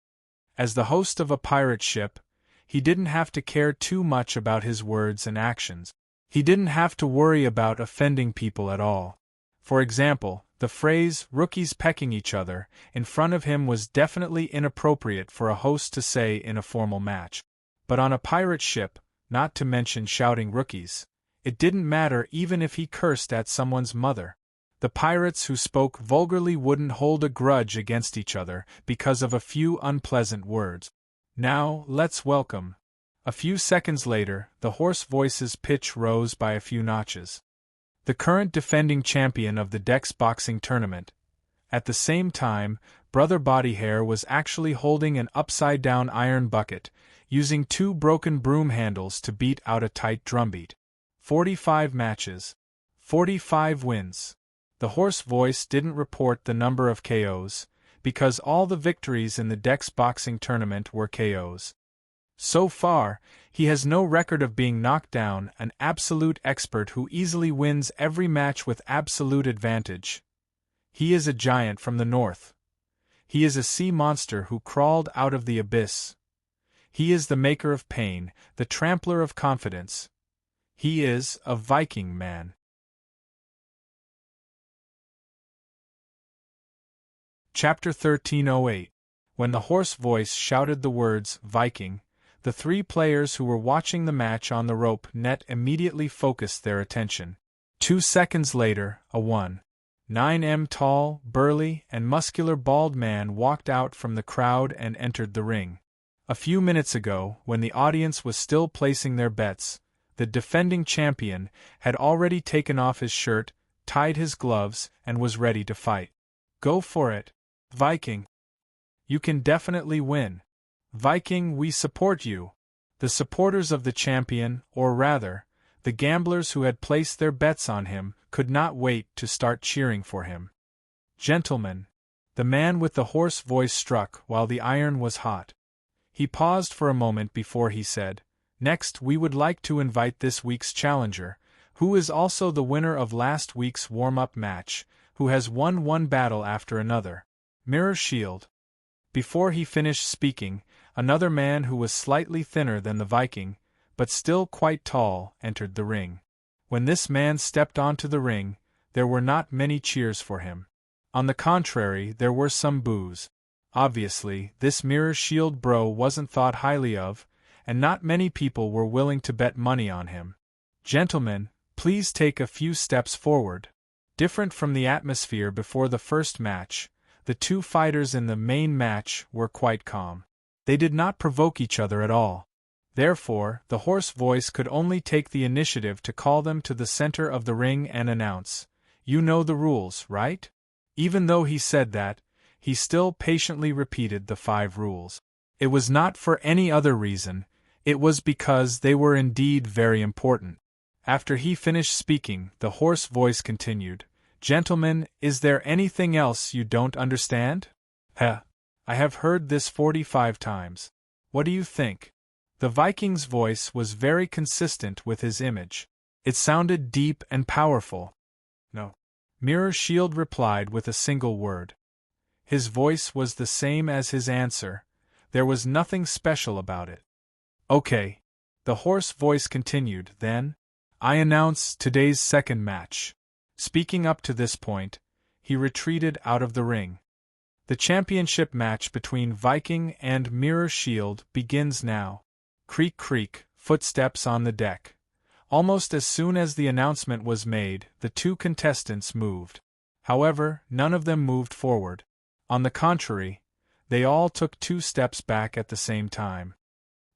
A: As the host of a pirate ship, he didn't have to care too much about his words and actions. He didn't have to worry about offending people at all. For example, the phrase, rookies pecking each other, in front of him was definitely inappropriate for a host to say in a formal match. But on a pirate ship, not to mention shouting rookies, it didn't matter even if he cursed at someone's mother. The pirates who spoke vulgarly wouldn't hold a grudge against each other because of a few unpleasant words. Now, let's welcome. A few seconds later, the hoarse voice's pitch rose by a few notches. The current defending champion of the Dex boxing tournament. At the same time, Brother Bodyhair was actually holding an upside-down iron bucket, using 2 broken broom handles to beat out a tight drumbeat. 45 matches. 45 wins. The hoarse voice didn't report the number of KOs, because all the victories in the Dex boxing tournament were KOs. So far, he has no record of being knocked down, an absolute expert who easily wins every match with absolute advantage. He is a giant from the north. He is a sea monster who crawled out of the abyss. He is the maker of pain, the trampler of confidence. He is a Viking man. Chapter 1308. When the hoarse voice shouted the words, Viking, the 3 players who were watching the match on the rope net immediately focused their attention. 2 seconds later, a 1.9 tall, burly, and muscular bald man walked out from the crowd and entered the ring. A few minutes ago, when the audience was still placing their bets, the defending champion had already taken off his shirt, tied his gloves, and was ready to fight. Go for it, Viking. You can definitely win. Viking, we support you. The supporters of the champion, or rather, the gamblers who had placed their bets on him, could not wait to start cheering for him. Gentlemen, the man with the hoarse voice struck while the iron was hot. He paused for a moment before he said, Next, we would like to invite this week's challenger, who is also the winner of last week's warm-up match, who has won one battle after another. Mirror Shield. Before he finished speaking, another man who was slightly thinner than the Viking, but still quite tall, entered the ring. When this man stepped onto the ring, there were not many cheers for him. On the contrary, there were some boos. Obviously, this Mirror Shield bro wasn't thought highly of, and not many people were willing to bet money on him. Gentlemen, please take a few steps forward. Different from the atmosphere before the first match, the 2 fighters in the main match were quite calm. They did not provoke each other at all. Therefore, the hoarse voice could only take the initiative to call them to the center of the ring and announce, You know the rules, right? Even though he said that, he still patiently repeated the 5 rules. It was not for any other reason, it was because they were indeed very important. After he finished speaking, the hoarse voice continued, Gentlemen, is there anything else you don't understand? I have heard this 45 times. What do you think? The Viking's voice was very consistent with his image. It sounded deep and powerful. No. Mirror Shield replied with a single word. His voice was the same as his answer. There was nothing special about it. Okay. The hoarse voice continued, then, I announce today's second match. Speaking up to this point, he retreated out of the ring. The championship match between Viking and Mirror Shield begins now. Creak creak, footsteps on the deck. Almost as soon as the announcement was made, the 2 contestants moved. However, none of them moved forward. On the contrary, they all took 2 steps back at the same time.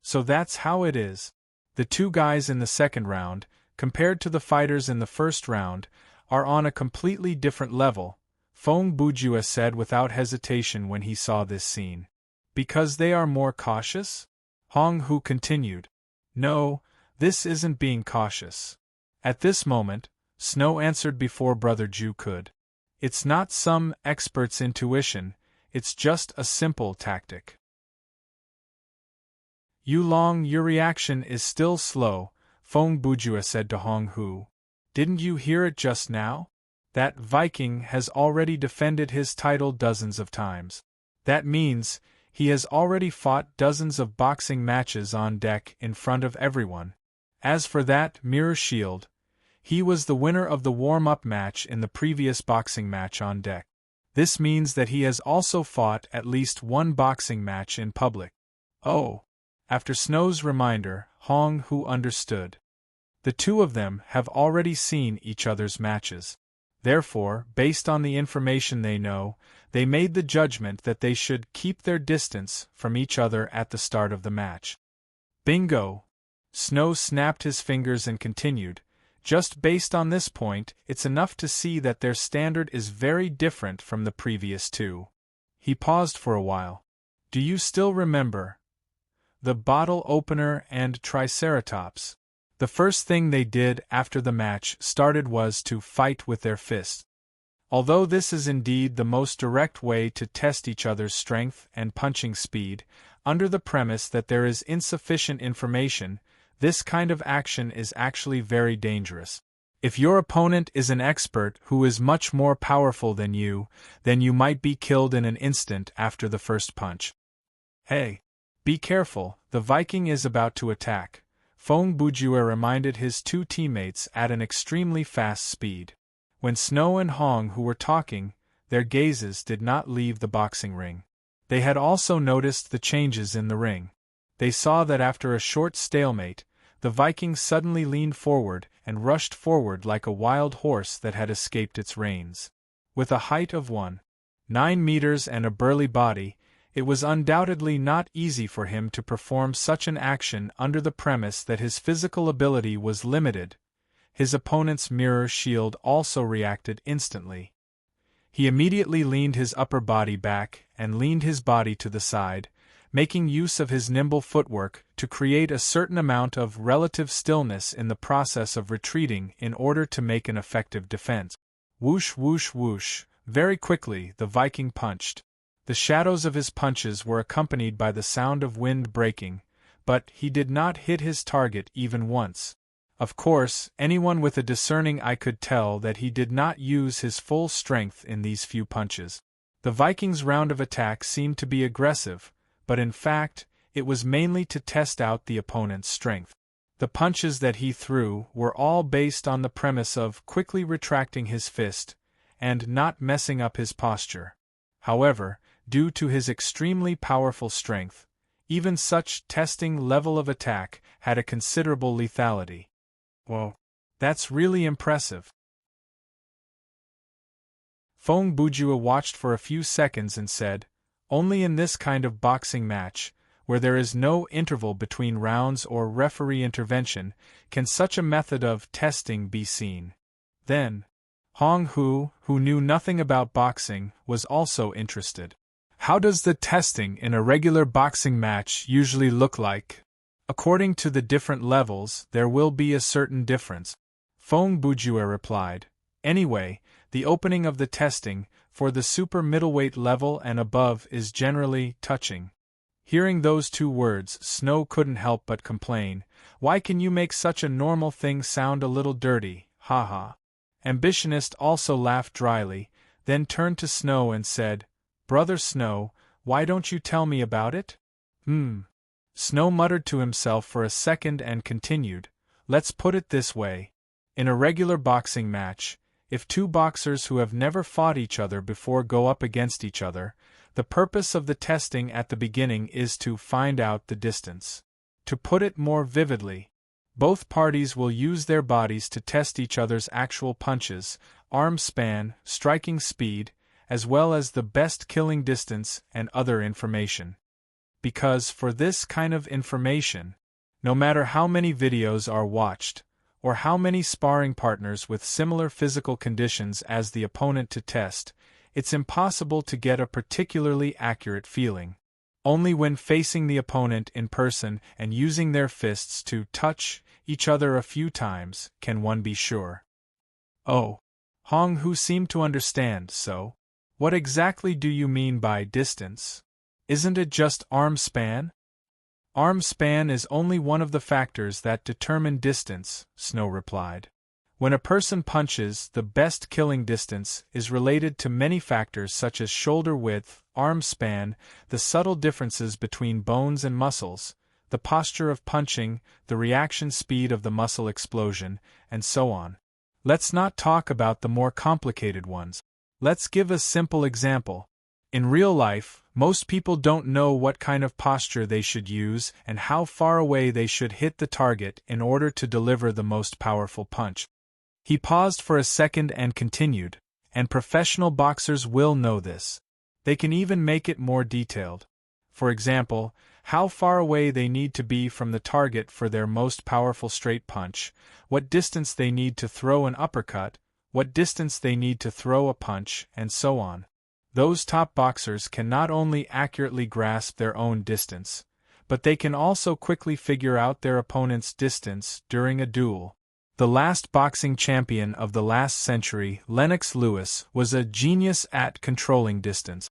A: So that's how it is. The 2 guys in the second round, compared to the fighters in the first round, are on a completely different level, Fong Bujua said without hesitation when he saw this scene. Because they are more cautious? Hong Hu continued. No, this isn't being cautious. At this moment, Snow answered before Brother Ju could. It's not some expert's intuition, it's just a simple tactic. Yulong, your reaction is still slow, Feng Bujue said to Hong Hu. Didn't you hear it just now? That Viking has already defended his title dozens of times. That means he has already fought dozens of boxing matches on deck in front of everyone. As for that mirror shield, he was the winner of the warm-up match in the previous boxing match on deck. This means that he has also fought at least one boxing match in public. Oh! After Snow's reminder, Hong Hu understood. The two of them have already seen each other's matches. Therefore, based on the information they know, they made the judgment that they should keep their distance from each other at the start of the match. Bingo! Snow snapped his fingers and continued. Just based on this point, it's enough to see that their standard is very different from the previous two. He paused for a while. Do you still remember the bottle opener and Triceratops? The first thing they did after the match started was to fight with their fists. Although this is indeed the most direct way to test each other's strength and punching speed, under the premise that there is insufficient information, this kind of action is actually very dangerous. If your opponent is an expert who is much more powerful than you, then you might be killed in an instant after the first punch. Hey! Be careful, the Viking is about to attack. Feng Bujue reminded his two teammates at an extremely fast speed. When Snow and Hong Hu were talking, their gazes did not leave the boxing ring. They had also noticed the changes in the ring. They saw that after a short stalemate, the Viking suddenly leaned forward and rushed forward like a wild horse that had escaped its reins. With a height of 1.9 meters and a burly body, it was undoubtedly not easy for him to perform such an action under the premise that his physical ability was limited. His opponent's mirror shield also reacted instantly. He immediately leaned his upper body back and leaned his body to the side, making use of his nimble footwork to create a certain amount of relative stillness in the process of retreating in order to make an effective defense. Whoosh whoosh whoosh, very quickly the Viking punched. The shadows of his punches were accompanied by the sound of wind breaking, but he did not hit his target even once. Of course, anyone with a discerning eye could tell that he did not use his full strength in these few punches. The Viking's round of attack seemed to be aggressive, but in fact, it was mainly to test out the opponent's strength. The punches that he threw were all based on the premise of quickly retracting his fist and not messing up his posture. However, due to his extremely powerful strength, even such testing level of attack had a considerable lethality. Whoa, that's really impressive. Feng Bujue watched for a few seconds and said, only in this kind of boxing match, where there is no interval between rounds or referee intervention, can such a method of testing be seen. Then, Hong Hu, who knew nothing about boxing, was also interested. How does the testing in a regular boxing match usually look like? According to the different levels, there will be a certain difference. Feng Bujue replied. Anyway, the opening of the testing, for the super middleweight level and above, is generally touching. Hearing those two words, Snow couldn't help but complain. Why can you make such a normal thing sound a little dirty, haha. Ambitionist also laughed dryly, then turned to Snow and said, Brother Snow, why don't you tell me about it? Snow muttered to himself for a second and continued, let's put it this way. In a regular boxing match, if two boxers who have never fought each other before go up against each other, the purpose of the testing at the beginning is to find out the distance. To put it more vividly, both parties will use their bodies to test each other's actual punches, arm span, striking speed, as well as the best killing distance and other information. Because for this kind of information, no matter how many videos are watched, or how many sparring partners with similar physical conditions as the opponent to test, it's impossible to get a particularly accurate feeling. Only when facing the opponent in person and using their fists to touch each other a few times can one be sure. Oh, Hong Hu seemed to understand, so what exactly do you mean by distance? Isn't it just arm span? Arm span is only one of the factors that determine distance, Snow replied. When a person punches, the best killing distance is related to many factors such as shoulder width, arm span, the subtle differences between bones and muscles, the posture of punching, the reaction speed of the muscle explosion, and so on. Let's not talk about the more complicated ones. Let's give a simple example. In real life, most people don't know what kind of posture they should use and how far away they should hit the target in order to deliver the most powerful punch. He paused for a second and continued, and professional boxers will know this. They can even make it more detailed. For example, how far away they need to be from the target for their most powerful straight punch, what distance they need to throw an uppercut, what distance they need to throw a punch, and so on. Those top boxers can not only accurately grasp their own distance, but they can also quickly figure out their opponent's distance during a duel. The last boxing champion of the last century, Lennox Lewis, was a genius at controlling distance.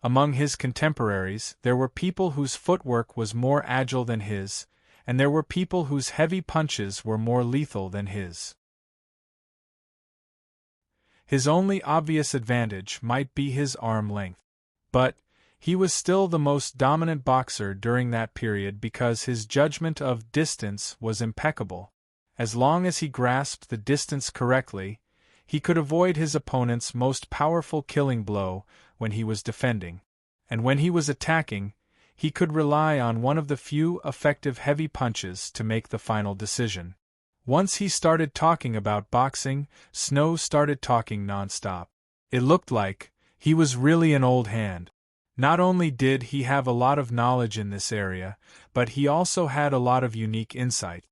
A: Among his contemporaries, there were people whose footwork was more agile than his, and there were people whose heavy punches were more lethal than his. His only obvious advantage might be his arm length. But he was still the most dominant boxer during that period because his judgment of distance was impeccable. As long as he grasped the distance correctly, he could avoid his opponent's most powerful killing blow when he was defending. And when he was attacking, he could rely on one of the few effective heavy punches to make the final decision. Once he started talking about boxing, Snow started talking nonstop. It looked like he was really an old hand. Not only did he have a lot of knowledge in this area, but he also had a lot of unique insight.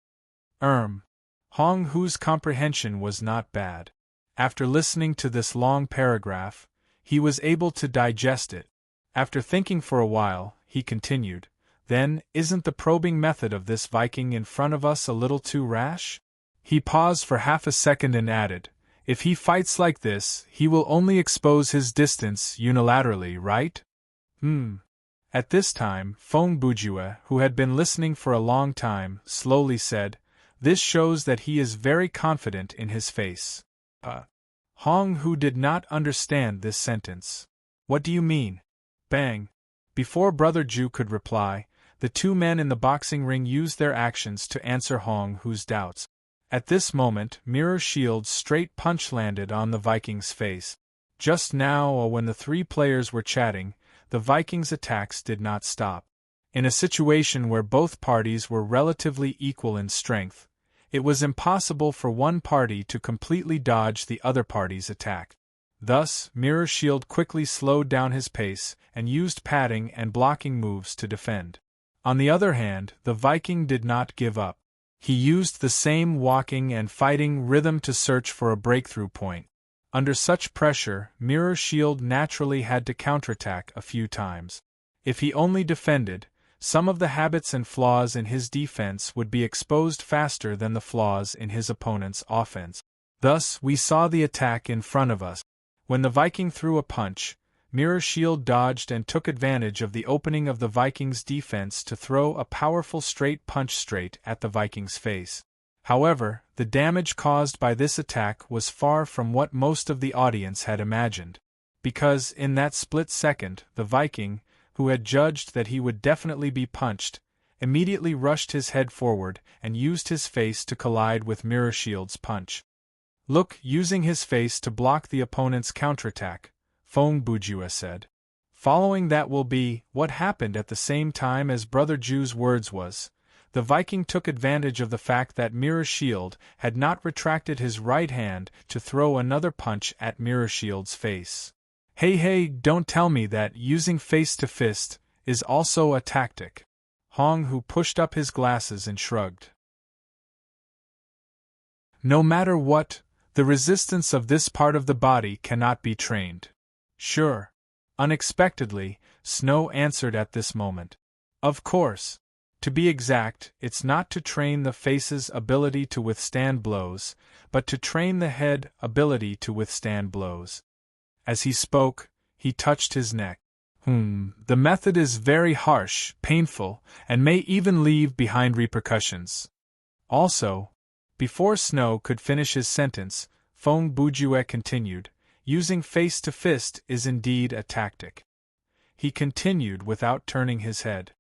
A: Hong Hu's comprehension was not bad. After listening to this long paragraph, he was able to digest it. After thinking for a while, he continued, "Then, isn't the probing method of this Viking in front of us a little too rash?" He paused for half a second and added, "If he fights like this, he will only expose his distance unilaterally, right?" At this time, Feng Bujue, who had been listening for a long time, slowly said, "This shows that he is very confident in his face." Hong Hu did not understand this sentence. "What do you mean?" Bang! Before Brother Ju could reply, the two men in the boxing ring used their actions to answer Hong Hu's doubts. At this moment, Mirror Shield's straight punch landed on the Viking's face. Just now, when the three players were chatting, the Vikings' attacks did not stop. In a situation where both parties were relatively equal in strength, it was impossible for one party to completely dodge the other party's attack. Thus, Mirror Shield quickly slowed down his pace and used padding and blocking moves to defend. On the other hand, the Viking did not give up. He used the same walking and fighting rhythm to search for a breakthrough point. Under such pressure, Mirror Shield naturally had to counterattack a few times. If he only defended, some of the habits and flaws in his defense would be exposed faster than the flaws in his opponent's offense. Thus, we saw the attack in front of us. When the Viking threw a punch, Mirror Shield dodged and took advantage of the opening of the Viking's defense to throw a powerful straight punch straight at the Viking's face. However, the damage caused by this attack was far from what most of the audience had imagined. Because, in that split second, the Viking, who had judged that he would definitely be punched, immediately rushed his head forward and used his face to collide with Mirror Shield's punch. "Look, using his face to block the opponent's counterattack," Feng Bujue said. Following that will be what happened at the same time as Brother Ju's words was. The Viking took advantage of the fact that Mirror Shield had not retracted his right hand to throw another punch at Mirror Shield's face. Hey, don't tell me that using face to fist is also a tactic. Hong Hu pushed up his glasses and shrugged. No matter what, the resistance of this part of the body cannot be trained. Sure. Unexpectedly, Snow answered at this moment. Of course. To be exact, it's not to train the face's ability to withstand blows, but to train the head ability to withstand blows. As he spoke, he touched his neck. The method is very harsh, painful, and may even leave behind repercussions. Also, before Snow could finish his sentence, Feng Bujue continued, using face to fist is indeed a tactic. He continued without turning his head.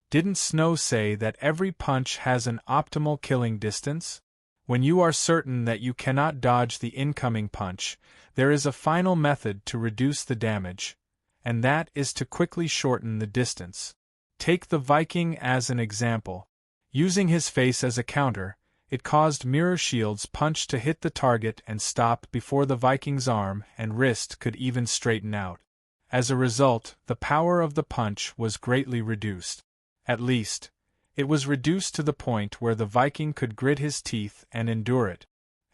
A: Didn't Snow say that every punch has an optimal killing distance? When you are certain that you cannot dodge the incoming punch, there is a final method to reduce the damage, and that is to quickly shorten the distance. Take the Viking as an example. Using his face as a counter, it caused Mirror Shield's punch to hit the target and stop before the Viking's arm and wrist could even straighten out. As a result, the power of the punch was greatly reduced. At least, it was reduced to the point where the Viking could grit his teeth and endure it.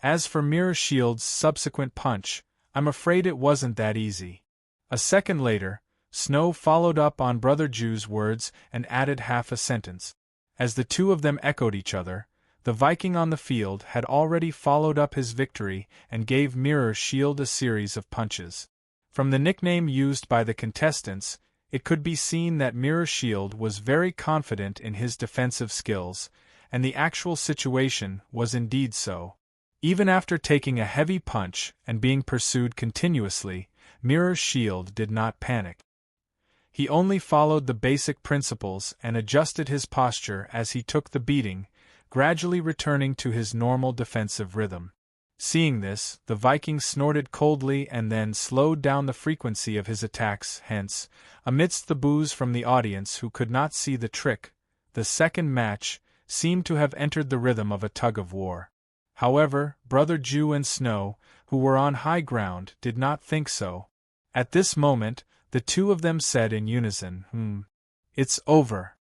A: As for Mirror Shield's subsequent punch, I'm afraid it wasn't that easy. A second later, Snow followed up on Brother Jew's words and added half a sentence. As the two of them echoed each other, the Viking on the field had already followed up his victory and gave Mirror Shield a series of punches. From the nickname used by the contestants, it could be seen that Mirror Shield was very confident in his defensive skills, and the actual situation was indeed so. Even after taking a heavy punch and being pursued continuously, Mirror Shield did not panic. He only followed the basic principles and adjusted his posture as he took the beating, gradually returning to his normal defensive rhythm. Seeing this, the Viking snorted coldly and then slowed down the frequency of his attacks. Hence, amidst the boos from the audience who could not see the trick, the second match seemed to have entered the rhythm of a tug-of-war. However, Brother Jew and Snow, who were on high ground, did not think so. At this moment, the two of them said in unison, "It's over."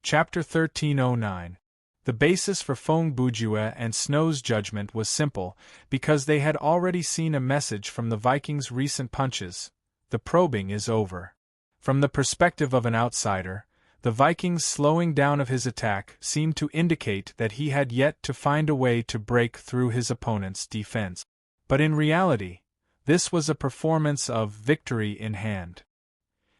A: Chapter 1309. The basis for Feng Bujue and Snow's judgment was simple, because they had already seen a message from the Viking's recent punches. The probing is over. From the perspective of an outsider, the Viking's slowing down of his attack seemed to indicate that he had yet to find a way to break through his opponent's defense. But in reality, this was a performance of victory in hand.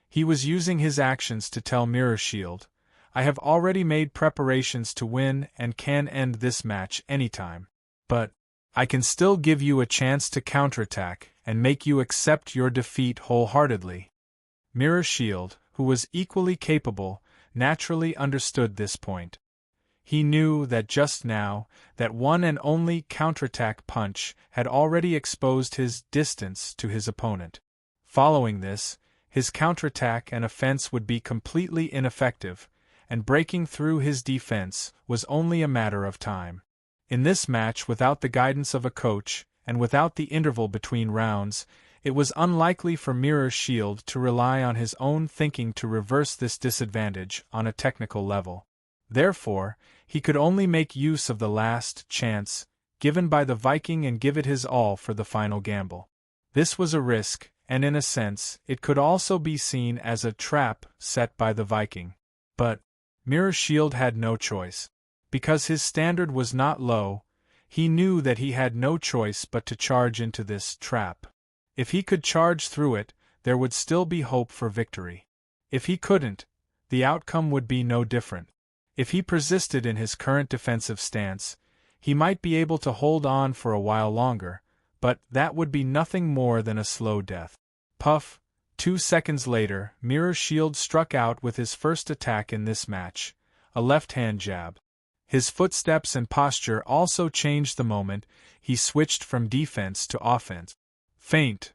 A: He was using his actions to tell Mirror Shield, "I have already made preparations to win and can end this match anytime. But I can still give you a chance to counterattack and make you accept your defeat wholeheartedly." Mirror Shield, who was equally capable, naturally understood this point. He knew that just now, that one and only counterattack punch had already exposed his distance to his opponent. Following this, his counterattack and offense would be completely ineffective, and breaking through his defense was only a matter of time. In this match, without the guidance of a coach, and without the interval between rounds, it was unlikely for Mirror Shield to rely on his own thinking to reverse this disadvantage on a technical level. Therefore, he could only make use of the last chance given by the Viking and give it his all for the final gamble. This was a risk, and in a sense, it could also be seen as a trap set by the Viking. But Mirror Shield had no choice. Because his standard was not low, he knew that he had no choice but to charge into this trap. If he could charge through it, there would still be hope for victory. If he couldn't, the outcome would be no different. If he persisted in his current defensive stance, he might be able to hold on for a while longer, but that would be nothing more than a slow death. Puff! 2 seconds later, Mirror Shield struck out with his first attack in this match, a left-hand jab. His footsteps and posture also changed the moment he switched from defense to offense. Feint!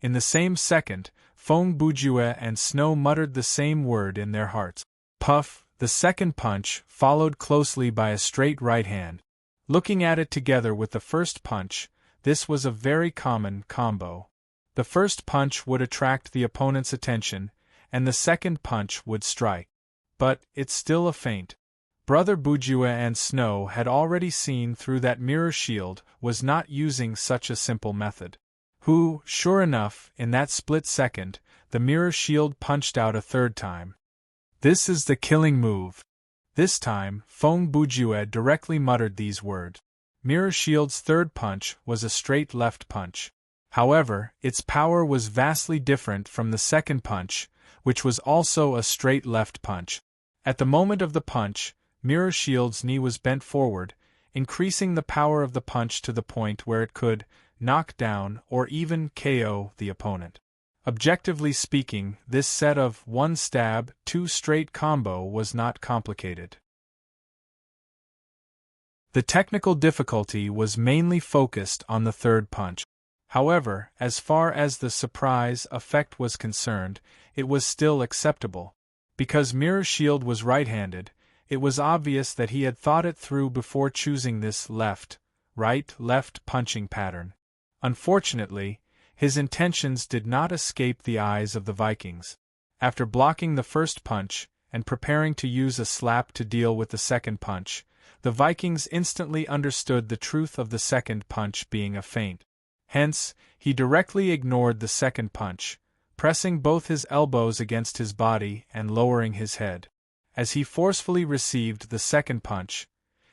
A: In the same second, Feng Bujue and Snow muttered the same word in their hearts. Puff! The second punch followed closely by a straight right hand. Looking at it together with the first punch, this was a very common combo. The first punch would attract the opponent's attention, and the second punch would strike. But it's still a feint. Brother Bujue and Snow had already seen through that Mirror Shield was not using such a simple method. Sure enough, in that split second, the Mirror Shield punched out a third time. "This is the killing move." This time, Feng Bujue directly muttered these words. Mirror Shield's third punch was a straight left punch. However, its power was vastly different from the second punch, which was also a straight left punch. At the moment of the punch, Mirror Shield's knee was bent forward, increasing the power of the punch to the point where it could knock down or even KO the opponent. Objectively speaking, this set of one stab, two straight combo was not complicated. The technical difficulty was mainly focused on the third punch. However, as far as the surprise effect was concerned, it was still acceptable. Because Mirror Shield was right-handed, it was obvious that he had thought it through before choosing this left punching pattern. Unfortunately, his intentions did not escape the eyes of the Vikings. After blocking the first punch, and preparing to use a slap to deal with the second punch, the Vikings instantly understood the truth of the second punch being a feint. Hence, he directly ignored the second punch, pressing both his elbows against his body and lowering his head. As he forcefully received the second punch,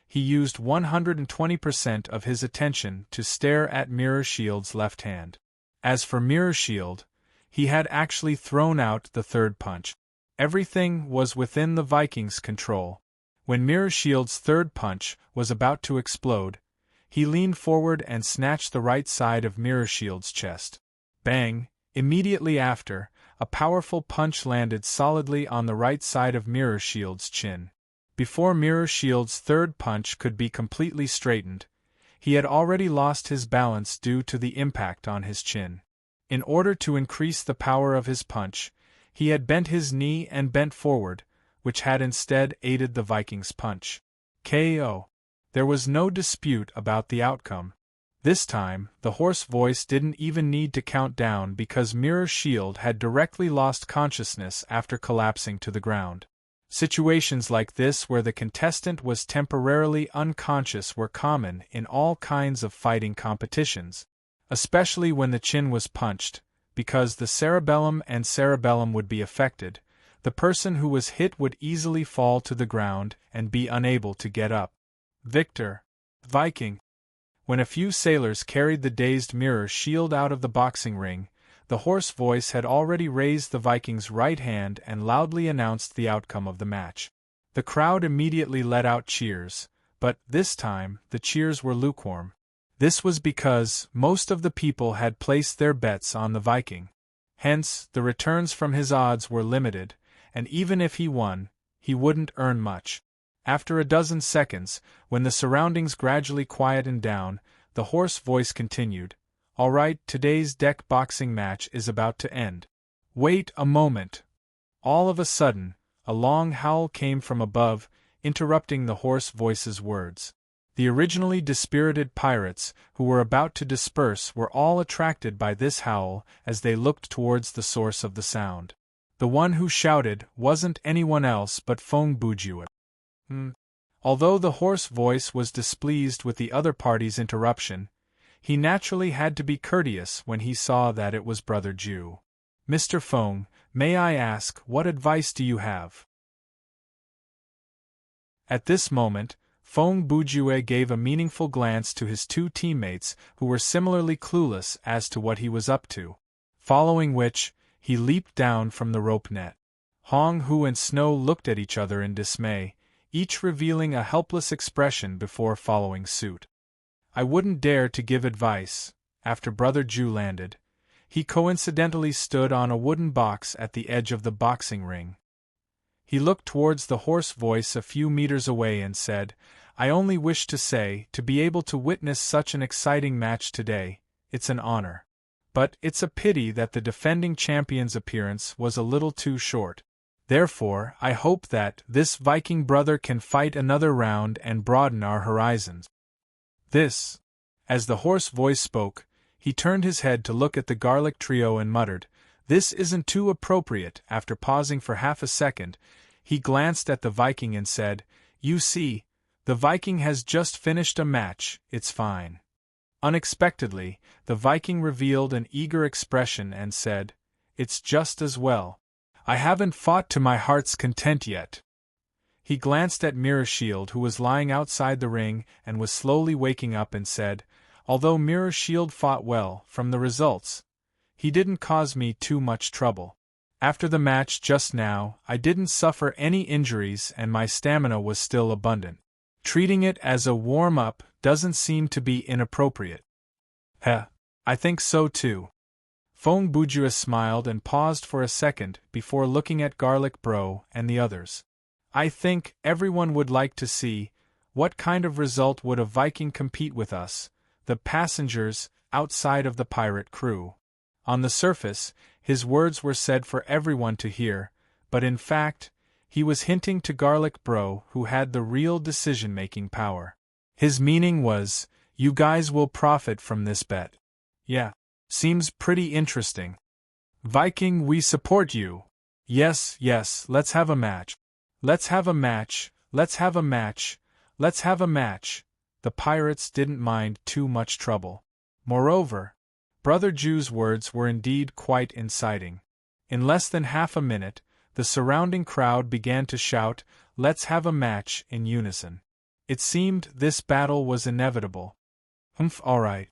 A: he used 120% of his attention to stare at Mirror Shield's left hand. As for Mirror Shield, he had actually thrown out the third punch. Everything was within the Vikings' control. When Mirror Shield's third punch was about to explode, he leaned forward and snatched the right side of Mirror Shield's chest. Bang! Immediately after, a powerful punch landed solidly on the right side of Mirror Shield's chin. Before Mirror Shield's third punch could be completely straightened, he had already lost his balance due to the impact on his chin. In order to increase the power of his punch, he had bent his knee and bent forward, which had instead aided the Vikings' punch. KO. There was no dispute about the outcome. This time, the hoarse voice didn't even need to count down because Mirror Shield had directly lost consciousness after collapsing to the ground. Situations like this where the contestant was temporarily unconscious were common in all kinds of fighting competitions, especially when the chin was punched, because the cerebellum would be affected. The person who was hit would easily fall to the ground and be unable to get up. Victor. Viking. When a few sailors carried the dazed Mirror Shield out of the boxing ring, the hoarse voice had already raised the Viking's right hand and loudly announced the outcome of the match. The crowd immediately let out cheers, but this time the cheers were lukewarm. This was because most of the people had placed their bets on the Viking. Hence, the returns from his odds were limited, and even if he won, he wouldn't earn much. After a dozen seconds, when the surroundings gradually quietened down, the hoarse voice continued, "All right, today's deck boxing match is about to end. Wait a moment." All of a sudden, a long howl came from above, interrupting the hoarse voice's words. The originally dispirited pirates, who were about to disperse, were all attracted by this howl as they looked towards the source of the sound. The one who shouted wasn't anyone else but Fong Bujue. Although the hoarse voice was displeased with the other party's interruption, he naturally had to be courteous when he saw that it was Brother Ju. "Mr. Fong, may I ask, what advice do you have?" At this moment, Fong Bujue gave a meaningful glance to his two teammates who were similarly clueless as to what he was up to, following which, he leaped down from the rope net. Hong Hu and Snow looked at each other in dismay, each revealing a helpless expression before following suit. I wouldn't dare to give advice. After Brother Ju landed, he coincidentally stood on a wooden box at the edge of the boxing ring. He looked towards the hoarse voice a few meters away and said, "I only wish to say, to be able to witness such an exciting match today, it's an honor. But it's a pity that the defending champion's appearance was a little too short. Therefore, I hope that this Viking brother can fight another round and broaden our horizons." This. As the hoarse voice spoke, he turned his head to look at the garlic trio and muttered, "This isn't too appropriate." After pausing for half a second, he glanced at the Viking and said, "You see, the Viking has just finished a match, it's fine." Unexpectedly, the Viking revealed an eager expression and said, "It's just as well. I haven't fought to my heart's content yet." He glanced at Mirror Shield, who was lying outside the ring and was slowly waking up, and said, Although Mirror Shield fought well, from the results, he didn't cause me too much trouble. After the match just now, I didn't suffer any injuries and my stamina was still abundant. Treating it as a warm-up doesn't seem to be inappropriate. Heh, I think so too. Fong Bujua smiled and paused for a second before looking at Garlic Bro and the others. I think everyone would like to see what kind of result would a Viking compete with us, the passengers, outside of the pirate crew. On the surface, his words were said for everyone to hear, but in fact, he was hinting to Garlic Bro who had the real decision-making power. His meaning was, you guys will profit from this bet. Yeah, seems pretty interesting. Viking, we support you. Yes, let's have a match. Let's have a match, let's have a match, let's have a match. The pirates didn't mind too much trouble. Moreover, Brother Jew's words were indeed quite inciting. In less than half a minute, the surrounding crowd began to shout, "Let's have a match," in unison. It seemed this battle was inevitable. Alright.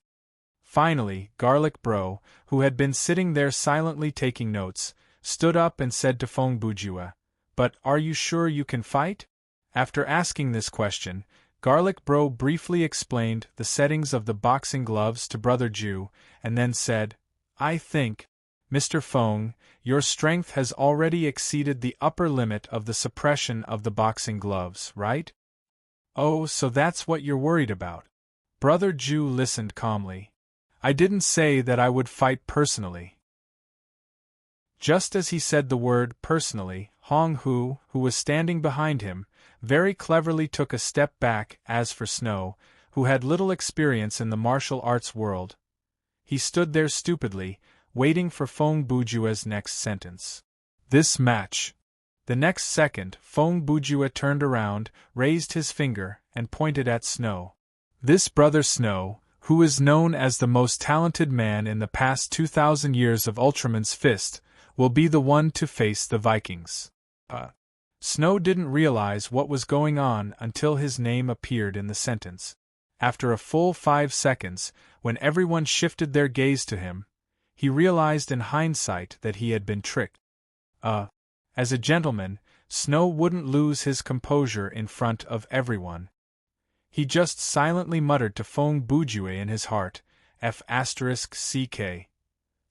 A: Finally, Garlic Bro, who had been sitting there silently taking notes, stood up and said to Fong Bujua, "But are you sure you can fight?" After asking this question, Garlic Bro briefly explained the settings of the boxing gloves to Brother Jew, and then said, "I think, Mr. Fong, your strength has already exceeded the upper limit of the suppression of the boxing gloves, right?" "Oh, so that's what you're worried about." Brother Jew listened calmly. "I didn't say that I would fight personally." Just as he said the word personally, Hong Hu, who was standing behind him, very cleverly took a step back. As for Snow, who had little experience in the martial arts world, he stood there stupidly, waiting for Fong Bujua's next sentence. "This match." The next second, Fong Bujua turned around, raised his finger, and pointed at Snow. "This Brother Snow, who is known as the most talented man in the past 2,000 years of Ultraman's Fist, will be the one to face the Vikings." Snow didn't realize what was going on until his name appeared in the sentence. After a full 5 seconds, when everyone shifted their gaze to him, he realized in hindsight that he had been tricked. As a gentleman, Snow wouldn't lose his composure in front of everyone. He just silently muttered to Fong Bujua in his heart, F***CK.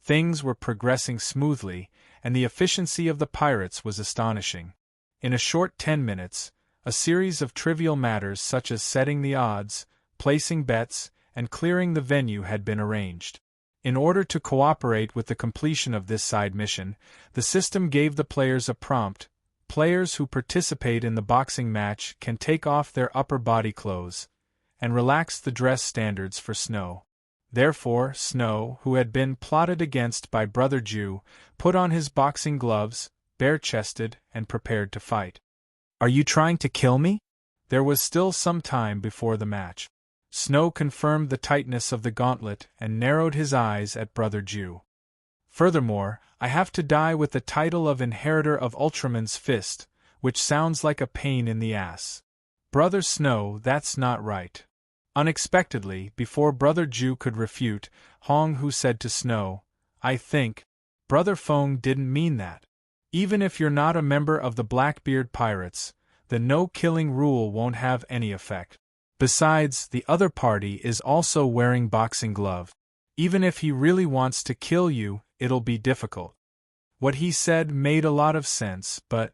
A: Things were progressing smoothly, and the efficiency of the pirates was astonishing. In a short 10 minutes, a series of trivial matters such as setting the odds, placing bets, and clearing the venue had been arranged. In order to cooperate with the completion of this side mission, the system gave the players a prompt. Players who participate in the boxing match can take off their upper body clothes, and relax the dress standards for Snow. Therefore, Snow, who had been plotted against by Brother Jew, put on his boxing gloves, bare-chested, and prepared to fight. "Are you trying to kill me?" There was still some time before the match. Snow confirmed the tightness of the gauntlet and narrowed his eyes at Brother Jew. "Furthermore, I have to die with the title of Inheritor of Ultraman's Fist, which sounds like a pain in the ass." "Brother Snow, that's not right." Unexpectedly, before Brother Jew could refute, Hong Hu said to Snow, "I think, Brother Fong didn't mean that. Even if you're not a member of the Blackbeard Pirates, the no-killing rule won't have any effect. Besides, the other party is also wearing boxing gloves. Even if he really wants to kill you, it'll be difficult." What he said made a lot of sense, but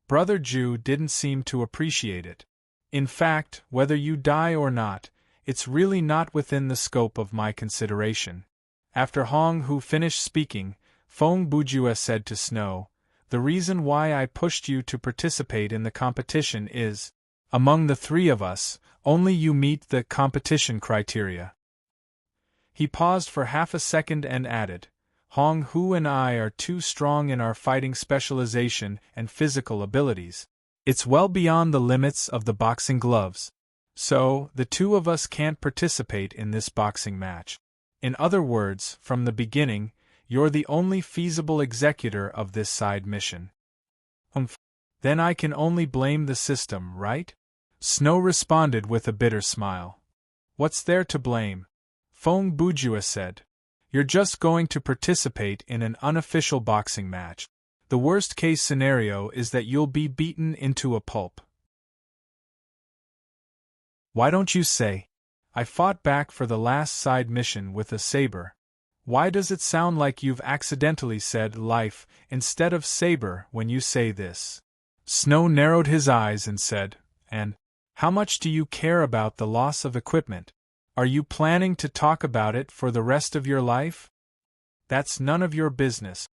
A: Brother Jew didn't seem to appreciate it. "In fact, whether you die or not, it's really not within the scope of my consideration." After Hong Hu finished speaking, Fong Bujua said to Snow, "The reason why I pushed you to participate in the competition is, among the 3 of us, only you meet the competition criteria." He paused for half a second and added, "Hong Hu and I are too strong in our fighting specialization and physical abilities. It's well beyond the limits of the boxing gloves. So, the 2 of us can't participate in this boxing match. In other words, from the beginning, you're the only feasible executor of this side mission." "Then I can only blame the system, right?" Snow responded with a bitter smile. "What's there to blame? Feng Bujue said. You're just going to participate in an unofficial boxing match. The worst-case scenario is that you'll be beaten into a pulp. Why don't you say, I fought back for the last side mission with a saber? Why does it sound like you've accidentally said life instead of saber when you say this? Snow narrowed his eyes and said, And how much do you care about the loss of equipment? Are you planning to talk about it for the rest of your life? That's none of your business.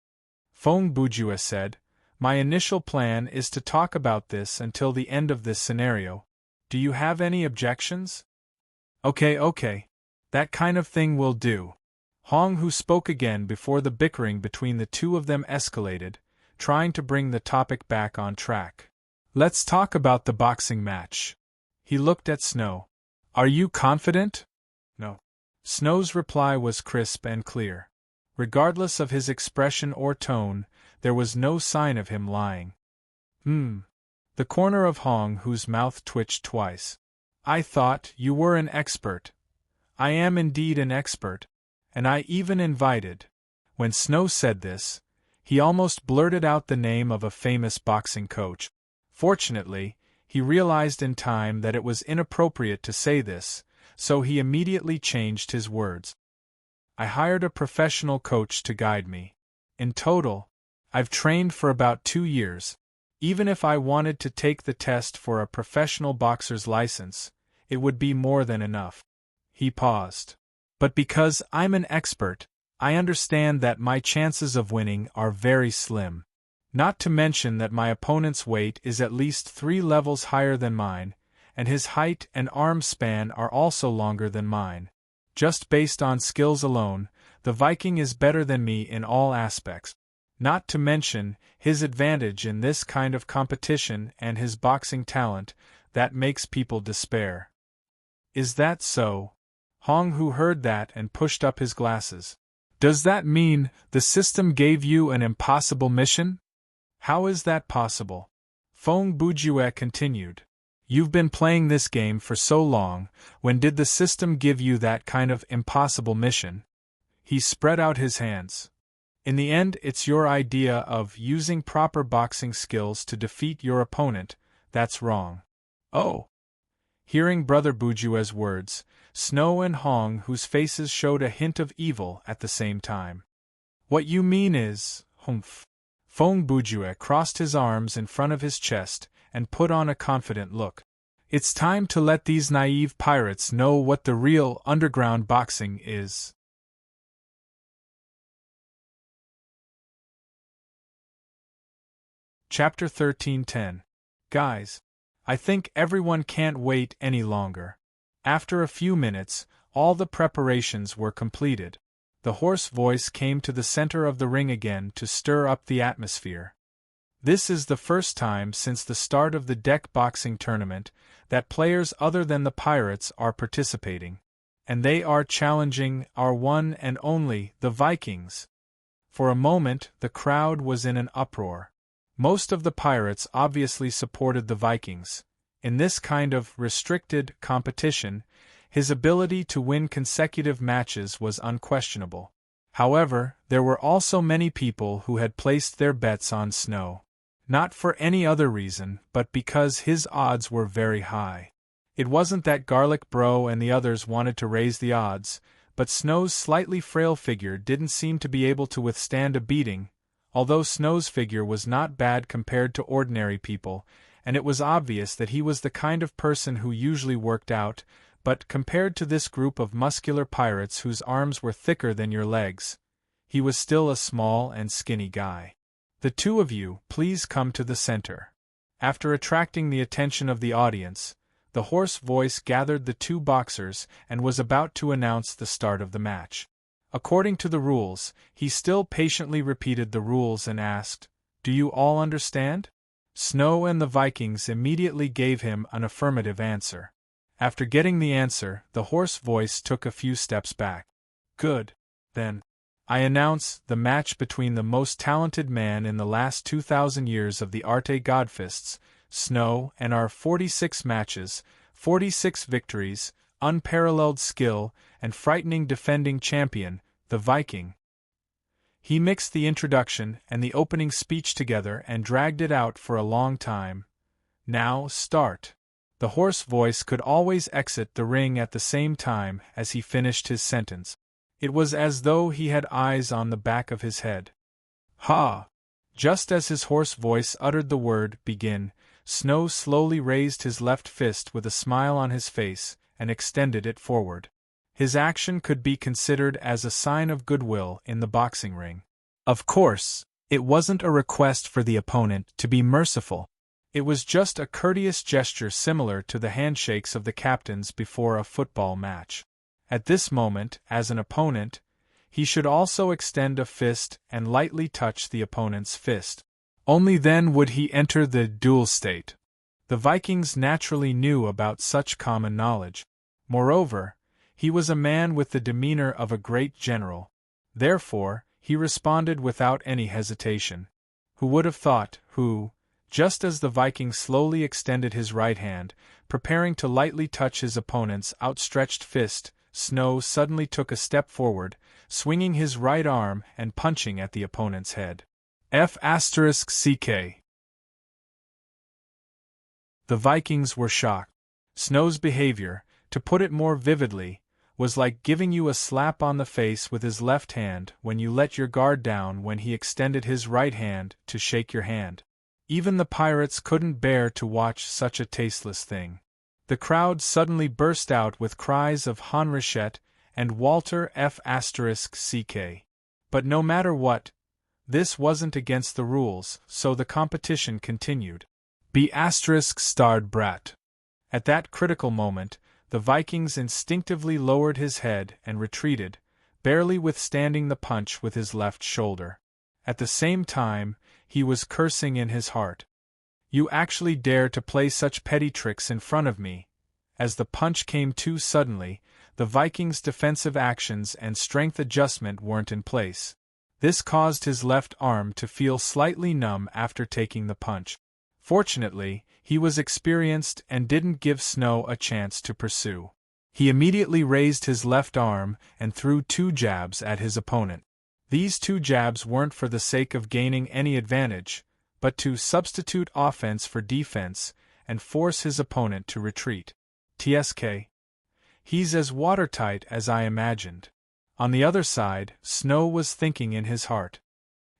A: Feng Bujue said, My initial plan is to talk about this until the end of this scenario. Do you have any objections? Okay. That kind of thing will do. Hong Hu spoke again before the bickering between the two of them escalated, trying to bring the topic back on track. Let's talk about the boxing match. He looked at Snow. Are you confident? No. Snow's reply was crisp and clear. Regardless of his expression or tone, there was no sign of him lying. The corner of Hong Hu's mouth twitched twice. I thought you were an expert. I am indeed an expert, and I even invited. When Snow said this, he almost blurted out the name of a famous boxing coach. Fortunately, he realized in time that it was inappropriate to say this, so he immediately changed his words. I hired a professional coach to guide me. In total, I've trained for about 2 years. Even if I wanted to take the test for a professional boxer's license, it would be more than enough. He paused. But because I'm an expert, I understand that my chances of winning are very slim. Not to mention that my opponent's weight is at least 3 levels higher than mine, and his height and arm span are also longer than mine. Just based on skills alone, the Viking is better than me in all aspects. Not to mention his advantage in this kind of competition and his boxing talent that makes people despair. Is that so? Hong Hu heard that and pushed up his glasses. Does that mean the system gave you an impossible mission? How is that possible? Feng Bujue continued. You've been playing this game for so long, when did the system give you that kind of impossible mission? He spread out his hands. In the end, it's your idea of using proper boxing skills to defeat your opponent that's wrong. Oh! Hearing Brother Bujue's words, Snow and Hong Hu's faces showed a hint of evil at the same time. What you mean is, humph. Feng Bujue crossed his arms in front of his chest and put on a confident look. It's time to let these naive pirates know what the real underground boxing is. Chapter 13:10. Guys, I think everyone can't wait any longer. After a few minutes, all the preparations were completed. The hoarse voice came to the center of the ring again to stir up the atmosphere. This is the first time since the start of the deck boxing tournament that players other than the pirates are participating. And they are challenging our one and only, the Vikings. For a moment, the crowd was in an uproar. Most of the pirates obviously supported the Vikings. In this kind of restricted competition, his ability to win consecutive matches was unquestionable. However, there were also many people who had placed their bets on Snow. Not for any other reason, but because his odds were very high. It wasn't that Garlic Bro and the others wanted to raise the odds, but Snow's slightly frail figure didn't seem to be able to withstand a beating, although Snow's figure was not bad compared to ordinary people, and it was obvious that he was the kind of person who usually worked out, but compared to this group of muscular pirates whose arms were thicker than your legs, he was still a small and skinny guy. The two of you, please come to the center. After attracting the attention of the audience, the hoarse voice gathered the two boxers and was about to announce the start of the match. According to the rules, he still patiently repeated the rules and asked, "Do you all understand?" Snow and the Vikings immediately gave him an affirmative answer. After getting the answer, the hoarse voice took a few steps back. Good. Then, I announce the match between the most talented man in the last 2,000 years of the Arte Godfists, Snow, and our 46 matches, 46 victories, unparalleled skill, and frightening defending champion, the Viking. He mixed the introduction and the opening speech together and dragged it out for a long time. Now, start. The hoarse voice could always exit the ring at the same time as he finished his sentence. It was as though he had eyes on the back of his head. Ha! Just as his hoarse voice uttered the word, begin, Snow slowly raised his left fist with a smile on his face and extended it forward. His action could be considered as a sign of goodwill in the boxing ring. Of course, it wasn't a request for the opponent to be merciful. It was just a courteous gesture similar to the handshakes of the captains before a football match. At this moment, as an opponent, he should also extend a fist and lightly touch the opponent's fist. Only then would he enter the duel state. The Vikings naturally knew about such common knowledge. Moreover, he was a man with the demeanor of a great general. Therefore, he responded without any hesitation. Who would have thought, just as the Viking slowly extended his right hand, preparing to lightly touch his opponent's outstretched fist, Snow suddenly took a step forward, swinging his right arm and punching at the opponent's head. F***ck. The Vikings were shocked. Snow's behavior, to put it more vividly, was like giving you a slap on the face with his left hand when you let your guard down when he extended his right hand to shake your hand. Even the pirates couldn't bear to watch such a tasteless thing. The crowd suddenly burst out with cries of Henrichette and Walter F***ck. But no matter what, this wasn't against the rules, so the competition continued. B***starred brat. At that critical moment, the Vikings instinctively lowered his head and retreated, barely withstanding the punch with his left shoulder. At the same time, he was cursing in his heart. You actually dare to play such petty tricks in front of me. As the punch came too suddenly, the Vikings' defensive actions and strength adjustment weren't in place. This caused his left arm to feel slightly numb after taking the punch. Fortunately, he was experienced and didn't give Snow a chance to pursue. He immediately raised his left arm and threw 2 jabs at his opponent. These 2 jabs weren't for the sake of gaining any advantage, but to substitute offense for defense and force his opponent to retreat. TSK. He's as watertight as I imagined. On the other side, Snow was thinking in his heart.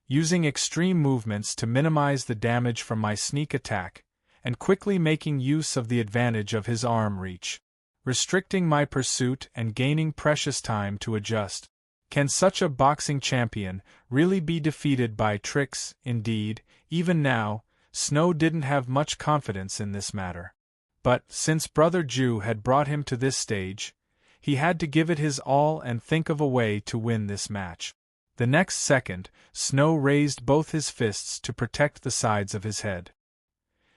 A: Using extreme movements to minimize the damage from my sneak attack, and quickly making use of the advantage of his arm reach. Restricting my pursuit and gaining precious time to adjust. Can such a boxing champion really be defeated by tricks? Indeed, even now, Snow didn't have much confidence in this matter. But, since Brother Jew had brought him to this stage, he had to give it his all and think of a way to win this match. The next second, Snow raised both his fists to protect the sides of his head.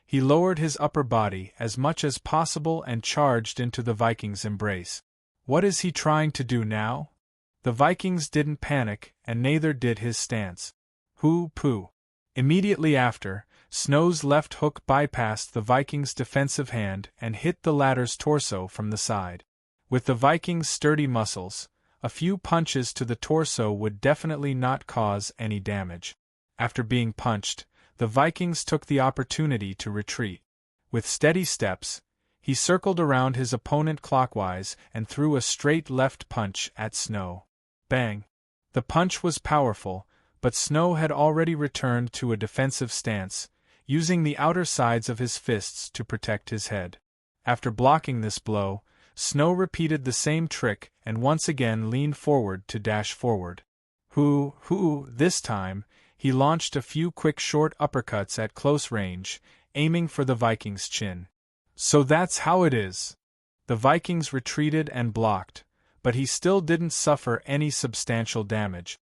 A: He lowered his upper body as much as possible and charged into the Viking's embrace. What is he trying to do now? The Vikings didn't panic, and neither did his stance. Pooh. Immediately after, Snow's left hook bypassed the Viking's defensive hand and hit the latter's torso from the side. With the Viking's sturdy muscles, a few punches to the torso would definitely not cause any damage. After being punched, the Vikings took the opportunity to retreat. With steady steps, he circled around his opponent clockwise and threw a straight left punch at Snow. Bang! The punch was powerful, but Snow had already returned to a defensive stance, using the outer sides of his fists to protect his head. After blocking this blow, Snow repeated the same trick and once again leaned forward to dash forward. This time, he launched a few quick short uppercuts at close range, aiming for the Viking's chin. So that's how it is. The Vikings retreated and blocked, but he still didn't suffer any substantial damage.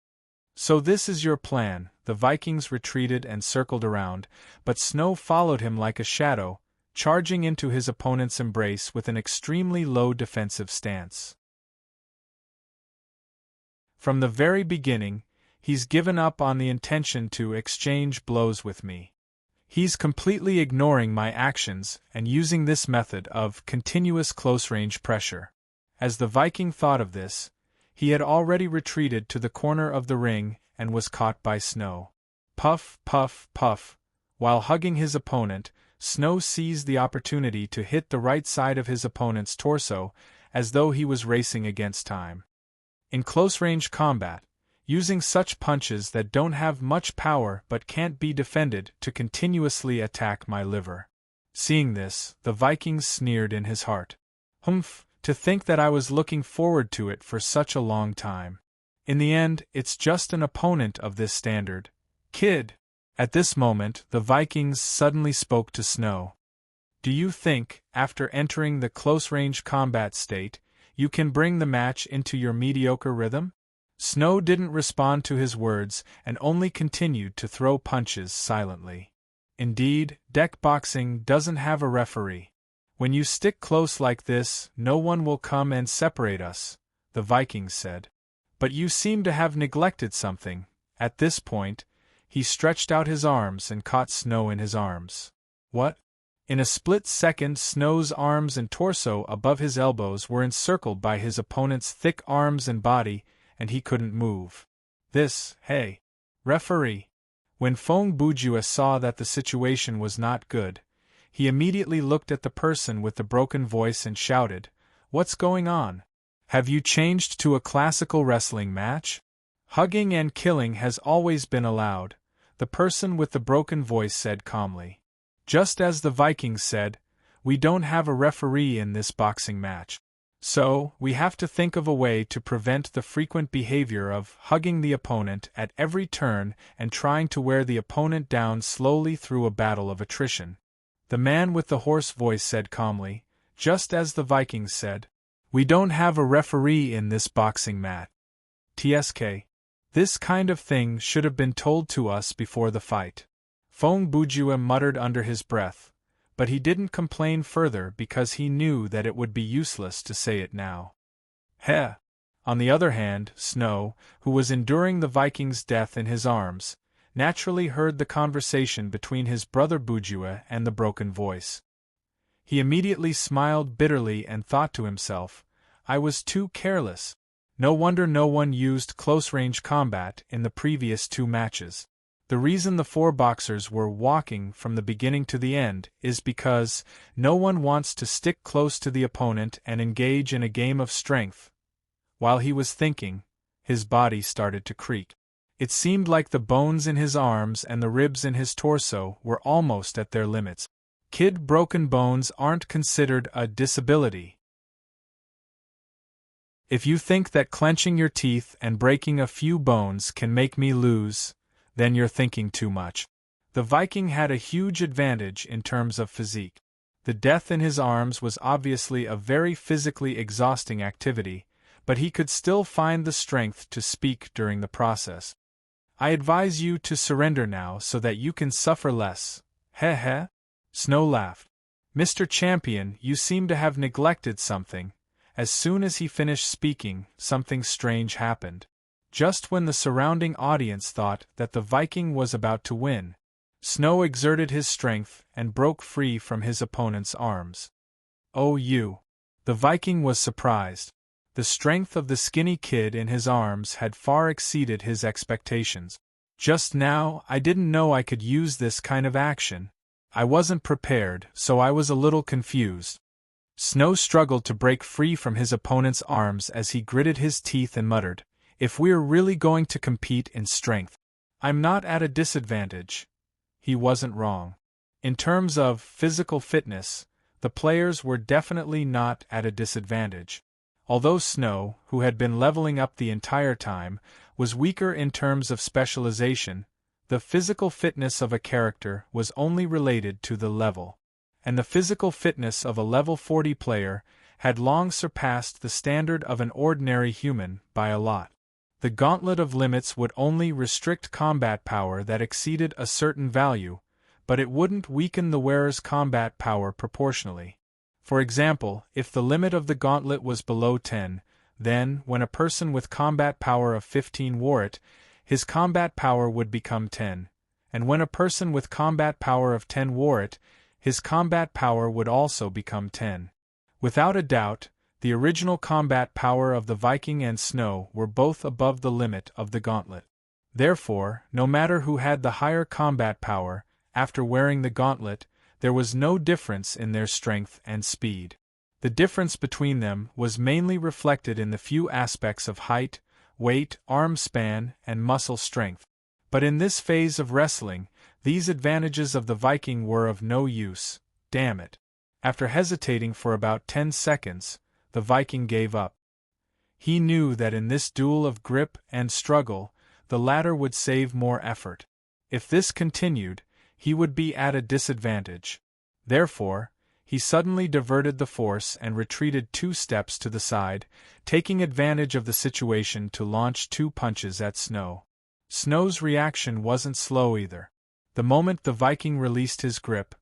A: So this is your plan. The Vikings retreated and circled around, but Snow followed him like a shadow, charging into his opponent's embrace with an extremely low defensive stance. From the very beginning, he's given up on the intention to exchange blows with me. He's completely ignoring my actions and using this method of continuous close-range pressure. As the Viking thought of this, he had already retreated to the corner of the ring and was caught by Snow. Puff, puff, puff. While hugging his opponent, Snow seized the opportunity to hit the right side of his opponent's torso, as though he was racing against time. In close-range combat, using such punches that don't have much power but can't be defended to continuously attack my liver. Seeing this, the Viking sneered in his heart. Humph, to think that I was looking forward to it for such a long time. In the end, it's just an opponent of this standard. Kid! At this moment, the Vikings suddenly spoke to Snow. Do you think, after entering the close-range combat state, you can bring the match into your mediocre rhythm? Snow didn't respond to his words and only continued to throw punches silently. Indeed, deck boxing doesn't have a referee. When you stick close like this, no one will come and separate us, the Vikings said. But you seem to have neglected something. At this point, he stretched out his arms and caught Snow in his arms. What? In a split second, Snow's arms and torso above his elbows were encircled by his opponent's thick arms and body, and he couldn't move. Hey, referee. When Fong Bujue saw that the situation was not good, he immediately looked at the person with the broken voice and shouted, "What's going on? Have you changed to a classical wrestling match? Hugging and killing has always been allowed," the person with the broken voice said calmly. Just as the Vikings said, "We don't have a referee in this boxing match. So, we have to think of a way to prevent the frequent behavior of hugging the opponent at every turn and trying to wear the opponent down slowly through a battle of attrition," the man with the hoarse voice said calmly, just as the Vikings said, "We don't have a referee in this boxing match. TSK. This kind of thing should have been told to us before the fight." Fong Bujue muttered under his breath, but he didn't complain further because he knew that it would be useless to say it now. Heh! On the other hand, Snow, who was enduring the Viking's death in his arms, naturally heard the conversation between his brother Bujue and the broken voice. He immediately smiled bitterly and thought to himself, "I was too careless. No wonder no one used close-range combat in the previous 2 matches. The reason the 4 boxers were walking from the beginning to the end is because no one wants to stick close to the opponent and engage in a game of strength." While he was thinking, his body started to creak. It seemed like the bones in his arms and the ribs in his torso were almost at their limits. Kid, broken bones aren't considered a disability. If you think that clenching your teeth and breaking a few bones can make me lose, then you're thinking too much. The Viking had a huge advantage in terms of physique. The death in his arms was obviously a very physically exhausting activity, but he could still find the strength to speak during the process. "I advise you to surrender now so that you can suffer less." Heh. Snow laughed. "Mr. Champion, you seem to have neglected something." As soon as he finished speaking, something strange happened. Just when the surrounding audience thought that the Viking was about to win, Snow exerted his strength and broke free from his opponent's arms. "Oh, you!" The Viking was surprised. The strength of the skinny kid in his arms had far exceeded his expectations. "Just now, I didn't know I could use this kind of action. I wasn't prepared, so I was a little confused." Snow struggled to break free from his opponent's arms as he gritted his teeth and muttered, "If we're really going to compete in strength, I'm not at a disadvantage." He wasn't wrong. In terms of physical fitness, the players were definitely not at a disadvantage. Although Snow, who had been leveling up the entire time, was weaker in terms of specialization, the physical fitness of a character was only related to the level. And the physical fitness of a level 40 player had long surpassed the standard of an ordinary human by a lot. The Gauntlet of Limits would only restrict combat power that exceeded a certain value, but it wouldn't weaken the wearer's combat power proportionally. For example, if the limit of the gauntlet was below 10, then, when a person with combat power of 15 wore it, his combat power would become 10, and when a person with combat power of 10 wore it, his combat power would also become 10. Without a doubt, The original combat power of the Viking and Snow were both above the limit of the gauntlet. Therefore, no matter who had the higher combat power, after wearing the gauntlet, there was no difference in their strength and speed. The difference between them was mainly reflected in the few aspects of height, weight, arm span, and muscle strength. But in this phase of wrestling, these advantages of the Viking were of no use. Damn it. After hesitating for about 10 seconds, the Viking gave up. He knew that in this duel of grip and struggle, the latter would save more effort. If this continued, he would be at a disadvantage. Therefore, he suddenly diverted the force and retreated 2 steps to the side, taking advantage of the situation to launch 2 punches at Snow. Snow's reaction wasn't slow either. The moment the Viking released his grip,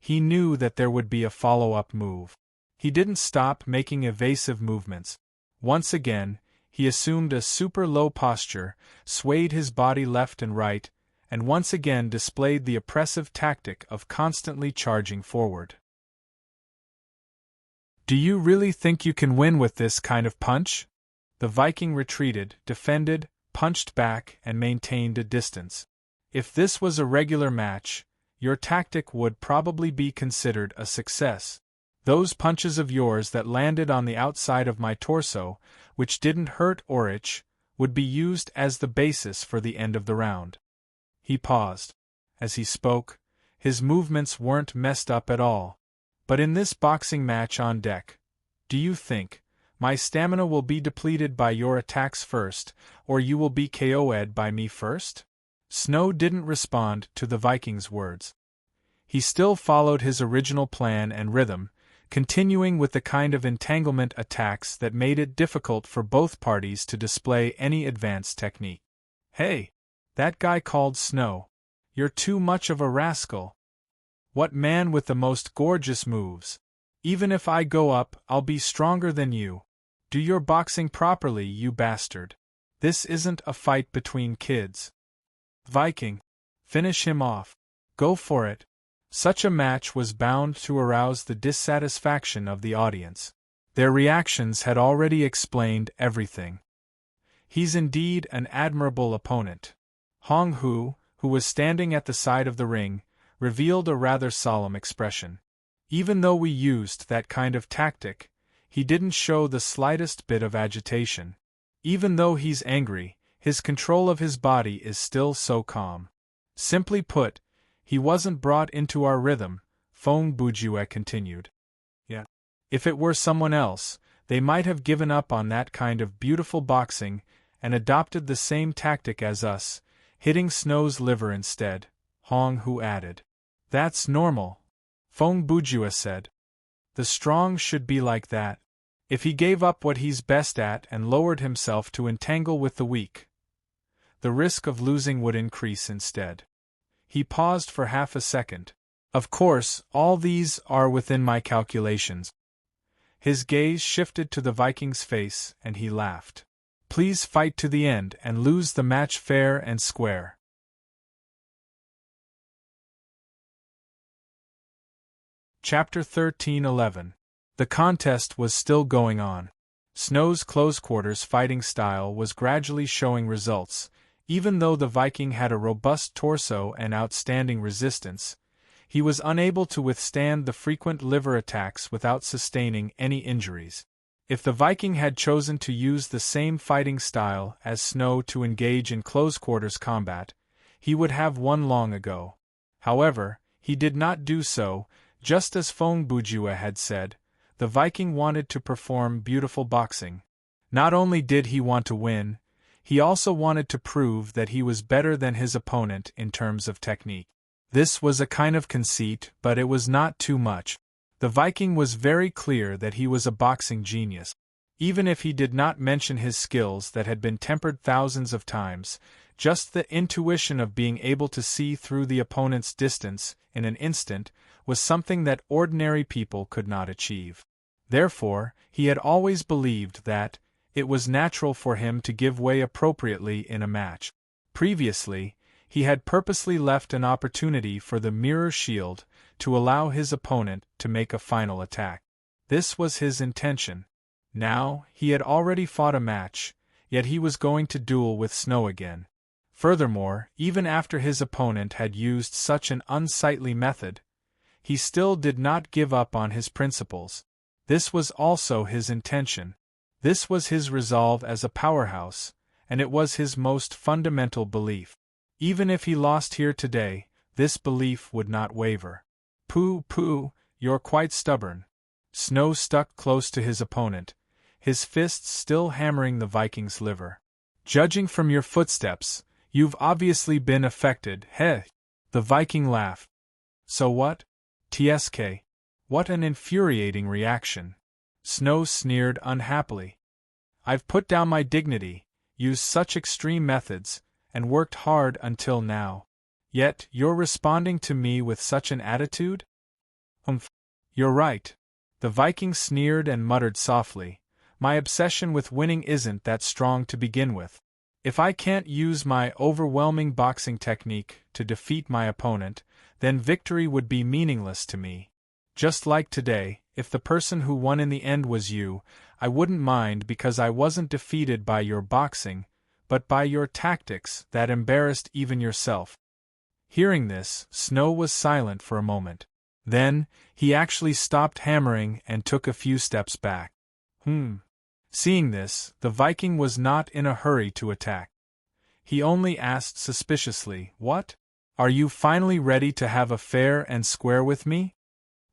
A: he knew that there would be a follow-up move. He didn't stop making evasive movements. Once again, he assumed a super low posture, swayed his body left and right, and once again displayed the oppressive tactic of constantly charging forward. Do you really think you can win with this kind of punch? The Viking retreated, defended, punched back, and maintained a distance. If this was a regular match, your tactic would probably be considered a success. Those punches of yours that landed on the outside of my torso, which didn't hurt or itch, would be used as the basis for the end of the round. He paused. As he spoke, his movements weren't messed up at all. But in this boxing match on deck, do you think my stamina will be depleted by your attacks first, or you will be KO'd by me first? Snow didn't respond to the Viking's words. He still followed his original plan and rhythm, continuing with the kind of entanglement attacks that made it difficult for both parties to display any advanced technique. Hey! That guy called Snow. You're too much of a rascal. What man with the most gorgeous moves? Even if I go up, I'll be stronger than you. Do your boxing properly, you bastard. This isn't a fight between kids. Viking. Finish him off. Go for it. Such a match was bound to arouse the dissatisfaction of the audience. Their reactions had already explained everything. He's indeed an admirable opponent. Hong Hu, who was standing at the side of the ring, revealed a rather solemn expression. Even though we used that kind of tactic, he didn't show the slightest bit of agitation. Even though he's angry, his control of his body is still so calm. Simply put, he wasn't brought into our rhythm, Feng Bujue continued. Yeah. If it were someone else, they might have given up on that kind of beautiful boxing and adopted the same tactic as us, hitting Snow's liver instead, Hong Hu added. That's normal, Feng Bujue said. The strong should be like that. If he gave up what he's best at and lowered himself to entangle with the weak, the risk of losing would increase instead. He paused for half a second. Of course, all these are within my calculations. His gaze shifted to the Viking's face and he laughed. Please fight to the end and lose the match fair and square. Chapter 13:11. The contest was still going on. Snow's close-quarters fighting style was gradually showing results. Even though the Viking had a robust torso and outstanding resistance, he was unable to withstand the frequent liver attacks without sustaining any injuries. If the Viking had chosen to use the same fighting style as Snow to engage in close-quarters combat, he would have won long ago. However, he did not do so. Just as Feng Bujue had said, the Viking wanted to perform beautiful boxing. Not only did he want to win, he also wanted to prove that he was better than his opponent in terms of technique. This was a kind of conceit, but it was not too much. The Viking was very clear that he was a boxing genius. Even if he did not mention his skills that had been tempered thousands of times, just the intuition of being able to see through the opponent's distance in an instant was something that ordinary people could not achieve. Therefore, he had always believed that it was natural for him to give way appropriately in a match. Previously, he had purposely left an opportunity for the mirror shield to allow his opponent to make a final attack. This was his intention. Now, he had already fought a match, yet he was going to duel with Snow again. Furthermore, even after his opponent had used such an unsightly method, he still did not give up on his principles. This was also his intention. This was his resolve as a powerhouse, and it was his most fundamental belief. Even if he lost here today, this belief would not waver. Pooh, pooh, you're quite stubborn. Snow stuck close to his opponent, his fists still hammering the Viking's liver. Judging from your footsteps, you've obviously been affected, heh? The Viking laughed. So what? TSK. What an infuriating reaction. Snow sneered unhappily. I've put down my dignity, used such extreme methods, and worked hard until now. Yet, you're responding to me with such an attitude? You're right. The Viking sneered and muttered softly. My obsession with winning isn't that strong to begin with. If I can't use my overwhelming boxing technique to defeat my opponent, then victory would be meaningless to me. Just like today, if the person who won in the end was you, I wouldn't mind because I wasn't defeated by your boxing, but by your tactics that embarrassed even yourself. Hearing this, Snow was silent for a moment. Then, he actually stopped hammering and took a few steps back. Seeing this, the Viking was not in a hurry to attack. He only asked suspiciously, What? Are you finally ready to have a fair and square with me?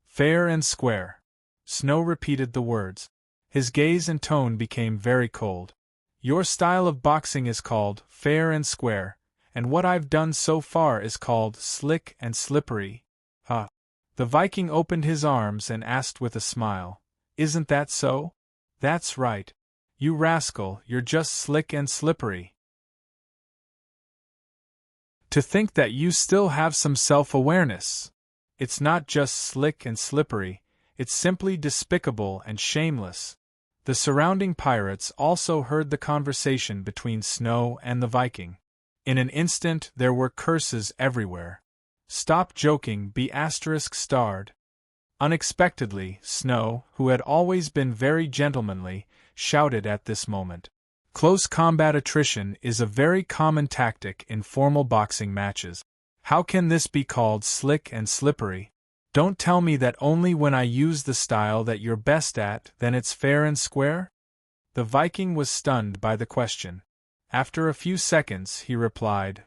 A: Fair and square. Snow repeated the words. His gaze and tone became very cold. Your style of boxing is called fair and square, and what I've done so far is called slick and slippery. The Viking opened his arms and asked with a smile, Isn't that so? That's right. You rascal, you're just slick and slippery. To think that you still have some self-awareness. It's not just slick and slippery, it's simply despicable and shameless. The surrounding pirates also heard the conversation between Snow and the Viking. In an instant there were curses everywhere. Stop joking, ****. Unexpectedly, Snow, who had always been very gentlemanly, shouted at this moment. Close combat attrition is a very common tactic in formal boxing matches. How can this be called slick and slippery? Don't tell me that only when I use the style that you're best at, then it's fair and square? The Viking was stunned by the question. After a few seconds, he replied,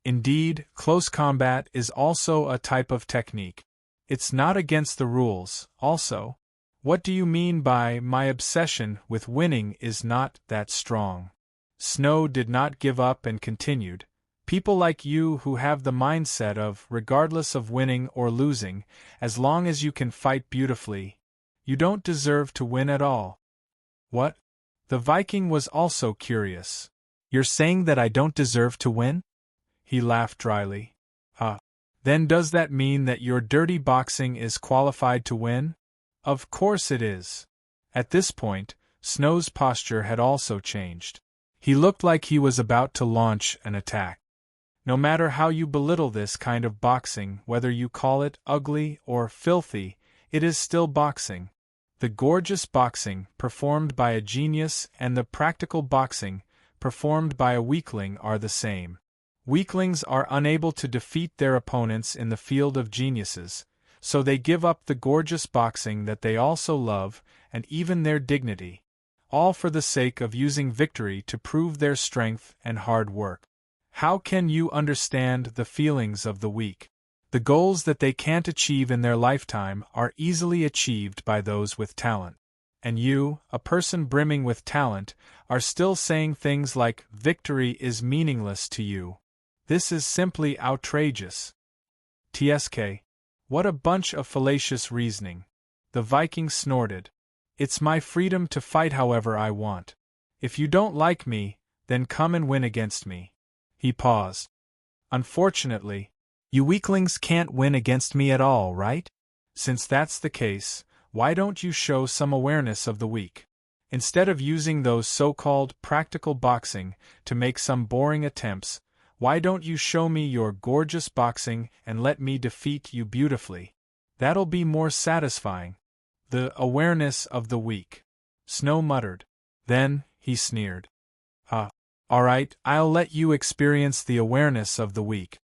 A: Indeed, close combat is also a type of technique. It's not against the rules, also. What do you mean by my obsession with winning is not that strong? Snow did not give up and continued. People like you who have the mindset of, regardless of winning or losing, as long as you can fight beautifully, you don't deserve to win at all. What? The Viking was also curious. You're saying that I don't deserve to win? He laughed dryly. Then does that mean that your dirty boxing is qualified to win? Of course it is. At this point, Snow's posture had also changed. He looked like he was about to launch an attack. No matter how you belittle this kind of boxing, whether you call it ugly or filthy, it is still boxing. The gorgeous boxing, performed by a genius, and the practical boxing, performed by a weakling, are the same. Weaklings are unable to defeat their opponents in the field of geniuses, so they give up the gorgeous boxing that they also love, and even their dignity, all for the sake of using victory to prove their strength and hard work. How can you understand the feelings of the weak? The goals that they can't achieve in their lifetime are easily achieved by those with talent. And you, a person brimming with talent, are still saying things like, victory is meaningless to you. This is simply outrageous. TSK. What a bunch of fallacious reasoning. The Viking snorted. It's my freedom to fight however I want. If you don't like me, then come and win against me. He paused. Unfortunately, you weaklings can't win against me at all, right? Since that's the case, why don't you show some awareness of the weak? Instead of using those so-called practical boxing to make some boring attempts, why don't you show me your gorgeous boxing and let me defeat you beautifully? That'll be more satisfying. The awareness of the weak. Snow muttered. Then, he sneered. Alright, I'll let you experience the awareness of the weak.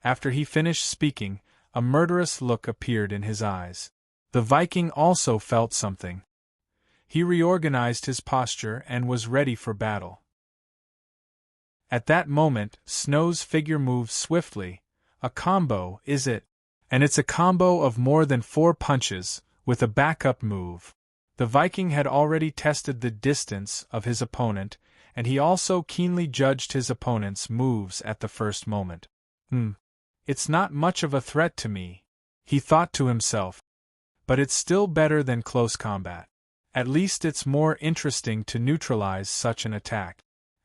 A: After he finished speaking, a murderous look appeared in his eyes. The Viking also felt something. He reorganized his posture and was ready for battle. At that moment, Snow's figure moved swiftly. A combo, is it? And it's a combo of more than 4 punches, with a backup move. The Viking had already tested the distance of his opponent, and he also keenly judged his opponent's moves at the first moment. It's not much of a threat to me, he thought to himself. But it's still better than close combat. At least it's more interesting to neutralize such an attack.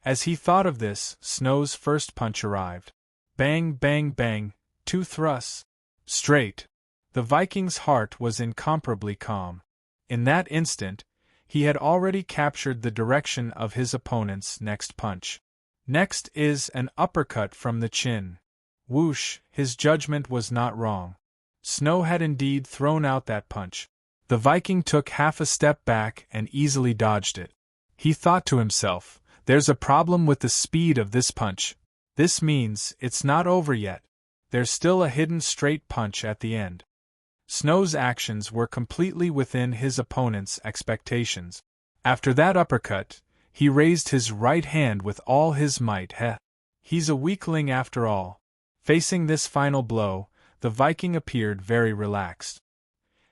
A: As he thought of this, Snow's first punch arrived. Bang, bang, bang, 2 thrusts. Straight. The Viking's heart was incomparably calm. In that instant, he had already captured the direction of his opponent's next punch. Next is an uppercut from the chin. Whoosh, his judgment was not wrong. Snow had indeed thrown out that punch. The Viking took half a step back and easily dodged it. He thought to himself, there's a problem with the speed of this punch. This means it's not over yet. There's still a hidden straight punch at the end. Snow's actions were completely within his opponent's expectations. After that uppercut, he raised his right hand with all his might. He's a weakling after all. Facing this final blow, the Viking appeared very relaxed.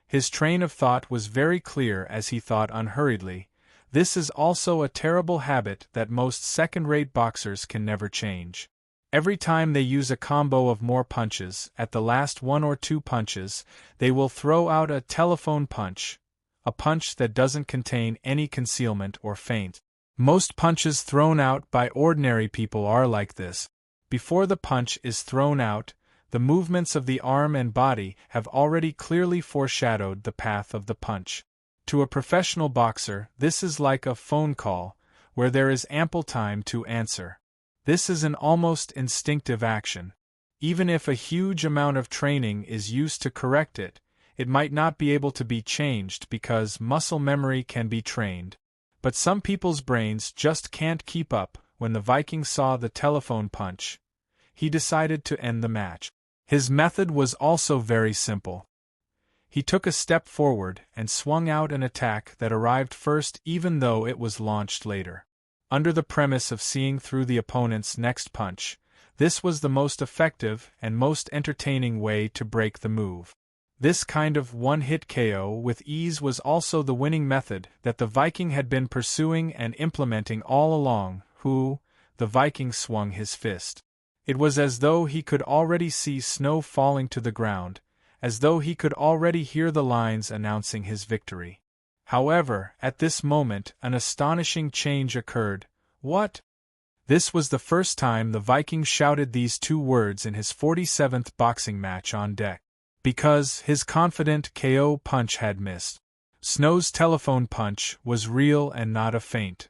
A: His train of thought was very clear as he thought unhurriedly. This is also a terrible habit that most second-rate boxers can never change. Every time they use a combo of more punches, at the last 1 or 2 punches, they will throw out a telephone punch, a punch that doesn't contain any concealment or feint. Most punches thrown out by ordinary people are like this. Before the punch is thrown out, the movements of the arm and body have already clearly foreshadowed the path of the punch. To a professional boxer, this is like a phone call, where there is ample time to answer. This is an almost instinctive action. Even if a huge amount of training is used to correct it, it might not be able to be changed because muscle memory can be trained. But some people's brains just can't keep up. When the Viking saw the telephone punch, he decided to end the match. His method was also very simple. He took a step forward and swung out an attack that arrived first even though it was launched later. Under the premise of seeing through the opponent's next punch, this was the most effective and most entertaining way to break the move. This kind of one-hit KO with ease was also the winning method that the Viking had been pursuing and implementing all along. The Viking swung his fist. It was as though he could already see Snow falling to the ground, as though he could already hear the lines announcing his victory. However, at this moment an astonishing change occurred. What? This was the first time the Viking shouted these 2 words in his 47th boxing match on deck. Because his confident KO punch had missed. Snow's telephone punch was real and not a feint.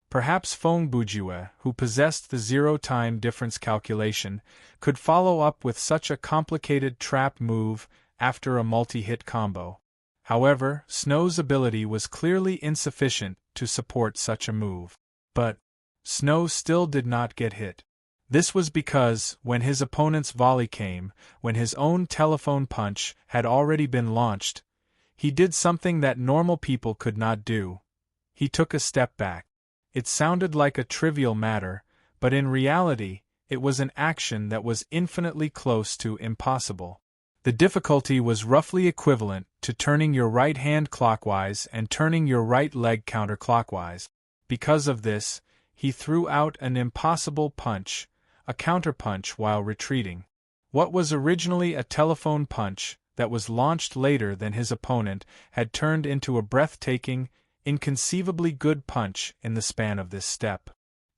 A: Perhaps Fong Bujue, who possessed the zero-time difference calculation, could follow up with such a complicated trap move after a multi-hit combo. However, Snow's ability was clearly insufficient to support such a move. But Snow still did not get hit. This was because, when his opponent's volley came, when his own telephone punch had already been launched, he did something that normal people could not do. He took a step back. It sounded like a trivial matter, but in reality, it was an action that was infinitely close to impossible. The difficulty was roughly equivalent to turning your right hand clockwise and turning your right leg counterclockwise. Because of this, he threw out an impossible punch, a counterpunch while retreating. What was originally a telephone punch that was launched later than his opponent had turned into a breathtaking, inconceivably good punch in the span of this step.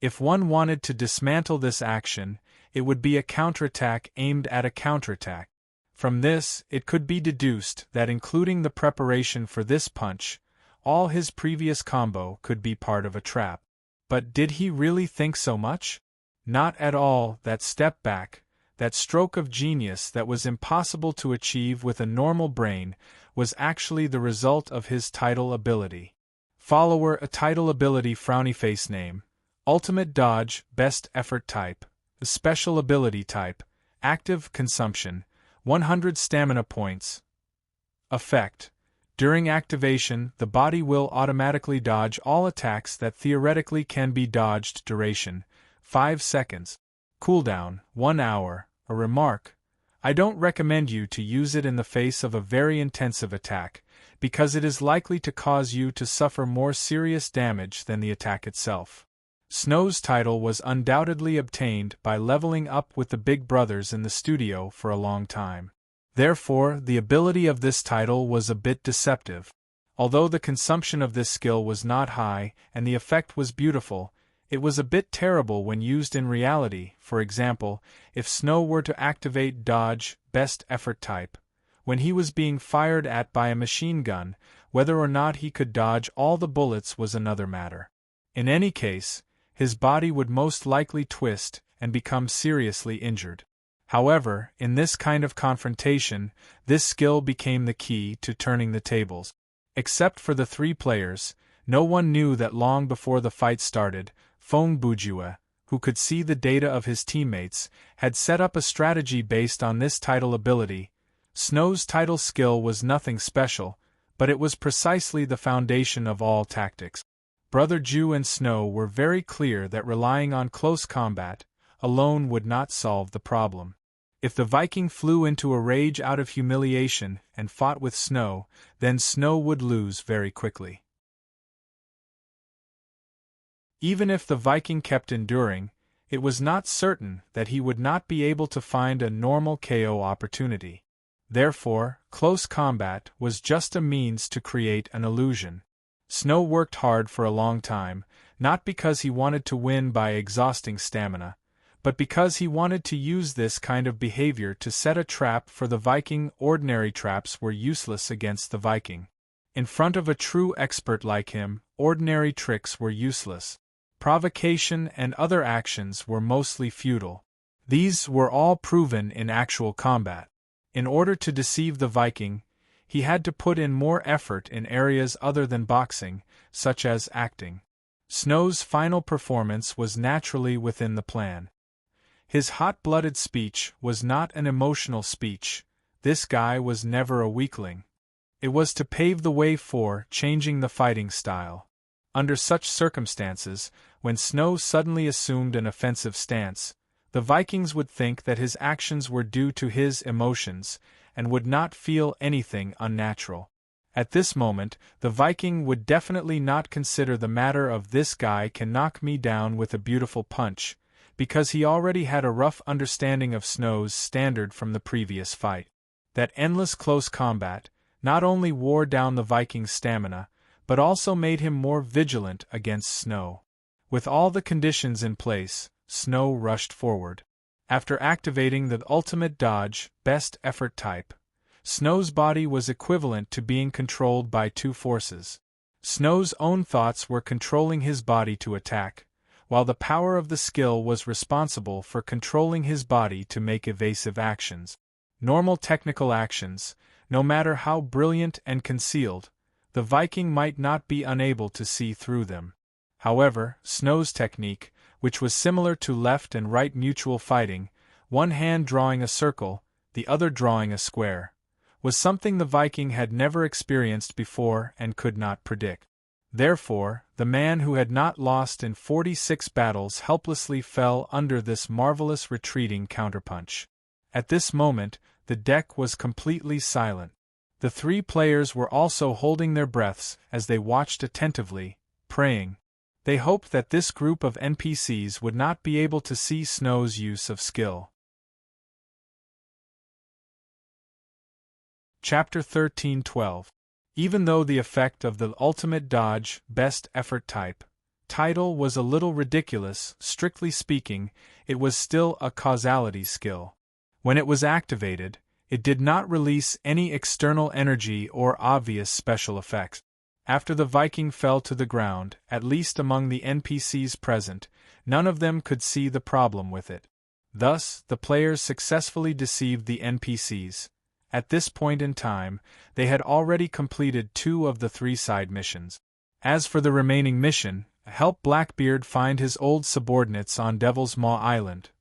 A: If one wanted to dismantle this action, it would be a counterattack aimed at a counterattack. From this, it could be deduced that including the preparation for this punch, all his previous combo could be part of a trap. But did he really think so much? Not at all. That step back, that stroke of genius that was impossible to achieve with a normal brain, was actually the result of his tidal ability. Follower: a tidal ability frowny face name. Ultimate dodge, best effort type. Special ability type, active consumption, 100 stamina points. Effect: during activation, the body will automatically dodge all attacks that theoretically can be dodged. Duration: 5 seconds. Cooldown: 1 hour. A remark: I don't recommend you to use it in the face of a very intensive attack, because it is likely to cause you to suffer more serious damage than the attack itself. Snow's title was undoubtedly obtained by leveling up with the big brothers in the studio for a long time. Therefore, the ability of this title was a bit deceptive. Although the consumption of this skill was not high and the effect was beautiful, it was a bit terrible when used in reality. For example, if Snow were to activate dodge, best effort type, when he was being fired at by a machine gun, whether or not he could dodge all the bullets was another matter. In any case, his body would most likely twist and become seriously injured. However, in this kind of confrontation, this skill became the key to turning the tables. Except for the 3 players, no one knew that long before the fight started, Fong Bujue, who could see the data of his teammates, had set up a strategy based on this tidal ability. Snow's tidal skill was nothing special, but it was precisely the foundation of all tactics. Brother Ju and Snow were very clear that relying on close combat alone would not solve the problem. If the Viking flew into a rage out of humiliation and fought with Snow, then Snow would lose very quickly. Even if the Viking kept enduring, it was not certain that he would not be able to find a normal KO opportunity. Therefore, close combat was just a means to create an illusion. Snow worked hard for a long time, not because he wanted to win by exhausting stamina, but because he wanted to use this kind of behavior to set a trap for the Viking. Ordinary traps were useless against the Viking. In front of a true expert like him, ordinary tricks were useless. Provocation and other actions were mostly futile. These were all proven in actual combat. In order to deceive the Viking, he had to put in more effort in areas other than boxing, such as acting. Snow's final performance was naturally within the plan. His hot-blooded speech was not an emotional speech. This guy was never a weakling. It was to pave the way for changing the fighting style. Under such circumstances, when Snow suddenly assumed an offensive stance, the Vikings would think that his actions were due to his emotions, and would not feel anything unnatural. At this moment, the Viking would definitely not consider the matter of "this guy can knock me down with a beautiful punch," because he already had a rough understanding of Snow's standard from the previous fight. That endless close combat not only wore down the Viking's stamina, but also made him more vigilant against Snow. With all the conditions in place, Snow rushed forward. After activating the ultimate dodge, best effort type, Snow's body was equivalent to being controlled by 2 forces. Snow's own thoughts were controlling his body to attack, while the power of the skill was responsible for controlling his body to make evasive actions. Normal technical actions, no matter how brilliant and concealed, the Viking might not be unable to see through them. However, Snow's technique, which was similar to left and right mutual fighting, one hand drawing a circle, the other drawing a square, was something the Viking had never experienced before and could not predict. Therefore, the man who had not lost in 46 battles helplessly fell under this marvelous retreating counterpunch. At this moment, the deck was completely silent. The 3 players were also holding their breaths as they watched attentively, praying. They hoped that this group of NPCs would not be able to see Snow's use of skill. Chapter 13:12. Even though the effect of the ultimate dodge, best effort type, title was a little ridiculous, strictly speaking, it was still a causality skill. When it was activated, it did not release any external energy or obvious special effects. After the Viking fell to the ground, at least among the NPCs present, none of them could see the problem with it. Thus, the players successfully deceived the NPCs. At this point in time, they had already completed 2 of the 3 side missions. As for the remaining mission, help Blackbeard find his old subordinates on Devil's Maw Island.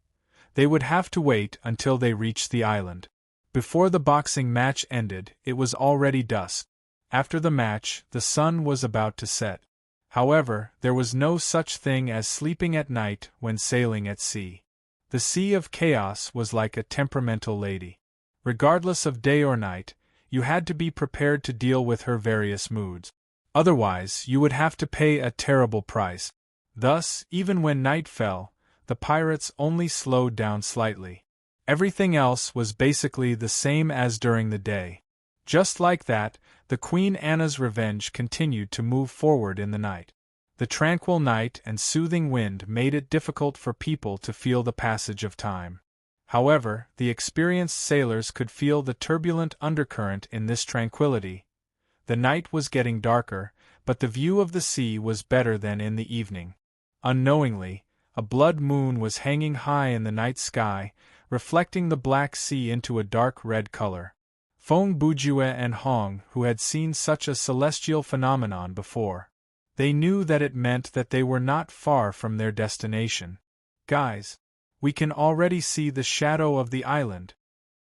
A: They would have to wait until they reached the island. Before the boxing match ended, it was already dusk. After the match, the sun was about to set. However, there was no such thing as sleeping at night when sailing at sea. The Sea of Chaos was like a temperamental lady. Regardless of day or night, you had to be prepared to deal with her various moods. Otherwise, you would have to pay a terrible price. Thus, even when night fell, the pirates only slowed down slightly. Everything else was basically the same as during the day. Just like that, the Queen Anna's Revenge continued to move forward in the night. The tranquil night and soothing wind made it difficult for people to feel the passage of time. However, the experienced sailors could feel the turbulent undercurrent in this tranquility. The night was getting darker, but the view of the sea was better than in the evening. Unknowingly, a blood moon was hanging high in the night sky, reflecting the Black Sea into a dark red color. Feng Bujue and Hong, who had seen such a celestial phenomenon before, they knew that it meant that they were not far from their destination. Guys, we can already see the shadow of the island.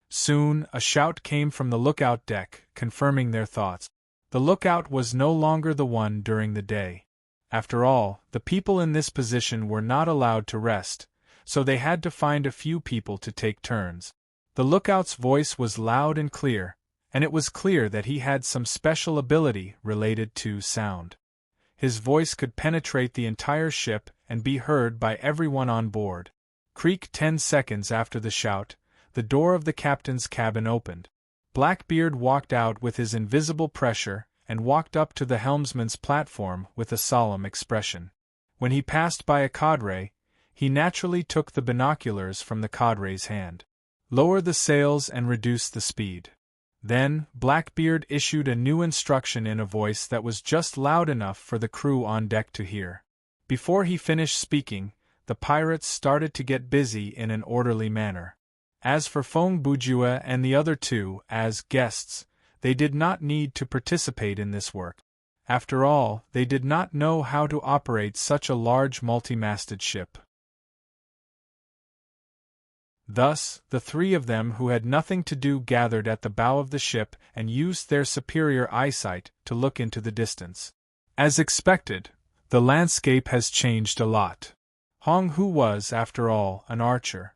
A: Soon, a shout came from the lookout deck, confirming their thoughts. The lookout was no longer the one during the day. After all, the people in this position were not allowed to rest, so they had to find a few people to take turns. The lookout's voice was loud and clear, and it was clear that he had some special ability related to sound. His voice could penetrate the entire ship and be heard by everyone on board. Creak 10 seconds after the shout, the door of the captain's cabin opened. Blackbeard walked out with his invisible pressure and walked up to the helmsman's platform with a solemn expression. When he passed by a cadre, he naturally took the binoculars from the cadre's hand. Lower the sails and reduce the speed. Then, Blackbeard issued a new instruction in a voice that was just loud enough for the crew on deck to hear. Before he finished speaking, the pirates started to get busy in an orderly manner. As for Feng Bujue and the other 2, as guests, they did not need to participate in this work. After all, they did not know how to operate such a large multi-masted ship. Thus, the 3 of them who had nothing to do gathered at the bow of the ship and used their superior eyesight to look into the distance. As expected, the landscape has changed a lot. Hong, who was, after all, an archer.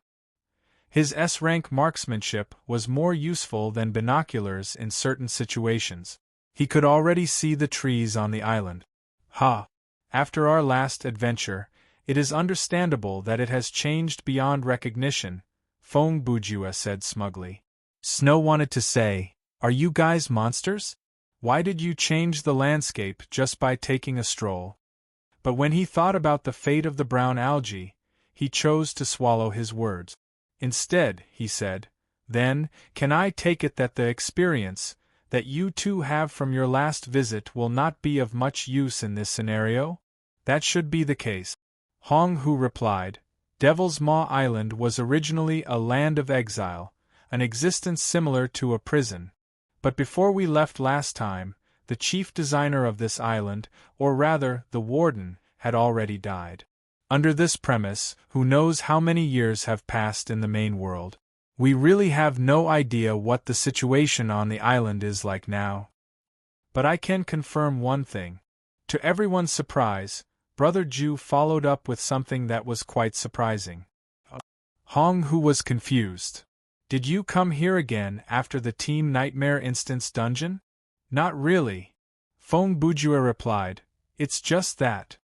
A: His S-rank marksmanship was more useful than binoculars in certain situations. He could already see the trees on the island. After our last adventure, it is understandable that it has changed beyond recognition, Feng Bujue said smugly. Snow wanted to say, "Are you guys monsters? Why did you change the landscape just by taking a stroll?" But when he thought about the fate of the brown algae, he chose to swallow his words. Instead, he said, "Then, can I take it that the experience that you 2 have from your last visit will not be of much use in this scenario?" "That should be the case." Hong Hu replied, "Devil's Maw Island was originally a land of exile, an existence similar to a prison. But before we left last time, the chief designer of this island, or rather the warden, had already died. Under this premise, who knows how many years have passed in the main world? We really have no idea what the situation on the island is like now. But I can confirm one thing. To everyone's surprise, Brother Ju followed up with something that was quite surprising." Hong Hu was confused. "Did you come here again after the Team Nightmare Instance dungeon?" "Not really," Feng Bujue replied. "It's just that."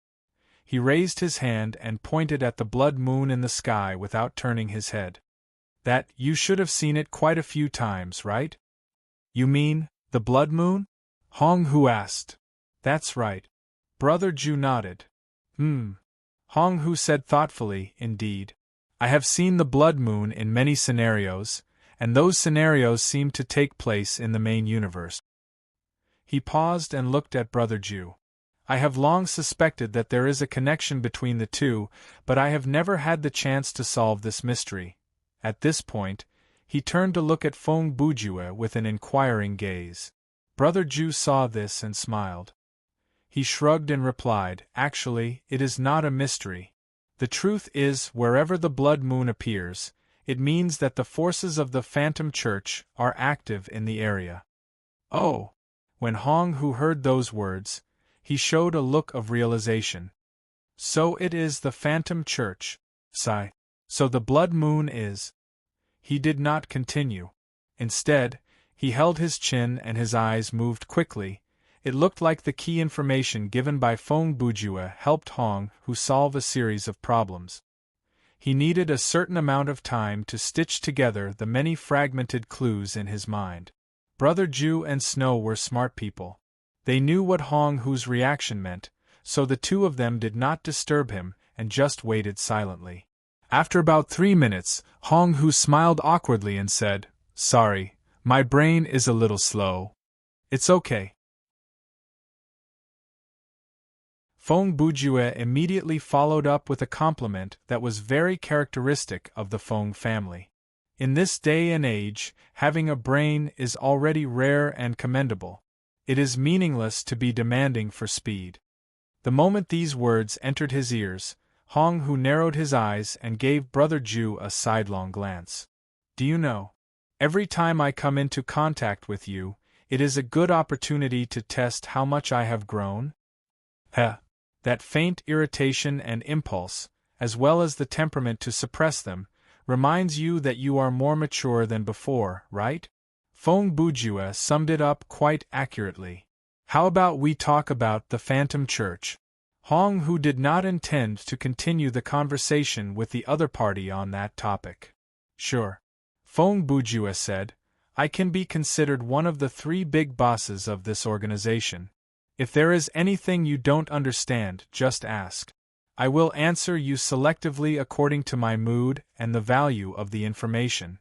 A: He raised his hand and pointed at the blood moon in the sky without turning his head. "That, you should have seen it quite a few times, right?" "You mean, the blood moon?" Hong Hu asked. "That's right." Brother Ju nodded. Hong Hu said thoughtfully, "Indeed. I have seen the blood moon in many scenarios, and those scenarios seem to take place in the main universe." He paused and looked at Brother Ju. I have long suspected that there is a connection between the two, but I have never had the chance to solve this mystery. At this point, he turned to look at Feng Bujue with an inquiring gaze. Brother Ju saw this and smiled. He shrugged and replied, "Actually, it is not a mystery. The truth is, wherever the blood moon appears, it means that the forces of the Phantom Church are active in the area." Oh! When Hong Hu heard those words, he showed a look of realization. So it is the Phantom Church. Sigh. So the blood moon is. He did not continue. Instead, he held his chin and his eyes moved quickly. It looked like the key information given by Feng Bujue helped Hong Hu solve a series of problems. He needed a certain amount of time to stitch together the many fragmented clues in his mind. Brother Ju and Snow were smart people. They knew what Hong Hu's reaction meant, so the two of them did not disturb him and just waited silently. After about 3 minutes, Hong Hu smiled awkwardly and said, "Sorry, my brain is a little slow. It's okay." Feng Bujue immediately followed up with a compliment that was very characteristic of the Feng family. In this day and age, having a brain is already rare and commendable. It is meaningless to be demanding for speed. The moment these words entered his ears, Hong Hu narrowed his eyes and gave Brother Ju a sidelong glance. "Do you know? Every time I come into contact with you, it is a good opportunity to test how much I have grown." Heh! That faint irritation and impulse, as well as the temperament to suppress them, reminds you that you are more mature than before, right? Feng Bujue summed it up quite accurately. How about we talk about the Phantom Church? Hong Hu did not intend to continue the conversation with the other party on that topic. "Sure," Feng Bujue said, "I can be considered one of the 3 big bosses of this organization. If there is anything you don't understand, just ask. I will answer you selectively according to my mood and the value of the information."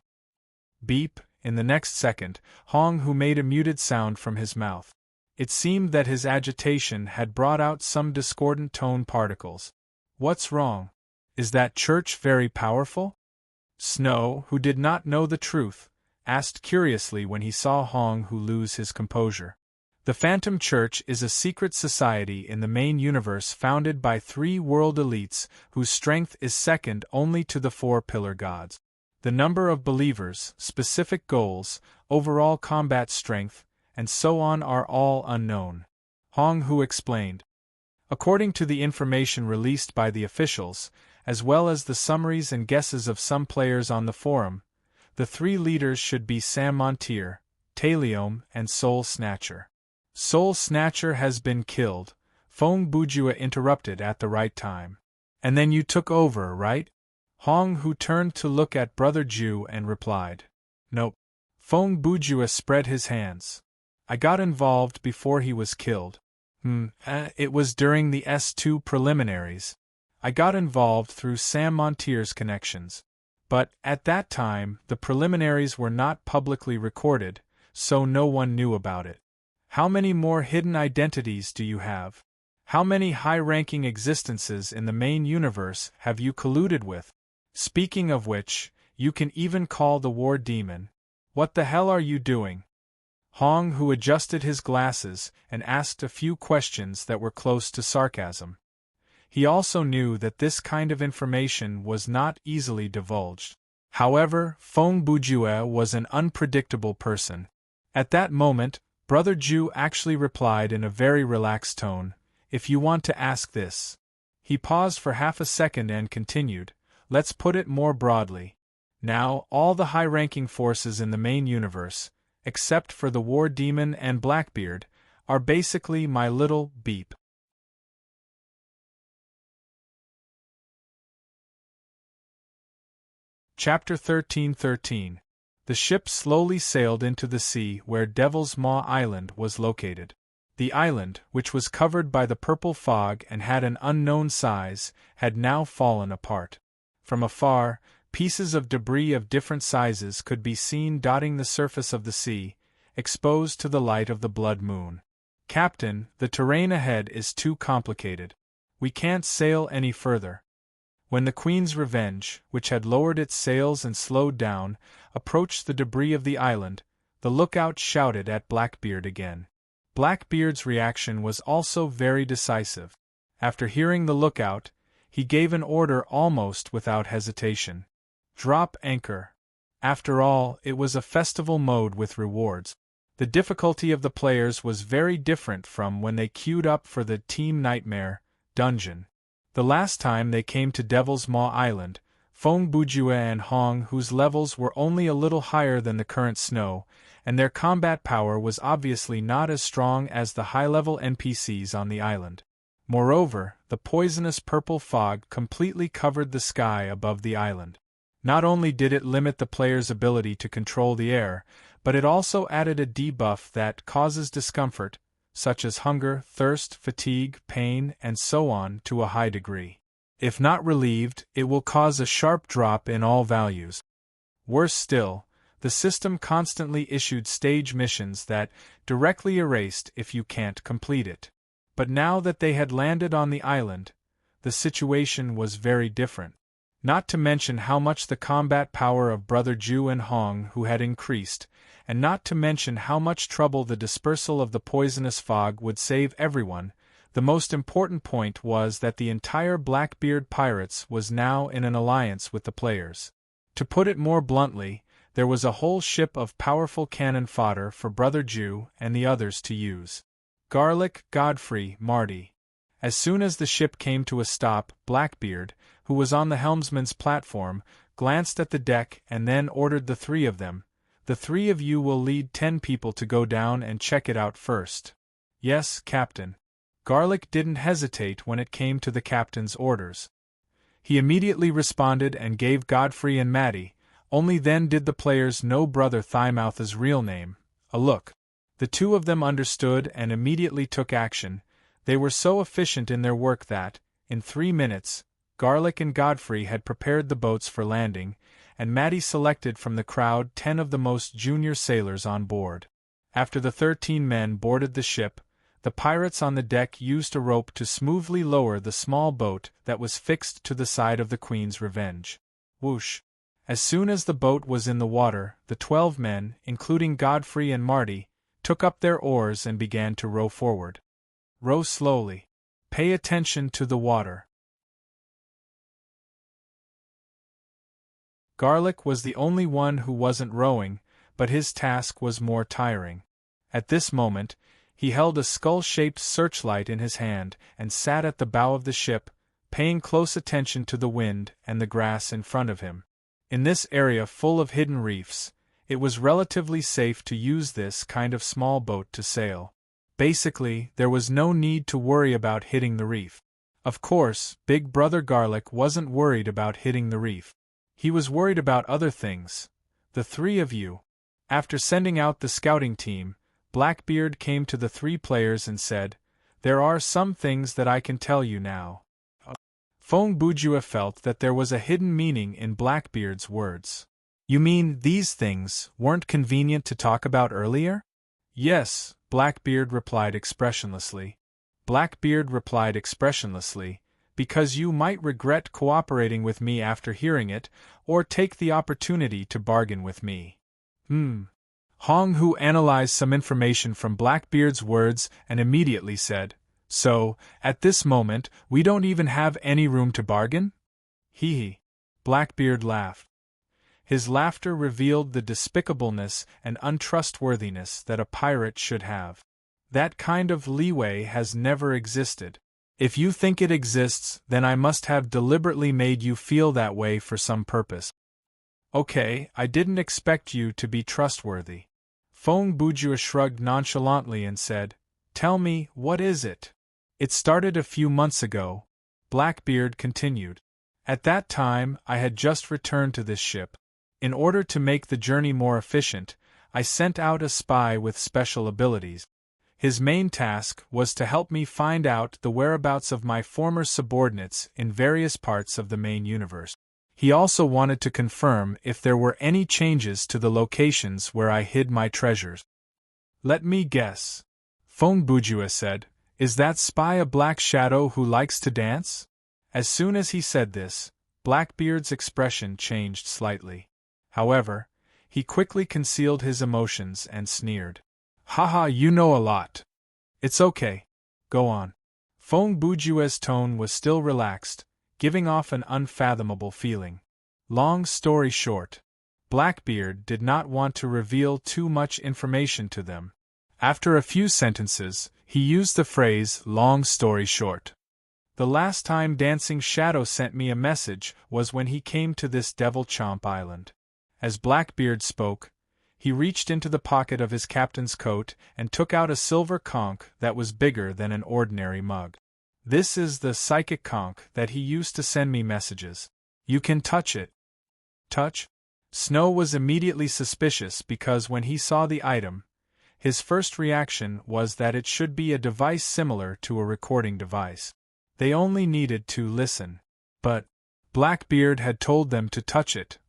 A: Beep! In the next second, Hong Hu made a muted sound from his mouth. It seemed that his agitation had brought out some discordant tone particles. "What's wrong? Is that church very powerful?" Snow, who did not know the truth, asked curiously when he saw Hong Hu lose his composure. The Phantom Church is a secret society in the main universe founded by 3 world elites whose strength is second only to the 4 pillar gods. The number of believers, specific goals, overall combat strength, and so on are all unknown. Hong Hu explained. According to the information released by the officials, as well as the summaries and guesses of some players on the forum, the 3 leaders should be Sam Montier, Taliome, and Soul Snatcher. Soul Snatcher has been killed, Feng Bujue interrupted at the right time. "And then you took over, right?" Hong Hu turned to look at Brother Ju and replied, "Nope." Feng Bujue spread his hands. "I got involved before he was killed. It was during the S2 preliminaries. I got involved through Sam Montier's connections. But, at that time, the preliminaries were not publicly recorded, so no one knew about it. How many more hidden identities do you have? How many high-ranking existences in the main universe have you colluded with? Speaking of which, you can even call the war demon. What the hell are you doing?" Hong Hu adjusted his glasses and asked a few questions that were close to sarcasm. He also knew that this kind of information was not easily divulged. However, Feng Bujue was an unpredictable person. At that moment, Brother Ju actually replied in a very relaxed tone, "If you want to ask this." He paused for half a second and continued, "Let's put it more broadly. Now, all the high-ranking forces in the main universe, except for the War Demon and Blackbeard, are basically my little beep." Chapter 13:13. The ship slowly sailed into the sea where Devil's Maw Island was located. The island, which was covered by the purple fog and had an unknown size, had now fallen apart. From afar, pieces of debris of different sizes could be seen dotting the surface of the sea, exposed to the light of the blood moon. Captain, the terrain ahead is too complicated. We can't sail any further. When the Queen's Revenge, which had lowered its sails and slowed down, approached the debris of the island, the lookout shouted at Blackbeard again. Blackbeard's reaction was also very decisive. After hearing the lookout, he gave an order almost without hesitation. Drop anchor. After all, it was a festival mode with rewards. The difficulty of the players was very different from when they queued up for the Team Nightmare dungeon. The last time they came to Devil's Maw Island, Fong Bujue and Hong, whose levels were only a little higher than the current snow, and their combat power was obviously not as strong as the high-level NPCs on the island. Moreover, the poisonous purple fog completely covered the sky above the island. Not only did it limit the player's ability to control the air, but it also added a debuff that causes discomfort, such as hunger, thirst, fatigue, pain, and so on, to a high degree. If not relieved, it will cause a sharp drop in all values. Worse still, the system constantly issued stage missions that directly erased if you can't complete it. But now that they had landed on the island, the situation was very different. Not to mention how much the combat power of Brother Ju and Hong who had increased, and not to mention how much trouble the dispersal of the poisonous fog would save everyone, the most important point was that the entire Blackbeard Pirates was now in an alliance with the players. To put it more bluntly, there was a whole ship of powerful cannon fodder for Brother Ju and the others to use. Garlic, Godfrey, Marty. As soon as the ship came to a stop, Blackbeard, who was on the helmsman's platform, glanced at the deck and then ordered the three of them. The three of you will lead 10 people to go down and check it out first. Yes, Captain. Garlic didn't hesitate when it came to the captain's orders. He immediately responded and gave Godfrey and Matty, only then did the players know Brother Thighmouth's real name, a look. The two of them understood and immediately took action. They were so efficient in their work that, in 3 minutes, Garlic and Godfrey had prepared the boats for landing, and Matty selected from the crowd 10 of the most junior sailors on board. After the 13 men boarded the ship, the pirates on the deck used a rope to smoothly lower the small boat that was fixed to the side of the Queen's Revenge. Whoosh! As soon as the boat was in the water, the 12 men, including Godfrey and Marty, took up their oars and began to row forward. Row slowly. Pay attention to the water. Garlic was the only one who wasn't rowing, but his task was more tiring. At this moment, he held a skull-shaped searchlight in his hand and sat at the bow of the ship, paying close attention to the wind and the grass in front of him. In this area full of hidden reefs, it was relatively safe to use this kind of small boat to sail. Basically, there was no need to worry about hitting the reef. Of course, Big Brother Garlic wasn't worried about hitting the reef. He was worried about other things. The three of you. After sending out the scouting team, Blackbeard came to the 3 players and said, "There are some things that I can tell you now." Fong Bujue felt that there was a hidden meaning in Blackbeard's words. "You mean these things weren't convenient to talk about earlier?" "Yes," Blackbeard replied expressionlessly. "Because you might regret cooperating with me after hearing it, or take the opportunity to bargain with me." Hong, who analyzed some information from Blackbeard's words and immediately said, "So, at this moment, we don't even have any room to bargain?" Hee. Blackbeard laughed. His laughter revealed the despicableness and untrustworthiness that a pirate should have. That kind of leeway has never existed. If you think it exists, then I must have deliberately made you feel that way for some purpose. Okay, I didn't expect you to be trustworthy. Fong Bujue shrugged nonchalantly and said, "Tell me, what is it?" "It started a few months ago," Blackbeard continued. "At that time, I had just returned to this ship. In order to make the journey more efficient, I sent out a spy with special abilities. His main task was to help me find out the whereabouts of my former subordinates in various parts of the main universe. He also wanted to confirm if there were any changes to the locations where I hid my treasures." "Let me guess. Feng Bujue said, "Is that spy a black shadow who likes to dance?" As soon as he said this, Blackbeard's expression changed slightly. However, he quickly concealed his emotions and sneered. "Haha, you know a lot. It's okay. Go on." Feng Bujue's tone was still relaxed, giving off an unfathomable feeling. Long story short, Blackbeard did not want to reveal too much information to them. After a few sentences, he used the phrase, "long story short." "The last time Dancing Shadow sent me a message was when he came to this Devil Chomp Island." As Blackbeard spoke, he reached into the pocket of his captain's coat and took out a silver conch that was bigger than an ordinary mug. "This is the psychic conch that he used to send me messages. You can touch it." Touch? Snow was immediately suspicious because when he saw the item, his first reaction was that it should be a device similar to a recording device. They only needed to listen. But Blackbeard had told them to touch it.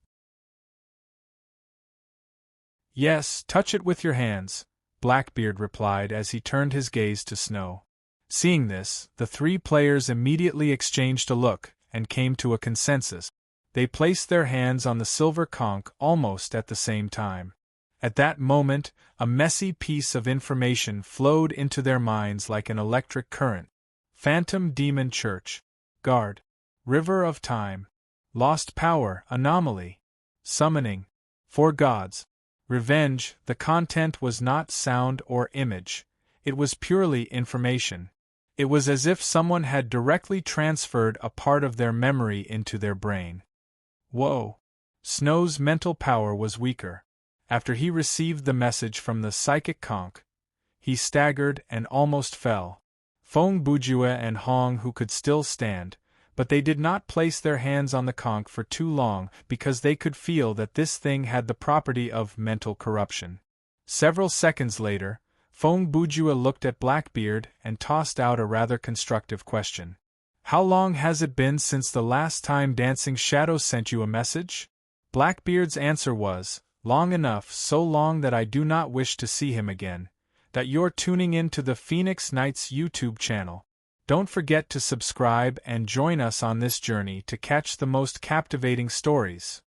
A: "Yes, touch it with your hands," Blackbeard replied as he turned his gaze to Snow. Seeing this, the three players immediately exchanged a look and came to a consensus. They placed their hands on the silver conch almost at the same time. At that moment, a messy piece of information flowed into their minds like an electric current. Phantom Demon Church. Guard. River of Time. Lost Power, Anomaly. Summoning. Four Gods. Revenge. The content was not sound or image. It was purely information. It was as if someone had directly transferred a part of their memory into their brain. Whoa! Snow's mental power was weaker. After he received the message from the psychic conch, he staggered and almost fell. Feng Bujue and Hong who could still stand, but they did not place their hands on the conch for too long because they could feel that this thing had the property of mental corruption. Several seconds later, Feng Bujue looked at Blackbeard and tossed out a rather constructive question. "How long has it been since the last time Dancing Shadow sent you a message?" Blackbeard's answer was, "Long enough, so long that I do not wish to see him again." That you're tuning in to the Phoenix Knights YouTube channel. Don't forget to subscribe and join us on this journey to catch the most captivating stories.